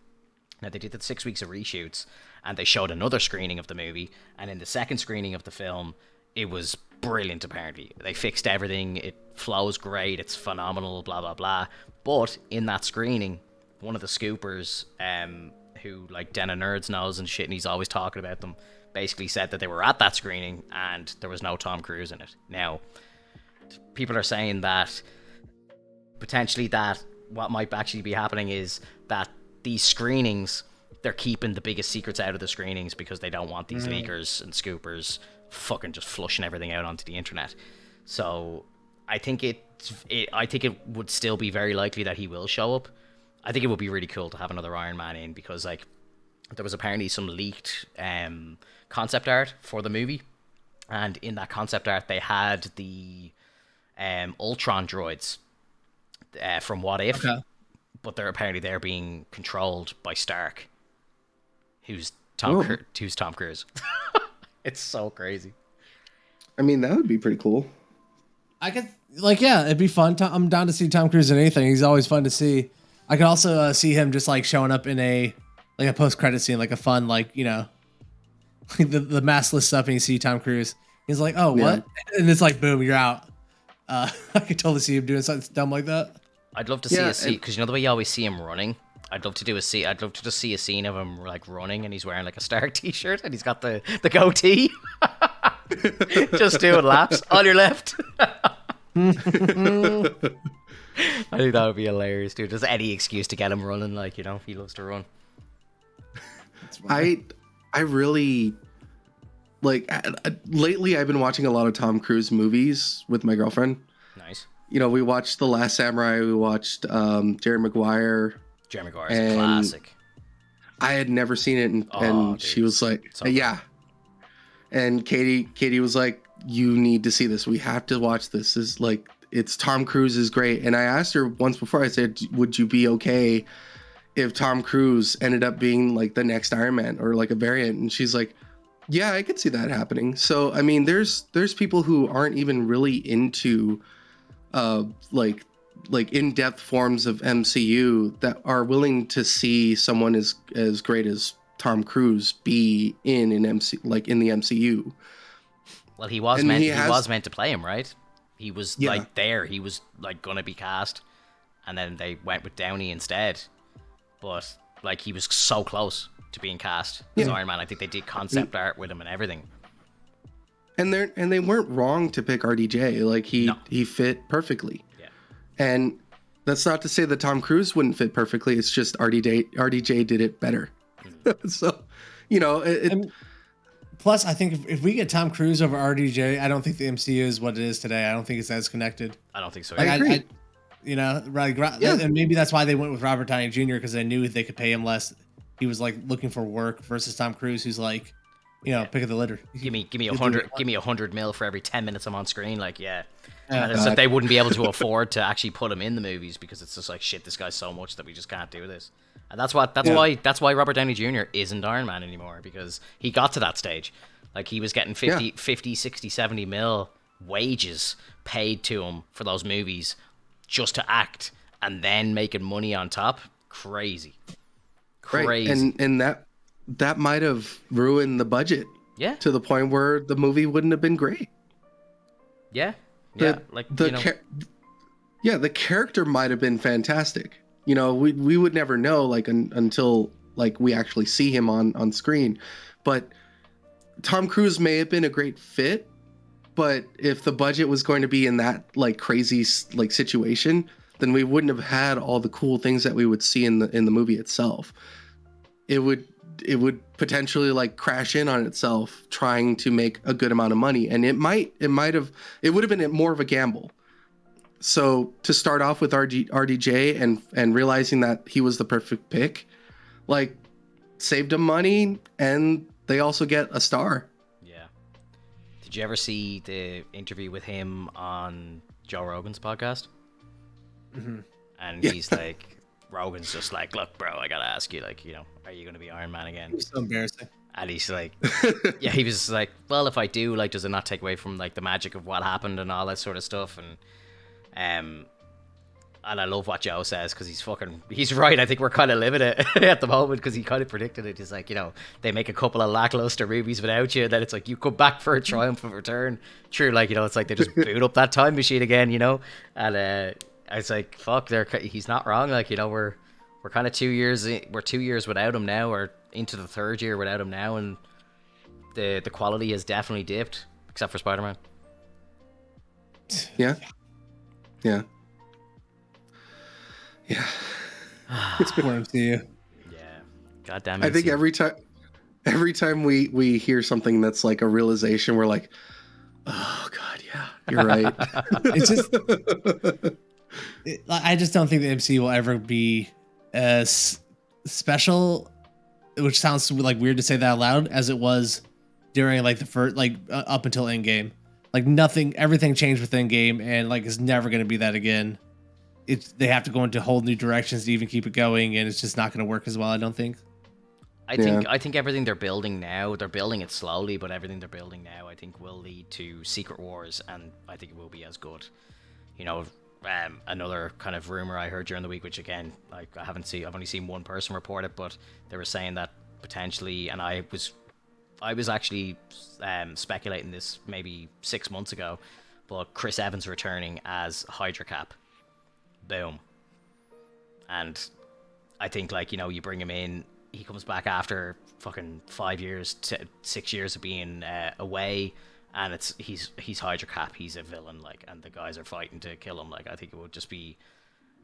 Now, they did the 6 weeks of reshoots, and they showed another screening of the movie, and in the second screening of the film, it was brilliant, apparently. They fixed everything, it flows great, it's phenomenal, blah, blah, blah. But in that screening, one of the scoopers, who, like, Den of Nerds knows and shit, and he's always talking about them, basically said that they were at that screening, and there was no Tom Cruise in it. Now, people are saying that potentially that what might actually be happening is that these screenings, they're keeping the biggest secrets out of the screenings because they don't want these leakers and scoopers fucking just flushing everything out onto the internet. So I think it would still be very likely that he will show up. I think it would be really cool to have another Iron Man in, because, like, there was apparently some leaked concept art for the movie, and in that concept art they had the Ultron droids from What If, but they're being controlled by Stark, who's Tom Cruise. It's so crazy. I mean, that would be pretty cool. I could, like, yeah, it'd be fun. I'm down to see Tom Cruise in anything. He's always fun to see. I could also see him just like showing up in a post-credit scene, like a fun, like, you know, the maskless stuff, and you see Tom Cruise. He's like, oh, what? And it's like, boom, you're out. I could totally see him doing something dumb like that. I'd love to see a scene, because you know the way you always see him running? I'd love to just see a scene of him, like, running, and he's wearing, like, a Stark t-shirt, and he's got the goatee. Just doing laps on your left. I think that would be hilarious, dude. Just any excuse to get him running, like, you know, he loves to run. I really, like, lately I've been watching a lot of Tom Cruise movies with my girlfriend. Nice. You know, we watched The Last Samurai, we watched Jerry Maguire. Jerry Maguire is a classic. I had never seen it, and dude, she was like, so yeah. And Katie was like, you need to see this. We have to watch this. This is like, it's Tom Cruise is great. And I asked her once before, I said, would you be okay if Tom Cruise ended up being like the next Iron Man or like a variant? And she's like, Yeah, I could see that happening. So, I mean, there's people who aren't even really into uh like in-depth forms of MCU that are willing to see someone as great as Tom Cruise be in an MC, like in the MCU. Well, he And he was has, meant to play him, right? He was yeah. like there. He was like gonna be cast, and then they went with Downey instead. But like he was so close to being cast as Yeah. Iron Man. I think they did And, concept art with him and everything. they weren't wrong to pick RDJ. Like No. he fit perfectly. Yeah. And that's not to say that Tom Cruise wouldn't fit perfectly. It's just RDJ did it better. So, you know, And plus, I think if we get Tom Cruise over RDJ, I don't think the MCU is what it is today. I don't think it's as connected. I don't think so. I Either. agree. You know, right? Yeah. And maybe that's why they went with Robert Downey Jr. because they knew they could pay him less. He was like looking for work versus Tom Cruise, who's like, you know, pick of the litter. Give me give me 100 mil for every 10 minutes I'm on screen. Like, yeah. Yeah. And it's that they wouldn't be able to afford to actually put him in the movies because it's just like shit. This guy's so much that we just can't do this. And that's why Robert Downey Jr. isn't Iron Man anymore, because he got to that stage. Like he was getting 50, 60, 70 mil wages paid to him for those movies just to act, and then making money on top. Crazy. Right. And that might have ruined the budget. Yeah. To the point where the movie wouldn't have been great. Yeah. Yeah. The character might have been fantastic. You know, we would never know like until like we actually see him on screen. But Tom Cruise may have been a great fit, but if the budget was going to be in that like crazy like situation, then we wouldn't have had all the cool things that we would see in the movie itself. It would potentially like crash in on itself trying to make a good amount of money, and it would have been more of a gamble. So to start off with RDJ and realizing that he was the perfect pick, like saved him money, and they also get a star. Yeah. Did you ever see the interview with him on Joe Rogan's podcast? Mm-hmm. And he's like, Rogan's just like, look, bro, I gotta ask you, like, you know, are you gonna be Iron Man again? It's so embarrassing. And he's like, yeah, he was like, well, if I do, like, does it not take away from like the magic of what happened and all that sort of stuff? And I love what Joe says, because he's right. I think we're kind of living it at the moment, because he kind of predicted it. He's like, you know, they make a couple of lackluster movies without you, and then it's like you come back for a triumphant return. True, like, you know, it's like they just boot up that time machine again, you know. And it's like, fuck, he's not wrong. Like, you know, we're kind of 2 years. We're 2 years without him now, or into the third year without him now, and the quality has definitely dipped, except for Spider-Man. Yeah. Yeah. Yeah. It's important to you. Yeah. God damn it. I think every time we hear something that's like a realization, we're like, oh god, yeah, you're right. It's just, I just don't think the MCU will ever be as special, which sounds like weird to say that out loud, as it was during like the first, like up until Endgame. Like everything changed with Endgame, and like it's never going to be that again. They have to go into whole new directions to even keep it going, and it's just not going to work as well, I don't think. I think everything they're building now, they're building it slowly, but everything they're building now, I think, will lead to Secret Wars, and I think it will be as good. You know, another kind of rumor I heard during the week, which again, like I've only seen one person report it, but they were saying that potentially, and I was actually speculating this maybe 6 months ago, but Chris Evans returning as Hydra Cap. Boom. And I think, like, you know, you bring him in, he comes back after fucking 5 years to 6 years of being away, and he's Hydra Cap, he's a villain, like, and the guys are fighting to kill him. Like, I think it would just be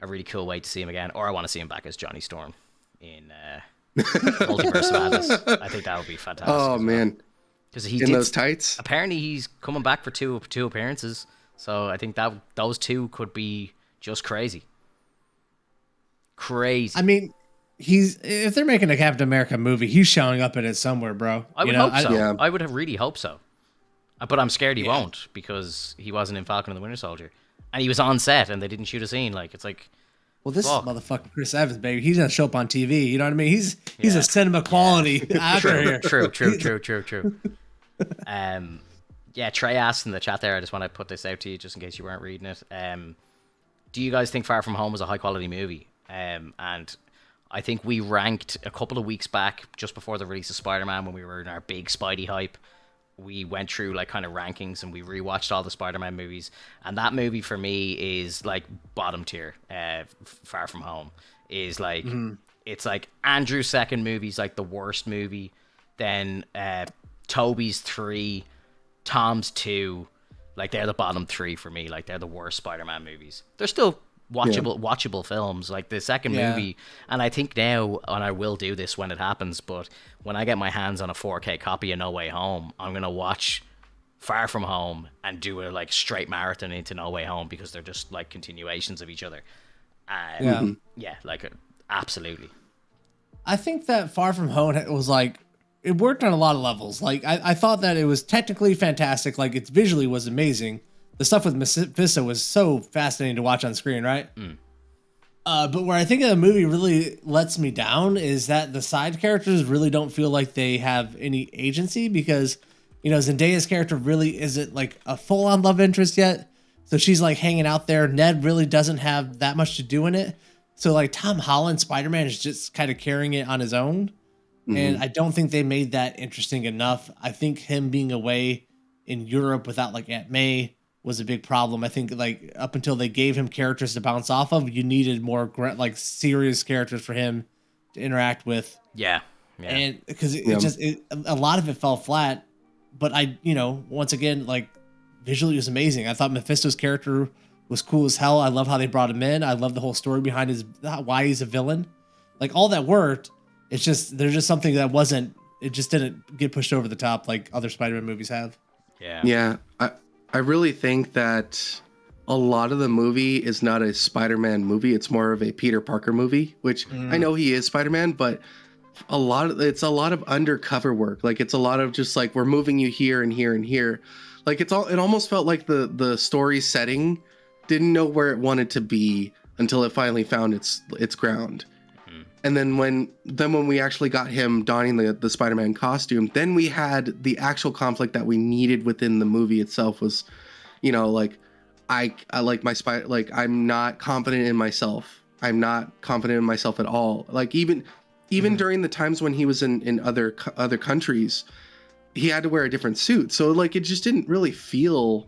a really cool way to see him again. Or I want to see him back as Johnny Storm in Multiverse of Madness. I think that would be fantastic. Oh man, because those tights. Apparently, he's coming back for two appearances. So I think that those two could be just crazy. Crazy. I mean, if they're making a Captain America movie, he's showing up in it somewhere, bro. I would hope so. Yeah. I would really hope so. But I'm scared he won't, because he wasn't in Falcon and the Winter Soldier, and he was on set and they didn't shoot a scene. Like, it's like, well, this Fuck. is motherfucking Chris Evans, baby. He's gonna show up on TV. You know what I mean? He's Yeah. a cinema quality actor here. True. Yeah, Trey asked in the chat there, I just want to put this out to you just in case you weren't reading it. Do you guys think Far From Home was a high quality movie? And I think we ranked a couple of weeks back, just before the release of Spider-Man, when we were in our big Spidey hype. We went through like kind of rankings and we rewatched all the Spider-Man movies, and that movie for me is like bottom tier. Far From Home is like it's like Andrew's second movie's like the worst movie, then Toby's 3, Tom's 2, like they're the bottom 3 for me. Like they're the worst Spider-Man movies. They're still watchable films. Like the second movie, and I think now, and I will do this when it happens, but when I get my hands on a 4K copy of No Way Home, I'm gonna watch Far From Home and do a like straight marathon into No Way Home, because they're just like continuations of each other. Like absolutely. I think that Far From Home was like, it worked on a lot of levels. Like I thought that it was technically fantastic. Like it visually was amazing. The stuff with Mephisto was so fascinating to watch on screen, right? But where I think the movie really lets me down is that the side characters really don't feel like they have any agency, because, you know, Zendaya's character really isn't like a full-on love interest yet. So she's like hanging out there. Ned really doesn't have that much to do in it. So like Tom Holland, Spider-Man, is just kind of carrying it on his own. And I don't think they made that interesting enough. I think him being away in Europe without like Aunt May was a big problem. I think like up until they gave him characters to bounce off of, you needed more like serious characters for him to interact with. Yeah. And because a lot of it fell flat, but once again, like visually it was amazing. I thought Mephisto's character was cool as hell. I love how they brought him in. I love the whole story behind why he's a villain. Like all that worked. It's just, there's just something that it just didn't get pushed over the top like other Spider-Man movies have. Yeah. I really think that a lot of the movie is not a Spider-Man movie. It's more of a Peter Parker movie, which I know he is Spider-Man, but it's a lot of undercover work. Like it's a lot of just like, we're moving you here and here and here. Like it almost felt like the story setting didn't know where it wanted to be until it finally found its ground. And then when we actually got him donning the Spider-Man costume, then we had the actual conflict that we needed within the movie itself. Was, like I like my spider, like I'm not confident in myself. I'm not confident in myself at all. Like even during the times when he was in other countries, he had to wear a different suit. So like it just didn't really feel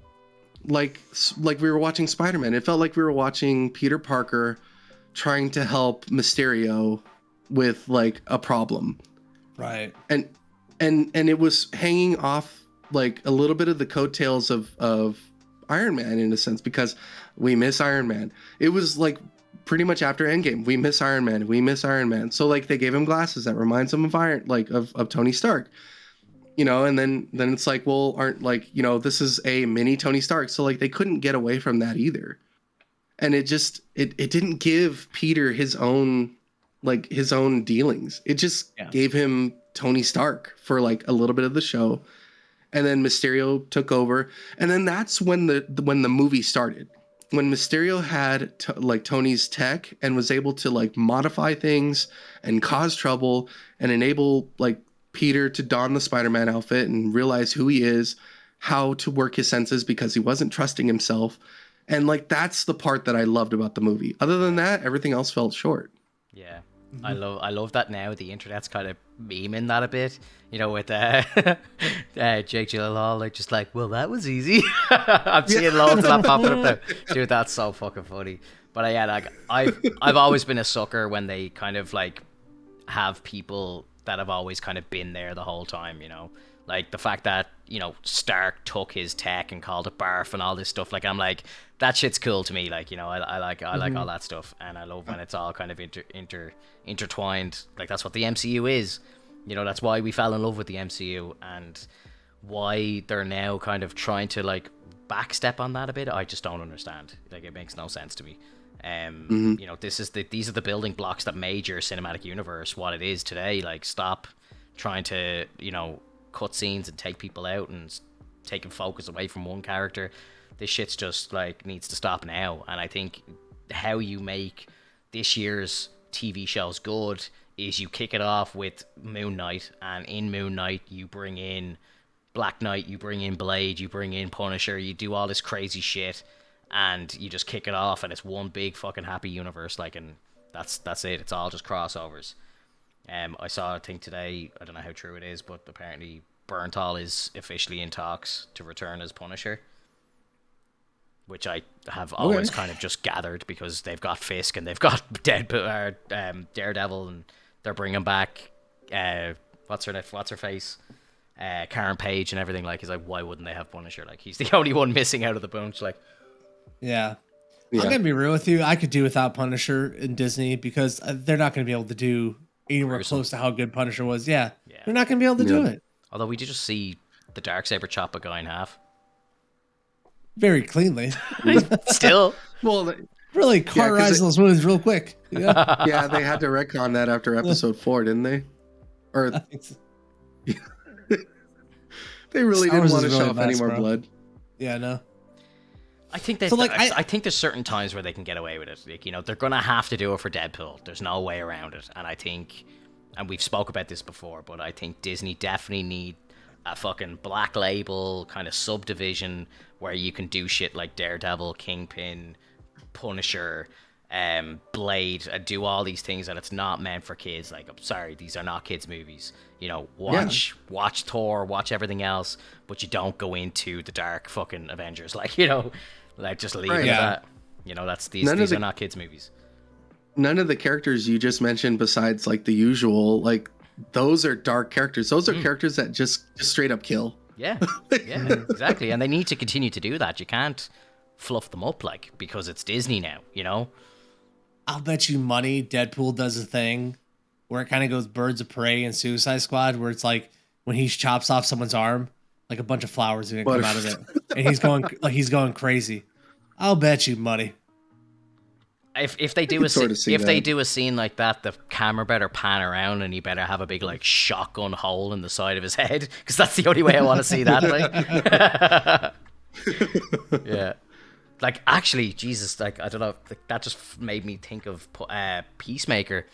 like we were watching Spider-Man. It felt like we were watching Peter Parker trying to help Mysterio with like a problem, right? And it was hanging off like a little bit of the coattails of Iron Man in a sense, because we miss Iron Man. It was like pretty much after Endgame, we miss Iron Man. So like they gave him glasses that reminds him of of Tony Stark, and then it's like, well, aren't like, this is a mini Tony Stark, so like they couldn't get away from that either. And it just it didn't give Peter his own dealings. It just gave him Tony Stark for like a little bit of the show, and then Mysterio took over, and then that's when the movie started. When Mysterio had Tony's tech and was able to like modify things and cause trouble and enable like Peter to don the Spider-Man outfit and realize who he is, how to work his senses because he wasn't trusting himself. And like that's the part that I loved about the movie. Other than that, everything else felt short. Yeah. I love that now the internet's kind of memeing that a bit, with Jake Gyllenhaal, like just like, well, that was easy. I'm seeing loads of that popping up there. Dude, that's so fucking funny. But yeah, like I've always been a sucker when they kind of like have people that have always kind of been there the whole time, like the fact that Stark took his tech and called it barf and all this stuff. Like I'm like, that shit's cool to me. Like I like all that stuff, and I love when it's all kind of intertwined. Like that's what the MCU is. That's why we fell in love with the MCU, and why they're now kind of trying to like backstep on that a bit. I just don't understand. Like it makes no sense to me. These are the building blocks that made your cinematic universe what it is today. Like stop trying to cut scenes and take people out and taking focus away from one character. This shit's just like needs to stop now. And I think how you make this year's TV show's good is you kick it off with Moon Knight, and in Moon Knight you bring in Black Knight, you bring in Blade, you bring in Punisher, you do all this crazy shit, and you just kick it off, and it's one big fucking happy universe, like, and that's it. It's all just crossovers. I saw a thing today, I don't know how true it is, but apparently Bernthal is officially in talks to return as Punisher, which I have always kind of just gathered because they've got Fisk and they've got Daredevil, and they're bringing back what's her face, Karen Page and everything. Like, he's like, why wouldn't they have Punisher? Like, he's the only one missing out of the bunch. Like, yeah. I'm gonna be real with you. I could do without Punisher in Disney because they're not gonna be able to do anywhere close to how good Punisher was. Yeah. They're not gonna be able to do it. Although we did just see the Darksaber chop a guy in half. Very cleanly. Still. Well, really cauterizing those wounds real quick. Yeah. Yeah, they had to retcon that after episode 4, didn't they? Or they really didn't want to show off any more blood. Yeah, no. I think I think there's certain times where they can get away with it. Like, you know, they're gonna have to do it for Deadpool. There's no way around it. And I think, and we've spoke about this before, but I think Disney definitely need a fucking Black Label kind of subdivision where you can do shit like Daredevil, Kingpin, Punisher, Blade, and do all these things, and it's not meant for kids. Like, I'm sorry, these are not kids' movies. You know, watch Thor, watch everything else, but you don't go into the dark fucking Avengers. Like, you know, like, just leave it at that. You know, these are not kids' movies. None of the characters you just mentioned, besides like the usual, like, those are dark characters. Those are characters that just straight up kill. Yeah, exactly. And they need to continue to do that. You can't fluff them up, like, because it's Disney now, you know? I'll bet you money Deadpool does a thing where it kind of goes Birds of Prey and Suicide Squad, where it's like when he chops off someone's arm, like a bunch of flowers are gonna come out of it, and he's going crazy. I'll bet you money. If they do they do a scene like that, the camera better pan around, and he better have a big like shotgun hole in the side of his head, because that's the only way I want to see that. Like, yeah. Like, actually, Jesus, like, I don't know, like, that just made me think of Peacemaker.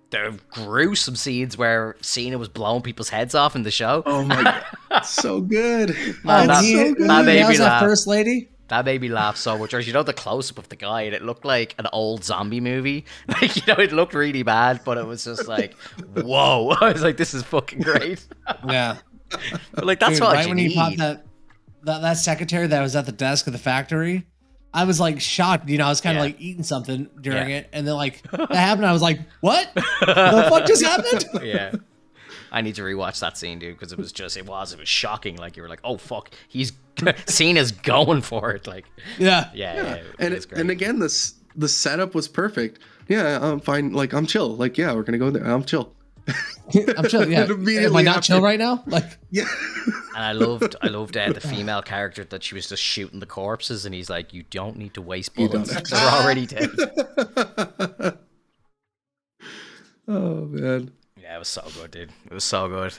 There are gruesome scenes where Cena was blowing people's heads off in the show. Oh my god, so good. Man, so good. That made me laugh. First lady. That made me laugh so much. Or, you know, the close-up of the guy, and it looked like an old zombie movie. Like, you know, it looked really bad, but it was just like, whoa. I was like, this is fucking great. Yeah. But, like, that's what right you when need. He popped that secretary that was at the desk of the factory, I was like shocked. You know, I was kind of like eating something during it, and then like that happened. I was like, "What? The fuck just happened?" Yeah, I need to rewatch that scene, dude, because it was shocking. Like, you were like, "Oh fuck, he's Cena's going for it." Like, yeah. And again, the setup was perfect. Yeah, I'm fine. Like, I'm chill. Like, yeah, we're gonna go there. I'm chill. I'm chill. Yeah. Am I not chill right now? Like, yeah. And I loved the female character that she was just shooting the corpses, and he's like, "You don't need to waste bullets; they're already dead." Oh man. Yeah, it was so good, dude. It was so good.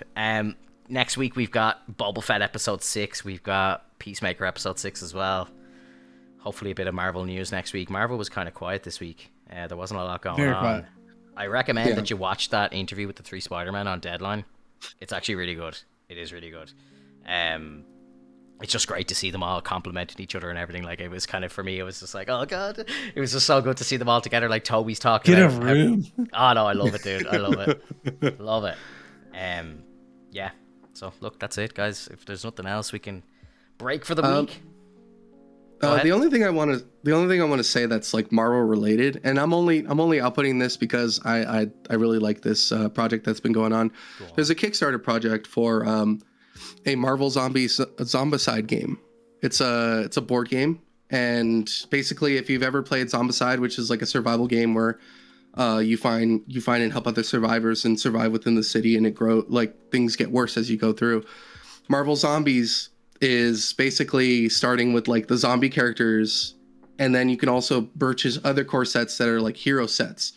Next week we've got Boba Fett episode 6. We've got Peacemaker episode 6 as well. Hopefully a bit of Marvel news next week. Marvel was kind of quiet this week. There wasn't a lot going on. Quiet. I recommend that you watch that interview with the 3 Spider-Men on Deadline. It's actually really good. It is really good. It's just great to see them all complimenting each other and everything. Like, it was kind of, for me, it was just like, oh god, it was just so good to see them all together. Like, Toby's talking Get about a room. Oh no, I love it, dude. I love it. Love it. Yeah. So look, that's it, guys. If there's nothing else, we can break for the week. The only thing I want to say that's like Marvel related, and I'm only outputting this because I really like this project that's been going on. There's a Kickstarter project for a Marvel Zombicide game. It's a board game, and basically, if you've ever played Zombicide, which is like a survival game where you find and help other survivors and survive within the city, and it grow, like, things get worse as you go through. Marvel Zombies is basically starting with like the zombie characters, and then you can also purchase other core sets that are like hero sets.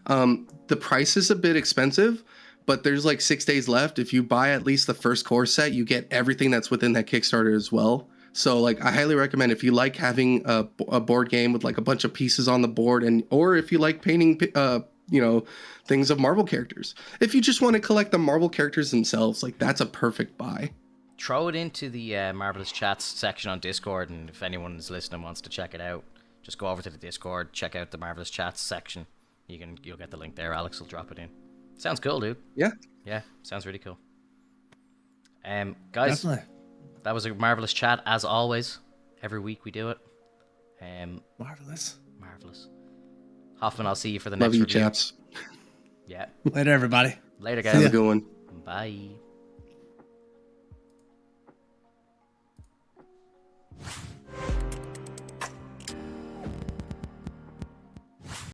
The price is a bit expensive, but there's like 6 days left. If you buy at least the first core set, you get everything that's within that Kickstarter as well. So like I highly recommend if you like having a board game with like a bunch of pieces on the board, and or if you like painting things of Marvel characters. If you just want to collect the Marvel characters themselves, like that's a perfect buy. Throw it into the Marvelous Chats section on Discord, and if anyone's listening wants to check it out, just go over to the Discord, check out the Marvelous Chats section. You'll get the link there. Alex will drop it in. Sounds cool, dude. Yeah, sounds really cool. Guys, Definitely. that was a marvelous chat as always. Every week we do it. Marvelous. Hoffman, I'll see you for the Love next you, review. chaps. Yeah. Later, everybody. Later, guys. Have a good one. Bye.